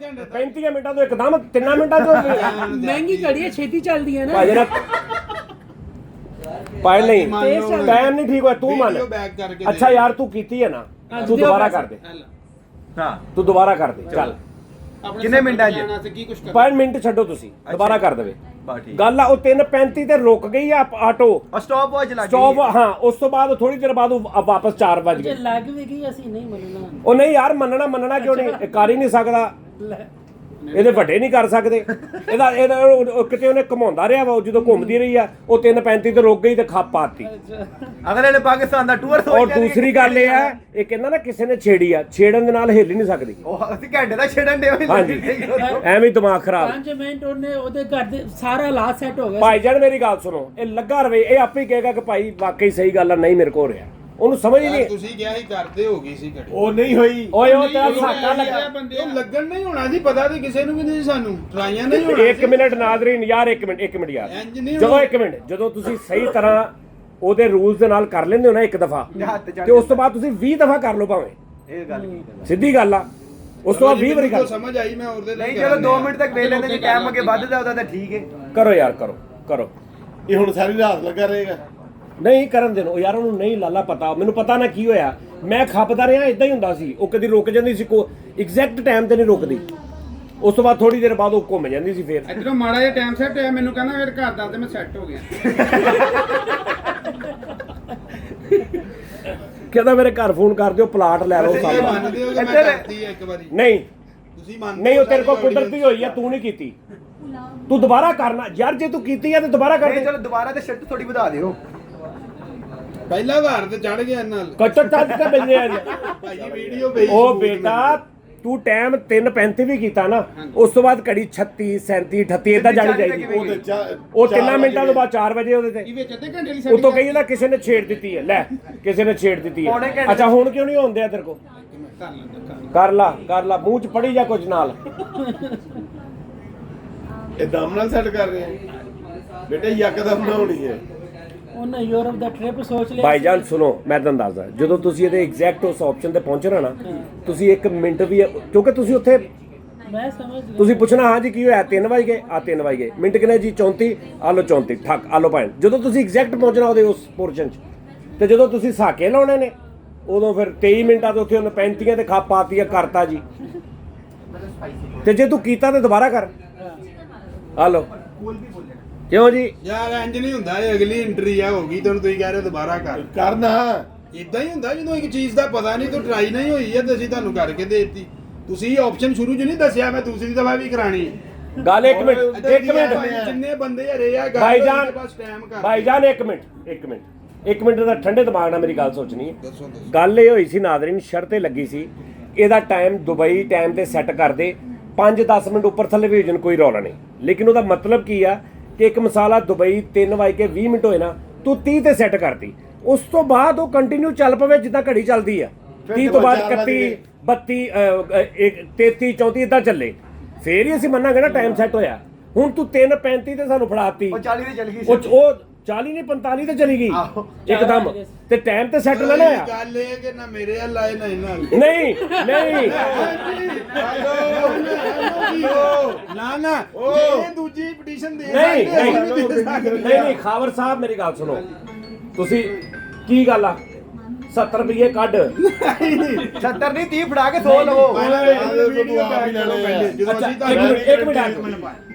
35 ਮਿੰਟਾਂ ਤੋਂ ਇੱਕਦਮ 3 ਮਿੰਟਾਂ ਤੋਂ महंगी घड़ी है छेती चल रही है ना ਭਾਈ ਜਰਾ ਭਾਈ ਨਹੀਂ तेज चल ਟਾਈਮ ਨਹੀਂ ਠੀਕ ਹੋਇਆ ਤੂੰ ਮੰਨ ਵੀਡੀਓ ਬੈਕ ਕਰਕੇ ਅੱਛਾ ਯਾਰ ਤੂੰ ਕੀਤੀ ਹੈ ਨਾ ਤੂੰ ਦੁਬਾਰਾ ਕਰ ਦੇ ਹਾਂ ਤੂੰ ਦੁਬਾਰਾ ਕਰ ਦੇ ਚੱਲ ਕਿੰਨੇ ਮਿੰਟਾਂ 'ਚ? ਚ ਕੀ ਕੁਝ 5 ਮਿੰਟ ਛੱਡੋ ਤੁਸੀਂ ਦੁਬਾਰਾ ਕਰ ਦੇਵੇ ਬਾ ਠੀਕ ਗੱਲ ਆ ਉਹ 3:35 ਤੇ ਰੁਕ ਗਈ ਆ ਆਟੋ ਆ ਸਟਾਪ ਵਾਚ ਲੱਗ ਸਟਾਪ ਹਾਂ ਉਸ ਤੋਂ ਬਾਅਦ ਥੋੜੀ ਦੇਰ ਬਾਅਦ ਉਹ ਵਾਪਸ 4 ਵੱਜ ਜੇ ਗਏ ਲੱਗ ਵੀ ਗਈ ਅਸੀਂ ਨਹੀਂ ਮੰਨਣਾ ਉਹ ਨਹੀਂ ਯਾਰ ਮੰਨਣਾ ਕਿਉਂ ਨਹੀਂ ਇਹ ਕਰ ਹੀ ਨਹੀਂ ਸਕਦਾ ਇਹਦੇ ਵੱਡੇ ਨਹੀਂ ਕਰ ਸਕਦੇ। ਇਹਦਾ ਕਿਤੇ ਉਹਨੇ ਘੁਮਾਉਂਦਾ ਰਿਹਾ ਵਾ, ਉਹ ਜਦੋਂ ਘੁੰਮਦੀ ਰਹੀ ਆ ਉਹ 3:35 ਤੇ ਰੁਕ ਗਈ ਤੇ ਖੱਪ ਪਾਤੀ। ਅਗਲੇ ਨੇ ਪਾਕਿਸਤਾਨ ਦਾ ਟੂਰ ਔਰ ਦੂਸਰੀ ਗੱਲ ਇਹ ਹੈ, ਇਹ ਕਹਿੰਦਾ ਨਾ ਕਿਸੇ ਨੇ ਛੇੜੀ ਆ, ਛੇੜਨ ਦੇ ਨਾਲ ਹਿੱਲ ਹੀ ਨਹੀਂ ਸਕਦੀ। ਉਹ ਅਸੀਂ ਘੰਟੇ ਦਾ ਛੇੜਨ ਦੇ ਹਾਂਜੀ ਐਵੇਂ ਹੀ ਦਿਮਾਗ ਖਰਾਬ। 5 ਮਿੰਟ ਉਹਨੇ ਉਹਦੇ ਘਰ ਦੇ ਸਾਰਾ ਹਾਲਾਤ ਸੈੱਟ ਹੋ ਗਏ। ਭਾਈ ਜਾਨ ਮੇਰੀ ਗੱਲ ਸੁਣੋ, ਇਹ ਲੱਗਾ ਰਵੇ, ਇਹ ਆਪੇ ਹੀ ਕਹੇਗਾ ਕਿ ਭਾਈ ਵਾਕਈ ਸਹੀ ਗੱਲ ਆ, ਨਹੀਂ ਮੇਰੇ ਕੋਲ ਰਿਹਾ, ਉਹਨੂੰ ਸਮਝ ਹੀ ਨਹੀਂ। ਤੁਸੀਂ ਕਿਹਾ ਸੀ ਕਰਦੇ ਹੋ ਗਈ ਸੀ ਘੜੀ, ਉਹ ਨਹੀਂ ਹੋਈ। ਓਏ ਉਹ ਤੇਰਾ ਸਾਕਾ ਲੱਗਾ। ਉਹ ਲੱਗਣ ਨਹੀਂ ਹੋਣਾ ਸੀ, ਪਤਾ ਤੇ ਕਿਸੇ ਨੂੰ ਵੀ ਨਹੀਂ, ਸਾਨੂੰ ਟਰਾਈਆਂ ਨਹੀਂ ਹੋਣਾ। 1 ਮਿੰਟ ਨਾਜ਼ਰੀਨ ਯਾਰ, 1 ਮਿੰਟ ਯਾਰ, ਇੰਜ ਨਹੀਂ ਜਦੋਂ ਹੋਣਾ। 1 ਮਿੰਟ ਜਦੋਂ ਤੁਸੀਂ ਸਹੀ ਤਰ੍ਹਾਂ ਉਹਦੇ ਰੂਲਸ ਦੇ ਨਾਲ ਕਰ ਲੈਂਦੇ ਹੋ ਨਾ ਇੱਕ ਦਫਾ, ਤੇ ਉਸ ਤੋਂ ਬਾਅਦ ਤੁਸੀਂ 20 ਦਫਾ ਕਰ ਲਓ ਭਾਵੇਂ, ਇਹ ਗੱਲ ਕੀ ਸਿੱਧੀ ਗੱਲ ਆ। ਉਸ ਤੋਂ ਬਾਅਦ 20 ਵਾਰੀ ਕਰ ਸਮਝ ਆਈ, ਮੈਂ ਉਹਦੇ ਨਹੀਂ ਚਲੋ 2 ਮਿੰਟ ਤੱਕ ਵੇਖ ਲੈਂਦੇ, ਜੇ ਟਾਈਮ ਅੱਗੇ ਵੱਧਦਾ ਉਹਦਾ ਤਾਂ ਠੀਕ ਹੈ। ਕਰੋ ਯਾਰ, ਕਰੋ। ਇਹ ਹੁਣ ਸਾਰੀ ਰਾਤ ਲੱਗਾ ਰਹੇਗਾ। ਨਹੀਂ ਕਰਨ ਦੇਣੋ ਯਾਰ, ਉਹਨੂੰ ਨਹੀਂ ਲਾਲਾ ਪਤਾ, ਮੈਨੂੰ ਪਤਾ ਨਾ ਕੀ ਹੋਇਆ, ਮੈਂ ਖੱਪਦਾ ਰਿਹਾ, ਇਦਾਂ ਹੀ ਹੁੰਦਾ ਸੀ, ਉਹ ਕਦੀ ਰੁਕ ਜਾਂਦੀ ਸੀ, ਕੋ ਐਗਜ਼ੈਕਟ ਟਾਈਮ ਤੇ ਨਹੀਂ ਰੁਕਦੀ, ਉਸ ਤੋਂ ਬਾਅਦ ਥੋੜੀ ਦੇਰ ਬਾਅਦ ਉਹ ਘੁੰਮ ਜਾਂਦੀ ਸੀ ਫੇਰ। ਇਧਰੋਂ ਮਾੜਾ ਜਿਹਾ ਟਾਈਮ ਸੈੱਟ ਹੋਇਆ, ਮੈਨੂੰ ਕਹਿੰਦਾ ਮੇਰੇ ਘਰ ਦਾ ਤੇ ਮੈਂ ਸੈੱਟ ਹੋ ਗਿਆ। ਕਹਿੰਦਾ ਮੇਰੇ ਘਰ ਫੋਨ ਕਰ ਦਿਓ, ਪਲਾਟ ਲੈ ਲਓ ਤੁਸੀਂ ਸਾਡਾ। ਮੰਨਦੇ ਹੋ ਕਿ ਮੈਂ ਕਰਤੀ ਹੈ ਇੱਕ ਵਾਰੀ? ਨਹੀਂ ਤੁਸੀਂ ਮੰਨਦੇ ਨਹੀਂ, ਉਹ ਤੇਰੇ ਕੋਲ ਸਾਰੀ ਕੁਦਰਤੀ ਹੋਈ ਆ, ਤੂੰ ਨਹੀਂ ਕੀਤੀ, ਤੂੰ ਦੁਬਾਰਾ ਕਰਨਾ ਯਾਰ, ਜੇ ਤੂੰ ਕੀਤੀ ਆ ਤੇ ਦੁਬਾਰਾ ਕਰ ਨਹੀਂ ਦੇ। ਚਲੋ ਦੁਬਾਰਾ ਤੇ ਸ਼ਿਫਟ ਥੋੜੀ ਵਧਾ ਦਿਓ। ਪਹਿਲਾ ਘਰ ਤੇ ਚੜ ਗਿਆ ਨਾਲ ਕੱਚਾ ਚੱਜ ਤੇ ਬੰਦੇ ਆ ਜੀ। ਭਾਈ ਵੀਡੀਓ ਪਈ ਉਹ ਬੇਟਾ ਤੂੰ ਟਾਈਮ 3:35 ਵੀ ਕੀਤਾ ਨਾ, ਉਸ ਤੋਂ ਬਾਅਦ ਘੜੀ 36 37 38 ਇਦਾਂ ਜਾਣੀ ਚਾਹੀਦੀ। ਉਹ 3 ਮਿੰਟਾਂ ਤੋਂ ਬਾਅਦ 4 ਵਜੇ ਉਹਦੇ ਤੇ ਵਿੱਚ ਅੱਧੇ ਘੰਟੇ ਲਈ ਉਤੋਂ ਕਹੀ ਜਾਂਦਾ ਕਿਸੇ ਨੇ ਛੇੜ ਦਿੱਤੀ ਹੈ, ਲੈ ਕਿਸੇ ਨੇ ਛੇੜ ਦਿੱਤੀ ਹੈ। ਅੱਛਾ ਹੁਣ ਕਿਉਂ ਨਹੀਂ ਹੁੰਦੇ ਆ ਤੇਰੇ ਕੋ? ਕਰ ਲਾ ਮੂੰਹ ਚ ਪੜੀ ਜਾ ਕੁਝ ਨਾਲ। ਇਹ ਦਮ ਨਾਲ ਸੈੱਟ ਕਰ ਰਹੇ ਆ ਬੇਟੇ, ਯਕਦਮ ਨਾ ਹੋਣੀ ਹੈ। ਉਹਨੇ ਯੂਰਪ ਦਾ ਟ੍ਰਿਪ ਸੋਚ ਲਿਆ। ਭਾਈਜਾਨ ਸੁਣੋ, ਮੈਂ ਤੁਹਾਨੂੰ ਦੱਸਦਾ, ਜਦੋਂ ਤੁਸੀਂ ਇਹਦੇ ਐਗਜ਼ੈਕਟ ਉਸ ਆਪਸ਼ਨ ਤੇ ਪਹੁੰਚਣਾ ਨਾ, ਤੁਸੀਂ 1 ਮਿੰਟ ਵੀ, ਕਿਉਂਕਿ ਤੁਸੀਂ ਉੱਥੇ ਮੈਂ ਸਮਝ ਗਿਆ। ਤੁਸੀਂ ਪੁੱਛਣਾ ਹਾਂ ਜੀ ਕੀ ਹੋਇਆ, 3 ਵਜ ਗਏ, ਆ 3 ਵਜ ਗਏ, ਮਿੰਟ ਕਿੰਨੇ ਜੀ 34, ਆ ਲੋ 34, ਠੱਕ ਆ ਲੋ ਪੁਆਇੰਟ। ਜਦੋਂ ਤੁਸੀਂ ਐਗਜ਼ੈਕਟ ਪਹੁੰਚਣਾ ਉਹਦੇ ਉਸ ਪੋਰਸ਼ਨ 'ਚ, ਤੇ ਜਦੋਂ ਤੁਸੀਂ ਸਾਕੇ ਲਾਉਣੇ ਨੇ, ਉਦੋਂ ਫਿਰ 23 ਮਿੰਟਾਂ ਤੋਂ ਉੱਥੇ ਉਹਨੇ 35 ਤੇ ਖੱਪ ਪਾਤੀ ਆ, ਕਰਤਾ ਜੀ। ਤੇ ਜੇ ਤੂੰ ਕੀਤਾ ਤੇ ਦੁਬਾਰਾ ਕਰ। ਆ ਲੋ ਕਿਉਂ ਜੀ? ਯਾਰ ਇੰਜ ਨਹੀਂ ਹੁੰਦਾ, ਇਹ ਅਗਲੀ ਐਂਟਰੀ ਆ, ਹੋ ਗਈ ਤੁਹਾਨੂੰ, ਤੁਸੀਂ ਕਹਿ ਰਹੇ ਹੋ ਦੁਬਾਰਾ ਕਰ। ਕਰਨਾ ਇਦਾਂ ਹੀ ਹੁੰਦਾ ਜਦੋਂ ਇੱਕ ਚੀਜ਼ ਦਾ ਪਤਾ ਨਹੀਂ, ਤੂੰ ਟਰਾਈ ਨਹੀਂ ਹੋਈ ਹੈ ਤੇ ਅਸੀਂ ਤੁਹਾਨੂੰ ਕਰਕੇ ਦੇ ਦਿੱਤੀ। ਤੁਸੀਂ ਆਪਸ਼ਨ ਸ਼ੁਰੂ 'ਚ ਨਹੀਂ ਦੱਸਿਆ ਮੈਂ ਦੂਸਰੀ ਦਫਾ ਵੀ ਕਰਾਣੀ। ਗੱਲ 1 ਮਿੰਟ ਜਿੰਨੇ ਬੰਦੇ ਹਰੇ ਆ ਭਾਈਜਾਨ, ਬਸ ਟਾਈਮ ਕਰ। ਭਾਈਜਾਨ 1 ਮਿੰਟ ਦਾ ਠੰਡੇ ਦਿਮਾਗ ਨਾਲ ਮੇਰੀ ਗੱਲ ਸੋਚਣੀ ਹੈ। ਦੱਸੋ। ਗੱਲ ਇਹ ਹੋਈ ਸੀ ਨਾਜ਼ਰੀਨ, ਸ਼ਰਤ ਇਹ ਲੱਗੀ ਸੀ, ਇਹਦਾ ਟਾਈਮ ਦੁਬਈ ਟਾਈਮ ਤੇ ਸੈੱਟ ਕਰ ਦੇ, 5-10 ਮਿੰਟ ਉੱਪਰ ਥੱਲੇ ਵੀ ਹੋ ਜਾਣ, ਕੋਈ ਰੌਲਾ ਨਹੀਂ। ਲੇਕਿਨ ਉਹਦਾ ਮਤਲਬ ਕੀ ਆ ਕਿ ਇੱਕ ਮਸਾਲਾ ਦੁਬਈ 3:20 ਹੋਏ ਨਾ, ਤੂੰ 30 ਤੇ ਸੈੱਟ ਕਰਤੀ, ਉਸ ਤੋਂ ਬਾਅਦ ਉਹ ਕੰਟੀਨਿਊ ਚੱਲ ਪਵੇ ਜਿੱਦਾਂ ਘੜੀ ਚੱਲਦੀ ਆ, 30 ਤੋਂ ਬਾਅਦ 31 32 33 34 ਇਦਾਂ ਚੱਲੇ, ਫੇਰ ਹੀ ਅਸੀਂ ਮੰਨਾਂਗੇ ਨਾ ਟਾਈਮ ਸੈੱਟ ਹੋਇਆ। ਹੁਣ ਤੂੰ 3:35 ਤੇ ਸਾਨੂੰ ਫੜਾਤੀ, ਉਹ 40 ਤੇ ਚੱਲ ਗਈ। ਉਹ 40 ਨਹੀਂ 45 ਤੇ ਚਲੀ ਗਈ ਇੱਕਦਮ, ਤੇ ਟਾਈਮ ਤੇ ਸੈੱਟ ਨਾ ਹੋਇਆ। ਗੱਲ ਇਹ ਕਿ ਨਾ ਮੇਰੇ ਹੱਲ ਆਏ ਨਾ ਇਹਨਾਂ ਨਹੀਂ ਨਾ ਇਹ ਦੂਜੀ ਪਟੀਸ਼ਨ ਦੇ ਨਹੀਂ ਖਾਵਰ ਸਾਹਿਬ ਮੇਰੀ ਗੱਲ ਸੁਣੋ, ਤੁਸੀਂ ਕੀ ਗੱਲ ਆ 70 ਰੁਪਏ ਕੱਢ 70 ਨਹੀਂ 30 ਫੜਾ ਕੇ 100 ਲਵੋ। ਜਦੋਂ ਅਸੀਂ ਇੱਕ ਮਿੰਟ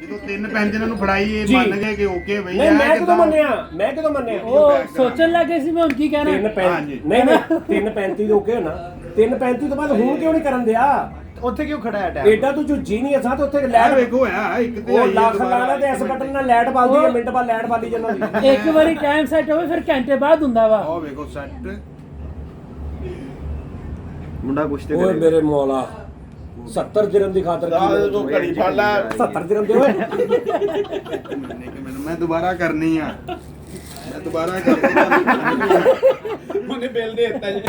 ਜਦੋਂ 3-5 ਨੂੰ ਫੜਾਈ, ਇਹ ਮੰਨ ਗਏ ਕਿ ਓਕੇ ਬਈ। ਨਹੀਂ ਮੈਂ ਕਿਦੋਂ ਮੰਨਿਆ ਉਹ ਸੋਚਣ ਲੱਗੇ ਸੀ ਮੈਂ ਹੁਣ ਕੀ ਕਹਿਣਾ। 3:35 ਦੇ ਓਕੇ ਨਾ, 3:35 ਤੋਂ ਬਾਅਦ ਹੁਣ ਕਿਉਂ ਨਹੀਂ ਕਰਨ ਦਿਆ? ਉੱਥੇ ਕਿਉਂ ਖੜਾ ਹੈ ਟਾਈਮ? ਐਡਾ ਤੂੰ ਜੋ ਜੀਨੀਅਸ ਆ, ਤੇ ਉੱਥੇ ਯਾਰ ਲਾਈਟ ਵੇਖੋ ਹੋਇਆ ਇੱਕ ਤੇ ਉਹ ਲੱਖ ਲਾਣਾ ਤੇ ਇਸ ਬਟਨ ਨਾਲ ਲਾਈਟ ਬਲਦੀ ਹੈ, ਮਿੰਟ ਬਾਅਦ ਲਾਈਟ ਬਲਦੀ ਜਾਂਦੀ। ਇੱਕ ਵਾਰੀ ਟਾਈਮ ਸੈੱਟ ਹੋਵੇ ਫਿਰ ਘੰਟੇ ਬਾਅਦ ਹੁੰਦਾ ਵਾ। ਉਹ ਵੇਖੋ ਸੈੱਟ ਮੁੰਡਾ ਕੁਛ ਓਏ ਮੇਰੇ ਮੌਲਾ, 70 ਦਿਰਹਮ ਦੀ ਖਾਤਰ ਤੂੰ ਘੜੀ ਫੜ ਲੈ। 70 ਦਿਰਹਮ ਦੇ ਓਏ। ਮੈਂ ਦੁਬਾਰਾ ਕਰਨੀ ਆ, ਮੈਂ ਦੁਬਾਰਾ ਕਰਨੀ। ਉਹਨੇ ਬਿੱਲ ਦੇ ਦਿੱਤਾ ਜੀ।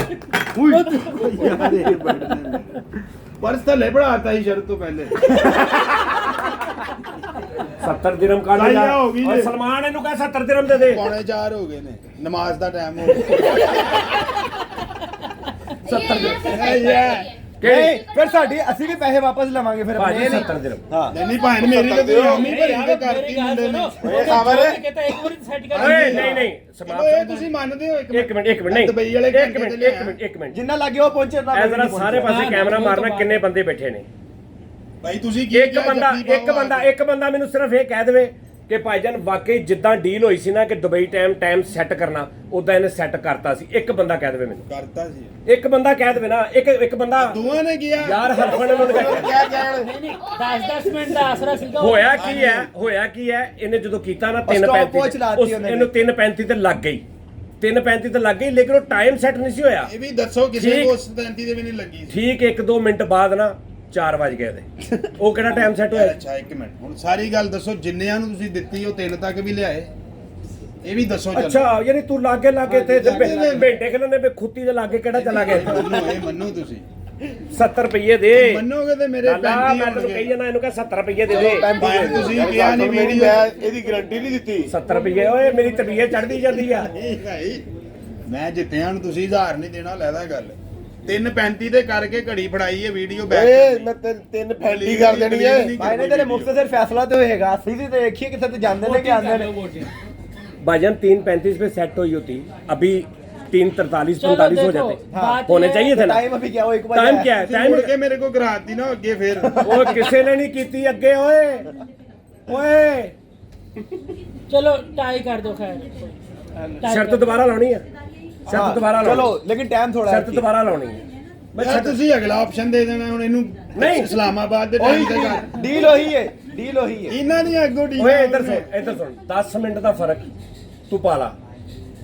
ਪਰਸ ਥੱਲੇ ਪੜਾਤਾ ਸੀ ਸ਼ਰਤ ਤੋਂ ਪਹਿਲੇ। 70 ਦਿਰਹਮ ਕੱਢ ਲਾਈਆ ਲਿਆ। ਹੋ ਗਈ ਓਏ ਜੇ। ਸਲਮਾਨ ਇਹਨੂੰ ਕਹਿ 70 ਦਿਰਹਮ ਦੇ ਦੇ। 3:45 ਹੋ ਗਏ ਨੇ, ਨਮਾਜ਼ ਦਾ ਟਾਈਮ ਹੋ ਗਿਆ। 70 ਨਹੀਂ ਫਿਰ ਸਾਡੀ ਅਸੀਂ ਵੀ ਪੈਸੇ ਵਾਪਸ ਲਵਾਂਗੇ ਫਿਰ ਭਾਜੀ ਆਪਣੇ। 70 ਦਿਰਹਮ। ਹਾਂ ਨਹੀਂ ਭਾਈ ਮੇਰੀ ਤੇ ਤੁਸੀਂ ਆਮੀ ਭਰੀ ਤੇ ਕਰਤੀ ਮੁੰਡੇ ਨੇ। ਓਏ ਖਬਰ ਕਹਿੰਦਾ ਇੱਕ ਵਾਰੀ ਸੈੱਟ ਕਰ। ਓਏ ਨਹੀਂ ਚਲੋ ਇਹ ਤੁਸੀਂ ਮੰਨਦੇ ਹੋ? ਇੱਕ ਮਿੰਟ ਨਹੀਂ, ਦੁਬਈ ਵਾਲੇ ਇੱਕ ਮਿੰਟ ਜਿੰਨਾ ਲੱਗੇ ਉਹ ਪਹੁੰਚੇ ਨਾ। ਐ ਜ਼ਰਾ ਸਾਰੇ ਪਾਸੇ ਕੈਮਰਾ ਮਾਰਨਾ, ਕਿੰਨੇ ਬੰਦੇ ਬੈਠੇ ਨੇ? ਭਾਈ ਤੁਸੀਂ ਕੀ ਇੱਕ ਬੰਦਾ ਮੈਨੂੰ ਸਿਰਫ ਇਹ ਕਹਿ ਦੇਵੇ ਕਿ ਭਾਈਜਾਨ ਵਾਕਈ ਜਿੱਦਾਂ ਡੀਲ ਹੋਈ ਸੀ ਨਾ ਕਿ ਦੁਬਈ ਟਾਈਮ ਸੈੱਟ ਕਰਨਾ, ਉਦਾਂ ਇਹਨੇ ਸੈੱਟ ਕਰਤਾ ਸੀ। ਇੱਕ ਬੰਦਾ ਕਹਿ ਦੇਵੇ ਮੈਨੂੰ, ਕਰਤਾ ਸੀ ਇੱਕ ਬੰਦਾ ਕਹਿ ਦੇਵੇ ਨਾ, ਇੱਕ ਬੰਦਾ ਦੋਵਾਂ ਨੇ ਕਿਹਾ ਯਾਰ ਹਰਫਣ ਨੇ ਮੈਨੂੰ ਕਿਆ ਕਹਿਣ 10 ਮਿੰਟ ਦਾ ਆਸਰਾ ਸੀਗਾ। ਹੋਇਆ ਕੀ ਹੈ ਇਹਨੇ ਜਦੋਂ ਕੀਤਾ ਨਾ Stopwatch ਲਾਤੀ 3:35 ਉਹਨੇ। ਇਹਨੂੰ 3:35 ਤੇ ਲੱਗ ਗਈ, 3:35 ਤੇ ਲੱਗ ਗਈ, ਲੇਕਿਨ ਉਹ ਟਾਈਮ ਸੈੱਟ ਨਹੀਂ ਸੀ ਹੋਇਆ। ਇਹ ਵੀ ਦੱਸੋ ਕਿਸੇ ਠੀਕ। ਨੂੰ ਉਸ 37 ਦੇ ਵੀ ਨਹੀਂ ਲੱਗੀ ਸੀ। ਠੀਕ 1-2 ਮਿੰਟ ਬਾਅਦ ਨਾ 4 ਵਜ ਗਏ ਤੇ ਉਹ ਕਿਹੜਾ ਟਾਈਮ ਸੈੱਟ ਹੋਇਆ? ਅੱਛਾ 1 ਮਿੰਟ, ਹੁਣ ਸਾਰੀ ਗੱਲ ਦੱਸੋ। ਜਿੰਨਿਆਂ ਨੂੰ ਤੁਸੀਂ ਦਿੱਤੀ ਉਹ 3 ਤੱਕ ਵੀ ਲਿਆਏ, ਇਹ ਵੀ ਦੱਸੋ। ਚਲੋ ਅੱਛਾ ਯਾਨੀ ਤੂੰ ਲਾਗੇ ਤੇ ਬੇਟੇ ਖਲਨੇ ਬੇ ਖੁੱਤੀ ਦੇ ਲਾਗੇ ਕਿਹੜਾ ਚਲਾ ਗਿਆ? ਮੰਨੋ ਤੁਸੀਂ 70 ਰੁਪਏ ਦੇ ਮੰਨੋਗੇ ਤੇ ਮੇਰੇ ਲਾਲਾ 35 ਮੈਂ ਤੈਨੂੰ ਕਹੀ ਜਾਣਾ, ਇਹਨੂੰ ਕਹ 70 ਰੁਪਏ ਦੇ ਦੇ। ਭਾਵੇਂ ਤੁਸੀਂ ਕਿਹਾ ਨਹੀਂ ਵੀਡੀਓ ਮੈਂ ਇਹਦੀ ਗਾਰੰਟੀ ਨਹੀਂ ਦਿੱਤੀ। 70 ਰੁਪਏ ਓਏ ਮੇਰੀ ਤਬੀਅਤ ਚੜਦੀ ਜਾਂਦੀ ਆ। ਨਹੀਂ ਭਾਈ, ਮੈਂ ਜਿੱਤਿਆਂ ਨੂੰ ਤੁਸੀਂ 1000 ਨਹੀਂ ਦੇਣਾ, ਲੈਦਾ ਗੱਲ 3:35 ਤੇ ਕਰਕੇ ਘੜੀ ਫੜਾਈ ਹੈ ਵੀਡੀਓ ਬੈਕ ਏ ਮੈਂ ਤਿੰਨ ਫੈਂਟੀ ਕਰ ਦੇਣੀ ਹੈ। ਭਾਈ ਨੇ ਤੇਰੇ ਮੁਖਤਸਰ ਫੈਸਲਾ ਤੇ ਹੋਏਗਾ, सीधी तो देखिए कितने तो जानते ने क्या आंदे ने। भाईजान 3:35 पे सेट हुई होती, अभी 3:43 चलो 45 हो देखो, जाते, बात होने ये चाहिए थे ना। टाइम अभी क्या हो, 1 बजे टाइम क्या है? ਮੁੜ टाइम ਕੇ ਮੇਰੇ ਕੋ ਕਰਾਤੀ ਨਾ ਅੱਗੇ ਫੇਰ ਉਹ ਕਿਸੇ ਨੇ ਨਹੀਂ ਕੀਤੀ ਅੱਗੇ। ਓਏ चलो टाई कर दो खैर। टाई ਸ਼ਰਤ कर दो। ਦੁਬਾਰਾ ਲਾਉਣੀ ਹੈ, ਸ਼ਰਤ ਦੁਬਾਰਾ चलो ਲਾਉਣੀ, लेकिन टाइम थोड़ा ਸ਼ਰਤ ਦੁਬਾਰਾ ਲਾਉਣੀ ਹੈ। ਮੈਂ ਤੁਸੀਂ ਅਗਲਾ ਆਪਸ਼ਨ ਦੇ ਦੇਣਾ ਹੁਣ ਇਹਨੂੰ। ਨਹੀਂ। ਇਸਲਾਮਾਬਾਦ ਦੇ ਟਾਈਮ ਤੇ ਕਰ डील वही है, डील वही है। ਇਹਨਾਂ ਦੀਆਂ ਅੱਗੋਂ ਡੀਲ ਓਏ ਇੱਧਰ ਸੁਣ 10 ਮਿੰਟ ਦਾ ਫਰਕ ਤੂੰ ਪਾ ਲਾ,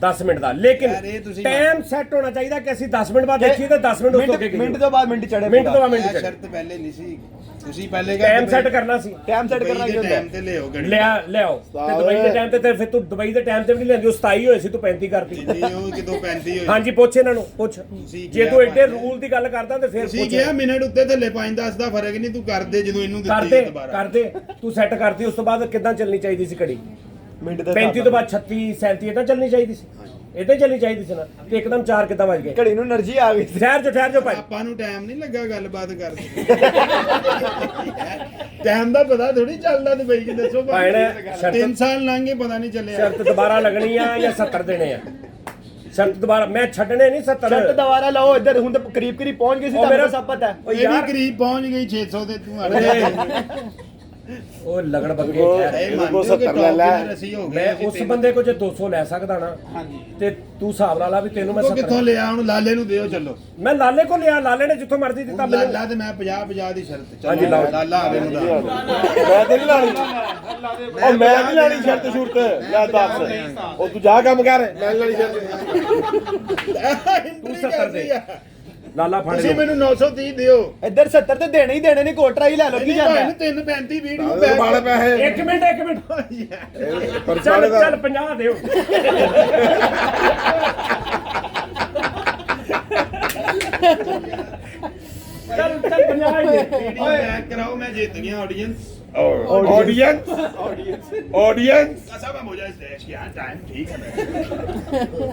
10 ਮਿੰਟ ਦਾ, ਲੇਕਿਨ ਯਾਰ ਇਹ ਤੁਸੀਂ- ਟਾਈਮ ਸੈੱਟ ਹੋਣਾ ਚਾਹੀਦਾ ਕਿ ਅਸੀਂ 10 ਮਿੰਟ ਬਾਅਦ ਦੇਖੀਏ ਤੇ 10 ਮਿੰਟ ਉਸ ਤੋਂ ਅੱਗੇ मिनट तो बाद मिनट चढ़े ਮਿੰਟ ਤੋਂ ਬਾਅਦ ਇਹ ਮਿੰਟ ਸ਼ਰਤ ਪਹਿਲੇ ਨਹੀਂ ਸੀ, ਤੁਸੀਂ ਪਹਿਲੇ ਟਾਈਮ ਸੈੱਟ ਕਰਨਾ ਸੀ। टाइम सेट करना क्यों ਟਾਈਮ ਤੇ ਲਿਓ ਘੜੀ। ਲਿਆਓ ਤੇ ਦੁਬਈ ਦੇ ਟਾਈਮ ਤੇ ਫਿਰ ਤੂੰ ਦੁਬਈ ਦੇ ਟਾਈਮ ਤੇ ਵੀ ਨਹੀਂ ਲੈਂਦੀ, ਉਹ 27 ਹੋਏ ਸੀ ਤੂੰ 35 ਕਰਤੀ। ਜਿੰਨੀ ਉਹ ਕਿਦੋਂ 35 ਹੋਈ। ਹਾਂਜੀ ਪੁੱਛ ਇਹਨਾਂ ਨੂੰ ਪੁੱਛ, ਤੁਸੀਂ ਜੇ ਕਿਹਾ ਤੂੰ ਐਡੇ ਭਾਈ। ਰੂਲ ਦੀ ਗੱਲ ਕਰਦਾ ਤੇ ਫਿਰ ਤੁਸੀਂ ਪੁੱਛ। ਕਿਹਾ ਮਿੰਟ ਉੱਤੇ ਥੱਲੇ 5-10 ਦਾ ਫਰਕ ਨਹੀਂ, ਤੂੰ ਕਰਦੇ ਜਦੋਂ ਇਹਨੂੰ ਦਿੱਤੀ ਕਰਦੇ ਦੁਬਾਰਾ। ਕਰਦੇ ਤੂੰ ਸੈੱਟ ਕਰਤੀ, ਉਸ ਤੋਂ ਬਾਅਦ ਕਿੱਦਾਂ ਚੱਲਣੀ ਚਾਹੀਦੀ ਸੀ ਘੜੀ? मिनट दे 35 ਤੋਂ ਬਾਅਦ 36 37 ਇਦਾਂ ਚੱਲਣੀ ਚਾਹੀਦੀ ਸੀ, ਇਦਾਂ ਚੱਲਣੀ ਚਾਹੀਦੀ ਸੀ ਨਾ, ਤੇ ਇੱਕਦਮ 4 ਕਿੱਦਾਂ ਵੱਜ ਗਏ? घड़ी नु एनर्जी आ गई। ਠਹਿਰ ਜਾ ਭਾਈ। ਆਪਾਂ ਨੂੰ ਟਾਈਮ ਨਹੀਂ ਲੱਗਾ ਗੱਲਬਾਤ ਕਰਦੇ। ਟਾਈਮ ਦਾ ਪਤਾ ਥੋੜੀ ਚੱਲਦਾ ਦੁਬਈ ਚ, ਦੱਸੋ ਭਾਈ ਨੇ ਸ਼ਰਤ- 3 ਸਾਲ ਲੰਘੇ ਪਤਾ ਨਹੀਂ ਚੱਲਿਆ। ਸ਼ਰਤ ਦੁਬਾਰਾ ਲੱਗਣੀ ਆ ਜਾਂ 70 ਦੇਣੇ ਆ? ਸ਼ਰਤ ਦੁਬਾਰਾ ਮੈਂ ਛੱਡਣੇ ਨਹੀਂ 70। शर्ट दोबारा लाओ, इधर हुन तो करीब करीब पहुंच गई सी, ਉਹ मेरा ਮੇਰਾ सब पता है। ਉਹ ਇਹ ਵੀ ਯਾਰ ਕਰੀਬ ਪਹੁੰਚ ਗਈ 600 ਤੇ ਤੂੰ ਅੜ ਉਹ ਲਗੜ ਬੱਗੇ ਉਹ- ਠਹਿਰ। ਇਹ ਇਹਦੇ ਮੰਨ ਕੋਲ ਜੋ ਕਿ 70 ਲੈ ਲੈ। ਟੌਪ ਅਸੀਂ ਹੋ ਗਏ ਮੈਂ ਅਸੀਂ ਉਸ ਤਿੰਨ- ਬੰਦੇ ਕੋ ਜੇ 200 ਲੈ ਸਕਦਾ ਨਾ, ਤੇ ਤੂੰ ਹਿਸਾਬ ਲਾ ਲਾ ਵੀ ਤੈਨੂੰ ਮੈਂ ਉਹ ਕਿੱਥੋਂ 70 ਲਿਆ? ਹੁਣ ਲਾਲੇ ਨੂੰ ਦਿਓ ਚੱਲੋ। ਮੈਂ ਲਾਲੇ ਕੋ ਲਿਆ, ਲਾਲੇ ਨੇ ਜਿੱਥੋਂ ਮਰਜ਼ੀ ਦਿੱਤਾ ਮੈਨੂੰ। ਲਾਲਾ ਤੇ ਮੈਂ 50-50 ਦੀ ਸ਼ਰਤ। ਹਾਂਜੀ, ਲਾਓ। ਲਾਲਾ ਆਵੇ ਨੂੰ ਦਾ ਮੈਂ ਤੇ ਨਹੀਂ ਲਾਣੀ, ਉਹ ਮੈਂ ਨਹੀਂ ਲਾਣੀ ਸ਼ਰਤ ਸ਼ੁਰਤ। ਲੈ ਦੱਸ, ਉਹ ਤੂੰ ਜਾ ਕੰਮ ਕਰ, ਮੈਂ ਨਹੀਂ ਲਾਣੀ ਸ਼ਰਤ। ਤੂੰ 70 ਦੇ। ਲਾਲਾ ਫੜ ਤੁਸੀਂ ਲਿਓ। ਮੈਨੂੰ 930 ਦਿਓ। इधर 70 तो देने ही देने नहीं, कोटरा ही ले लो की जाता है। 335 ਵੀਡੀਓ ਉਹਦੇ ਵਾਲੇ ਪੈਸੇ ਇੱਕ ਮਿੰਟ ਪਰ ਚੱਲ ਦਾ ਚੱਲ 50 ਦਿਓ। ਚੱਲ 50 ਹੀ ਦੇ। ਵੀਡੀਓ ਬੈਕ ਕਰਾਓ, ਮੈਂ ਜਿੱਤ ਗਿਆ ਆਡੀਅנס। ਆਡੀਅנס सब हो जाए स्टेज की यार, टाइम ठीक है।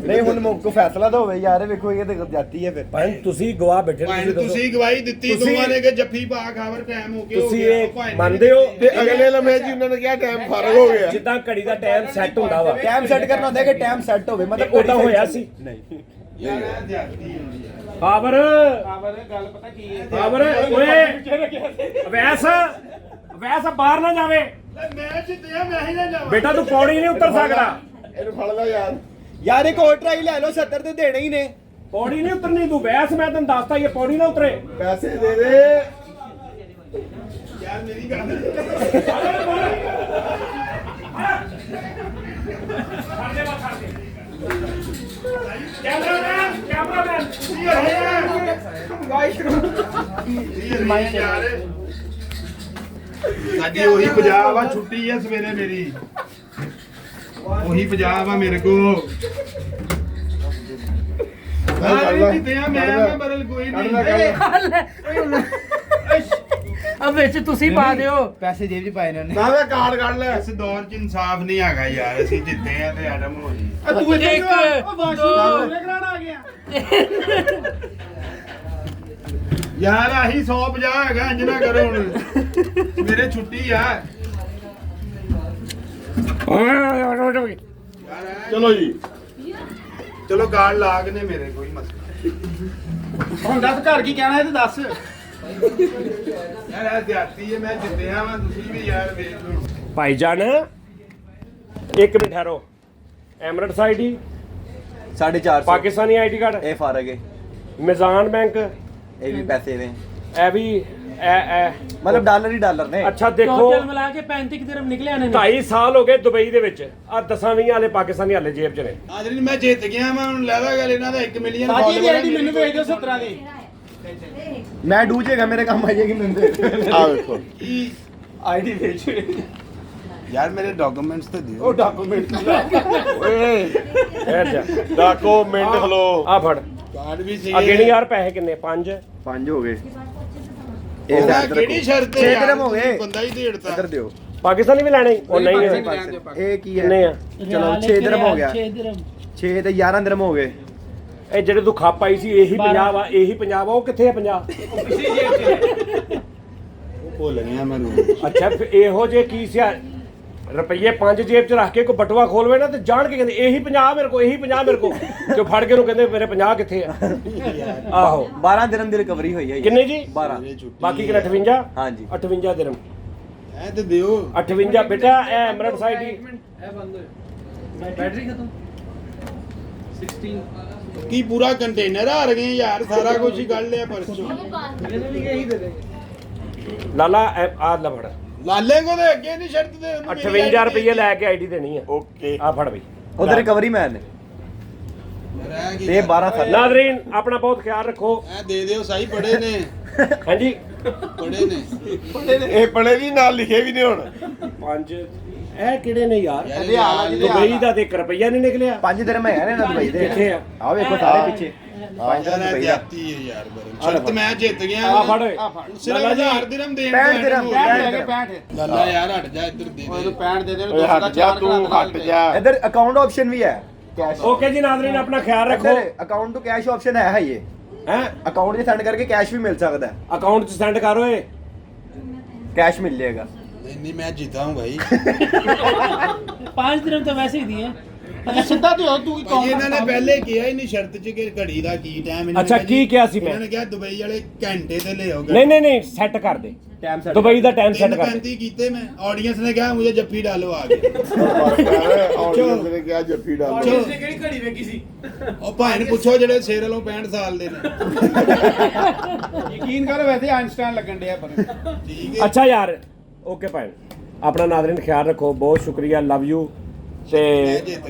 नहीं हुन मुझको फैसला तो होवे यार, देखो ये तो जाती है फिर। ਭਾਈ ਤੁਸੀਂ ਗਵਾਹ ਬੈਠੇ ਭਾਈ ਤੁਸੀਂ ਦੱਸੋ। ਤੁਸੀਂ ਗਵਾਹੀ ਦਿੱਤੀ, ਤੁਸੀਂ- ਦੋਵਾਂ ਨੇ ਕਿ ਜੱਫੀ ਪਾ ਖਾਵਰ ਟਾਈਮ ਹੋ ਗਿਆ। ਤੁਸੀਂ ਇਹ ਮੰਨਦੇ ਹੋ ਤੇ ਅਗਲੇ ਲਮੇ ਜੀ ਉਹਨਾਂ ਨੇ ਕਿਹਾ ਟਾਈਮ ਫਰਕ ਹੋ ਗਿਆ। ਜਿੱਦਾਂ ਘੜੀ ਦਾ ਟਾਈਮ ਸੈੱਟ ਹੁੰਦਾ ਵਾ, टाइम सेट करना होता है कि टाइम सेट होवे, मतलब ਉਦਾਂ ਹੋਇਆ ਸੀ। ਯਾਰ ਇਹ ਜ਼ਿਆਦਤੀ ਹੁੰਦੀ ਹੈ। ਬਾਬਰ ਗੱਲ ਪਤਾ ਕੀ ਹੈ? ਬਾਬਰ ਓਏ ਵੈਸ ਬਾਹਰ ਨਾ ਜਾਵੇ ਲੈ ਮੈਂ ਜਿੱਤਿਆ, ਮੈਂ ਹੀ ਨਾ ਜਾਵਾਂ। ਬੇਟਾ, ਤੂੰ ਪੌੜੀ ਨਹੀਂ ਉੱਤਰ ਸਕਦਾ। ਇਹਨੂੰ ਫੜ ਲੈ ਯਾਰ। यार एक कोटरा ही ले लो, 70 तो देने ही ने। ਪੌੜੀ ਨਹੀਂ ਉਤਰਨੀ ਤੂੰ, ਵੈਸ ਮੈਂ ਤੈਨੂੰ ਦੱਸਤਾ ਇਹ ਪੌੜੀ ਨਾ ਉਤਰੇ। ਪੈਸੇ ਦੇ ਦੇ। ਯਾਰ ਮੇਰੀ ਗੱਲ ਕੈਮਰਾਮੈਨ ਸਾਡੀ ਉਹੀ ਪੰਜਾਬ ਆ, ਛੁੱਟੀ ਆ ਸਵੇਰੇ ਮੇਰੀ। ਉਹੀ ਪੰਜਾਬ ਆ ਮੇਰੇ ਕੋ। ਮੈਂ ਜਿੱਤਿਆ, ਮੈਂ ਬਦਲ ਕੋਈ ਨਹੀਂ। अब ਵਿੱਚ ਤੁਸੀਂ ਪਾ ਦਿਓ। पैसे जेब च पाए इन्होंने। ਨਾ ਦਾ ਕਾਰਡ ਕੱਢ ਲੈ। ਇਸ ਦੌਰ 'ਚ ਇਨਸਾਫ ਨਹੀਂ ਹੈਗਾ ਯਾਰ, ਅਸੀਂ ਜਿੱਤੇ ਆ ਤੇ ਐਡਮ ਹੋ ਜੀ। ਤੂੰ ਇੱਕ ਦੋ ਯਾਰ ਆਹੀ 150 ਹੈਗਾ, ਇੰਜ ਨਾ ਕਰੋ ਹੁਣ। ਮੇਰੇ ਛੁੱਟੀ ਆ। ਚਲੋ ਜੀ, ਚਲੋ ਗਾਲ ਲਾਗ ਨੇ ਮੇਰੇ, ਕੋਈ ਮਸਲਾ ਹੁਣ ਦੱਸ ਘਰ ਕੀ ਕਹਿਣਾ ਹੈ ਤੇ ਦੱਸ। ਯਾਰ ਇਹ ਜ਼ਿਆਦਤੀ ਹੈ, ਮੈਂ ਜਿੱਤਿਆ ਵਾਂ, ਤੁਸੀਂ ਵੀ ਯਾਰ ਵੇਖ ਲਓ। ਭਾਈਜਾਨ ਇੱਕ ਮਿੰਟ ਠਹਿਰੋ। ਐਮਰੇਟਸ ਆਈਡੀ 450 ਪਾਕਿਸਤਾਨੀ ਆਈਡੀ ਕਾਰਡ ਇਹ ਫਾਰਗ ਹੈ ਮਿਜ਼ਾਨ ਬੈਂਕ ਇਹ ਵੀ ਪੈਸੇ ਨੇ ਇਹ ਵੀ ਮਤਲਬ ਡਾਲਰ ਹੀ ਡਾਲਰ ਨੇ ਅੱਛਾ ਦੇਖੋ टोटल मिला के 35 दिरहम निकले आने 2.5 ਸਾਲ ਹੋ ਗਏ ਦੁਬਈ ਦੇ ਵਿੱਚ ਆ 10-20 ਵਾਲੇ ਪਾਕਿਸਤਾਨੀ ਹਾਲੇ ਜੇਬ 'ਚ ਨੇ। ਆਜਰੀ ਮੈਂ ਜਿੱਤ ਗਿਆ ਮੈਂ ਹੁਣ ਲੈਦਾ ਗੱਲ ਇਹਨਾਂ ਦਾ 1 ਮਿਲੀਅਨ ਸਾਜੀ ਦੀ ਆਈਡੀ ਮੈਨੂੰ ਭੇਜ ਦਿਓ 17 ਦੀ ਮੈਂ ਡੂਜੇਗਾ ਮੇਰੇ ਕੰਮ ਆ ਜਾਏਗੀ ਮੈਨੂੰ ਦੇ ਆ ਵੇਖੋ ਆਈਡੀ ਭੇਜ ਯਾਰ ਮੇਰੇ ਡਾਕੂਮੈਂਟਸ ਤੇ ਦਿਓ ਉਹ ਡਾਕੂਮੈਂਟ ਓਏ ਇਹ ਜਾ ਡਾਕੂਮੈਂਟ ਖਲੋ ਆ ਫੜ ਕਾਰਡ ਵੀ ਸੀ ਅੱਗੇ ਨਹੀਂ ਯਾਰ ਪੈਸੇ ਕਿੰਨੇ 5 5 ਹੋ ਗਏ ਇਹਦਾ ਕਿਹੜੀ ਸ਼ਰਤ ਹੈ 6 ਯਾਰ? ਦਿਰਹਮ ਹੋ ਗਏ ਬੰਦਾ ਹੀ ਦੇੜਤਾ ਇੱਧਰ ਦਿਓ ਪਾਕਿਸਤਾਨੀ ਵੀ ਲੈਣੇ ਉਹ ਨਹੀਂ ਹੈ ਇਹ ਕੀ ਕਿੰਨੇ ਹੈ ਆ ਚਲੋ 6 ਦਿਰਹਮ ਹੋ ਗਿਆ 6 दिरहम 6 ਤੇ 11 ਦਿਰਹਮ ਹੋ ਗਏ ਇਹ ਜਿਹੜੇ ਤੂੰ ਖੱਪ ਆਈ ਸੀ ਇਹੀ ਪੰਜਾਬ ਆ ਇਹੀ ਪੰਜਾਬ ਆ ਉਹ ਕਿੱਥੇ ਆ ਪੰਜਾਬ ਭੁੱਲ ਗਿਆ ਮੈਂ ਰੂਲ ਅੱਛਾ ਫਿਰ ਇਹੋ ਜੇ ਕੀ ਸੀ ਰੁਪਈਏ 5 ਜੇਬ 'ਚ ਰੱਖ ਕੇ ਕੋਈ ਬਟੂਆ ਖੋਲਵੇ ਨਾ ਤੇ ਜਾਣ ਕੇ ਕਹਿੰਦੇ ਇਹੀ 50 ਮੇਰੇ ਕੋ ਇਹੀ 50 ਮੇਰੇ ਕੋ ਜੋ ਫੜ ਕੇ ਨੂੰ ਕਹਿੰਦੇ ਮੇਰੇ 50 ਕਿੱਥੇ ਆ ਆਹੋ 12 ਦਿਰਹਮ ਦੀ ਰਿਕਵਰੀ ਹੋਈ ਹੈ ਕਿੰਨੇ ਜੀ 12 ਬਾਕੀ ਕਿੰਨਾ 58 ਹਾਂਜੀ 58 ਦਿਰਹਮ ਐ ਤੇ ਦਿਓ 58 ਬੇਟਾ ਇਹ ਐਮਰੇਟਸ ਆਈਡੀ बैटरी खत्म 16 ਕੀ ਪੂਰਾ ਕੰਟੇਨਰ ਆ ਰਹੇ ਯਾਰ ਸਾਰਾ ਕੁਝ ਹੀ ਕੱਢ ਲਿਆ ਪਰਸੋਂ ਲਾਲਾ ਆ ਲੈ ਫੜ ਲਾਲੇ ਕੋ ਦੇ ਅੱਗੇ ਨਹੀਂ ਸ਼ਰਤ ਦੇ ਉਹਨੂੰ ਮੇਰੀ 58 ਰੁਪਏ ਲੈ ਕੇ ਆਈਡੀ ਦੇਣੀ ਆ ਓਕੇ ਆ ਫੜ ਬਈ ਉਧਰ ਰਿਕਵਰੀ ਮੈਨ ਨੇ ਰਹਿ ਗਈ ਤੇ 12 ਸਾਲ ਨਾਜ਼ਰੀਨ ਆਪਣਾ ਬਹੁਤ ਖਿਆਲ ਰੱਖੋ ਐ ਦੇ ਦਿਓ ਸਹੀ ਪੜੇ ਨੇ ਹਾਂਜੀ ਪੜੇ ਨੇ ਇਹ ਪੜੇ ਵੀ ਨਾਲ ਲਿਖੇ ਵੀ ਨੇ ਹੁਣ 5 ਇਹ ਕਿਹੜੇ ਨੇ ਯਾਰ ਇਹਦੇ ਹਾਲ ਆ ਜਿਹਦੇ ਦੁਬਈ ਦਾ ਤੇ 1 ਰੁਪਈਆ ਨਹੀਂ ਨਿਕਲਿਆ 5 ਦਿਰਹਮ ਹੈ ਨਾ ਦੁਬਈ ਦੇ ਕਿੱਥੇ ਆ ਆ ਵੇਖੋ ਸਾਰੇ ਪਿੱਛੇ 5 ਦਿਰਹਮ ਯਾਰ ਦੁਬਈ ਦਾ ਜਾਤੀ ਹੈ ਯਾਰ ਬਰਨ ਸ਼ਰਤ ਮੈਂ ਜਿੱਤ ਗਿਆ ਆ ਫੜ ਓਏ ਸਿਰਫ ਲਾਲਾ ਜੀ 1000 ਦਿਰਹਮ ਦੇਣ 65 ਦਿਰਹਮ 65 ਲਾਲਾ ਯਾਰ ਹਟ ਜਾ ਇੱਧਰ ਦੇ ਉਹ ਦੇ 65 ਦੇ ਦੇ ਓਏ ਹਟ ਜਾ ਤੂੰ ਹਟ ਜਾ ਇੱਧਰ ਅਕਾਊਂਟ ਆਪਸ਼ਨ ਵੀ ਹੈ ਕੈਸ਼ ਓਕੇ ਜੀ ਨਾਜ਼ਰੀਨ ਆਪਣਾ ਖਿਆਲ ਰੱਖੋ ਇੱਧਰ ਅਕਾਊਂਟ ਤੋਂ ਕੈਸ਼ ਆਪਸ਼ਨ ਹੈ ਇਹ ਹੈ ਅਕਾਊਂਟ 'ਚ ਸੈਂਡ ਕਰਕੇ ਕੈਸ਼ ਵੀ ਮਿਲ ਸਕਦਾ ਹੈ ਅਕਾਊਂਟ 'ਚ ਸੈਂਡ ਕਰ ਓਏ कैश मिल जाएगा नहीं मैं जीता हूँ भाई 5 दिरहम तो वैसे ही दिए ਸਿੱਧਾ ਤੇ ਹੋ ਤੂੰ ਭਾਈ ਇਹਨਾਂ ਨੇ ਪਹਿਲੇ ਕਿਹਾ ਹੀ ਨਹੀਂ ਸ਼ਰਤ ਚ ਕਿ ਘੜੀ ਦਾ ਕੀ ਟਾਈਮ ਅੱਛਾ, ਕੀ ਕਿਹਾ ਸੀ ਮੈਂ? ਇਹਨਾਂ ਨੇ ਕਿਹਾ ਦੁਬਈ ਵਾਲੇ ਘੰਟੇ ਤੇ ਲਿਆਓ नहीं ਸੈੱਟ ਕਰ ਦੇ टाइम सेट ਦੁਬਈ ਦਾ ਟਾਈਮ ਸੈੱਟ ਕਰ ਦੇ 35 ਕੀਤੇ ਮੈਂ ਆਡੀਅנס ਨੇ ਕਿਹਾ ਮੁਝे ਜੱਫੀ डालो आ गए ਆਡੀਅנס ਨੇ ਕਿਹਾ ਜੱਫੀ ਡਾਲੋ इसने केड़ी घड़ी वेखी सी ਉਹ ਭਾਈ ਨੂੰ ਪੁੱਛੋ ਜਿਹੜੇ ਸਿਰ ਵੱਲੋਂ 65 ਸਾਲ ਦੇ ਨੇ ਯਕੀਨ ਕਰ ਵੈਸੇ ਆਇਨਸਟਾਈਨ ਲੱਗਣ ਡਿਆ ਪਰ ਠੀਕ ਹੈ ਅੱਛਾ ਯਾਰ ਓਕੇ ਭਾਈ ਆਪਣਾ ਨਾਜ਼ਰੀਨ ਖਿਆਲ ਰੱਖੋ ਬਹੁਤ ਸ਼ੁਕਰੀਆ ਲਵ ਯੂ ਤੇ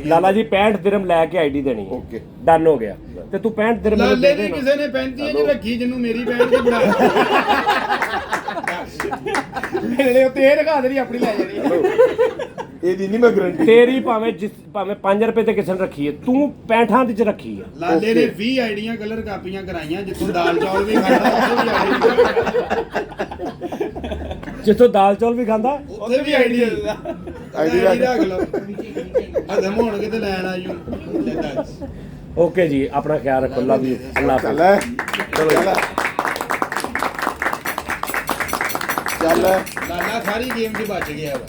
ਲਾਲਾ ਜੀ 65 ਦਿਰਹਮ ਲੈ ਕੇ ਆਈਡੀ ਦੇਣੀ ਹੈ ਓਕੇ ਡਨ ਹੋ ਗਿਆ ਤੇ ਤੂੰ 65 ਦਿਰਹਮ ਮੈਨੂੰ ਲਾਲੇ ਦੇ ਦੀ ਦੇਣਾ ਕਿਸੇ ਨੇ 35 ਚ ਰੱਖੀ ਜਿਹਨੂੰ ਮੇਰੀ ਬੈਂਡ ਤੇ ਬਣਾ ਮੇਰੇ ਉੱਤੇ ਇਹ ਰਖਾ ਦੇਣੀ ਆਪਣੀ ਲੈ ਜਾਣੀ ਇਹਦੀ ਨਹੀਂ ਮੈਂ ਗਰੰਟੀ ਤੇਰੀ ਭਾਵੇਂ 5 ਰੁਪਏ ਤੇ ਕਿਸੇ ਨੇ ਰੱਖੀ ਹੈ ਤੂੰ 65 ਦੀ ਚ ਰੱਖੀ ਹੈ ਲਾਲੇ ਨੇ 20 ਆਈਡੀਆਂ ਕਲਰ ਕਾਪੀਆਂ ਕਰਾਈਆਂ ਜਿੱਥੋਂ ਦਾਲ ਚੌਲ ਵੀ ਖਾਂਦਾ ਉੱਥੇ ਵੀ ਆਈਡੀ ਜਿੱਥੋਂ ਦਾਲ ਚੌਲ ਵੀ ਖਾਂਦਾ ਉੱਥੇ ਵੀ ਆਈਡੀ ਆਈਡੀ ਰੱਖ ਲਓ ਹਦਮ ਹੋਣਗੇ ਤੇ ਲੈਣ ਆਇਓ ਲੈ ਦੱਸ ਓਕੇ ਜੀ ਆਪਣਾ ਖਿਆਲ ਰੱਖੋ ਲਵ ਯੂ ਅੱਲਾਹ ਚੱਲ ਹਾਫਿਜ਼ ਚੱਲ ਲਾਲਾ ਸਾਰੀ ਗੇਮ 'ਚ ਬਚ ਗਿਆ ਵਾ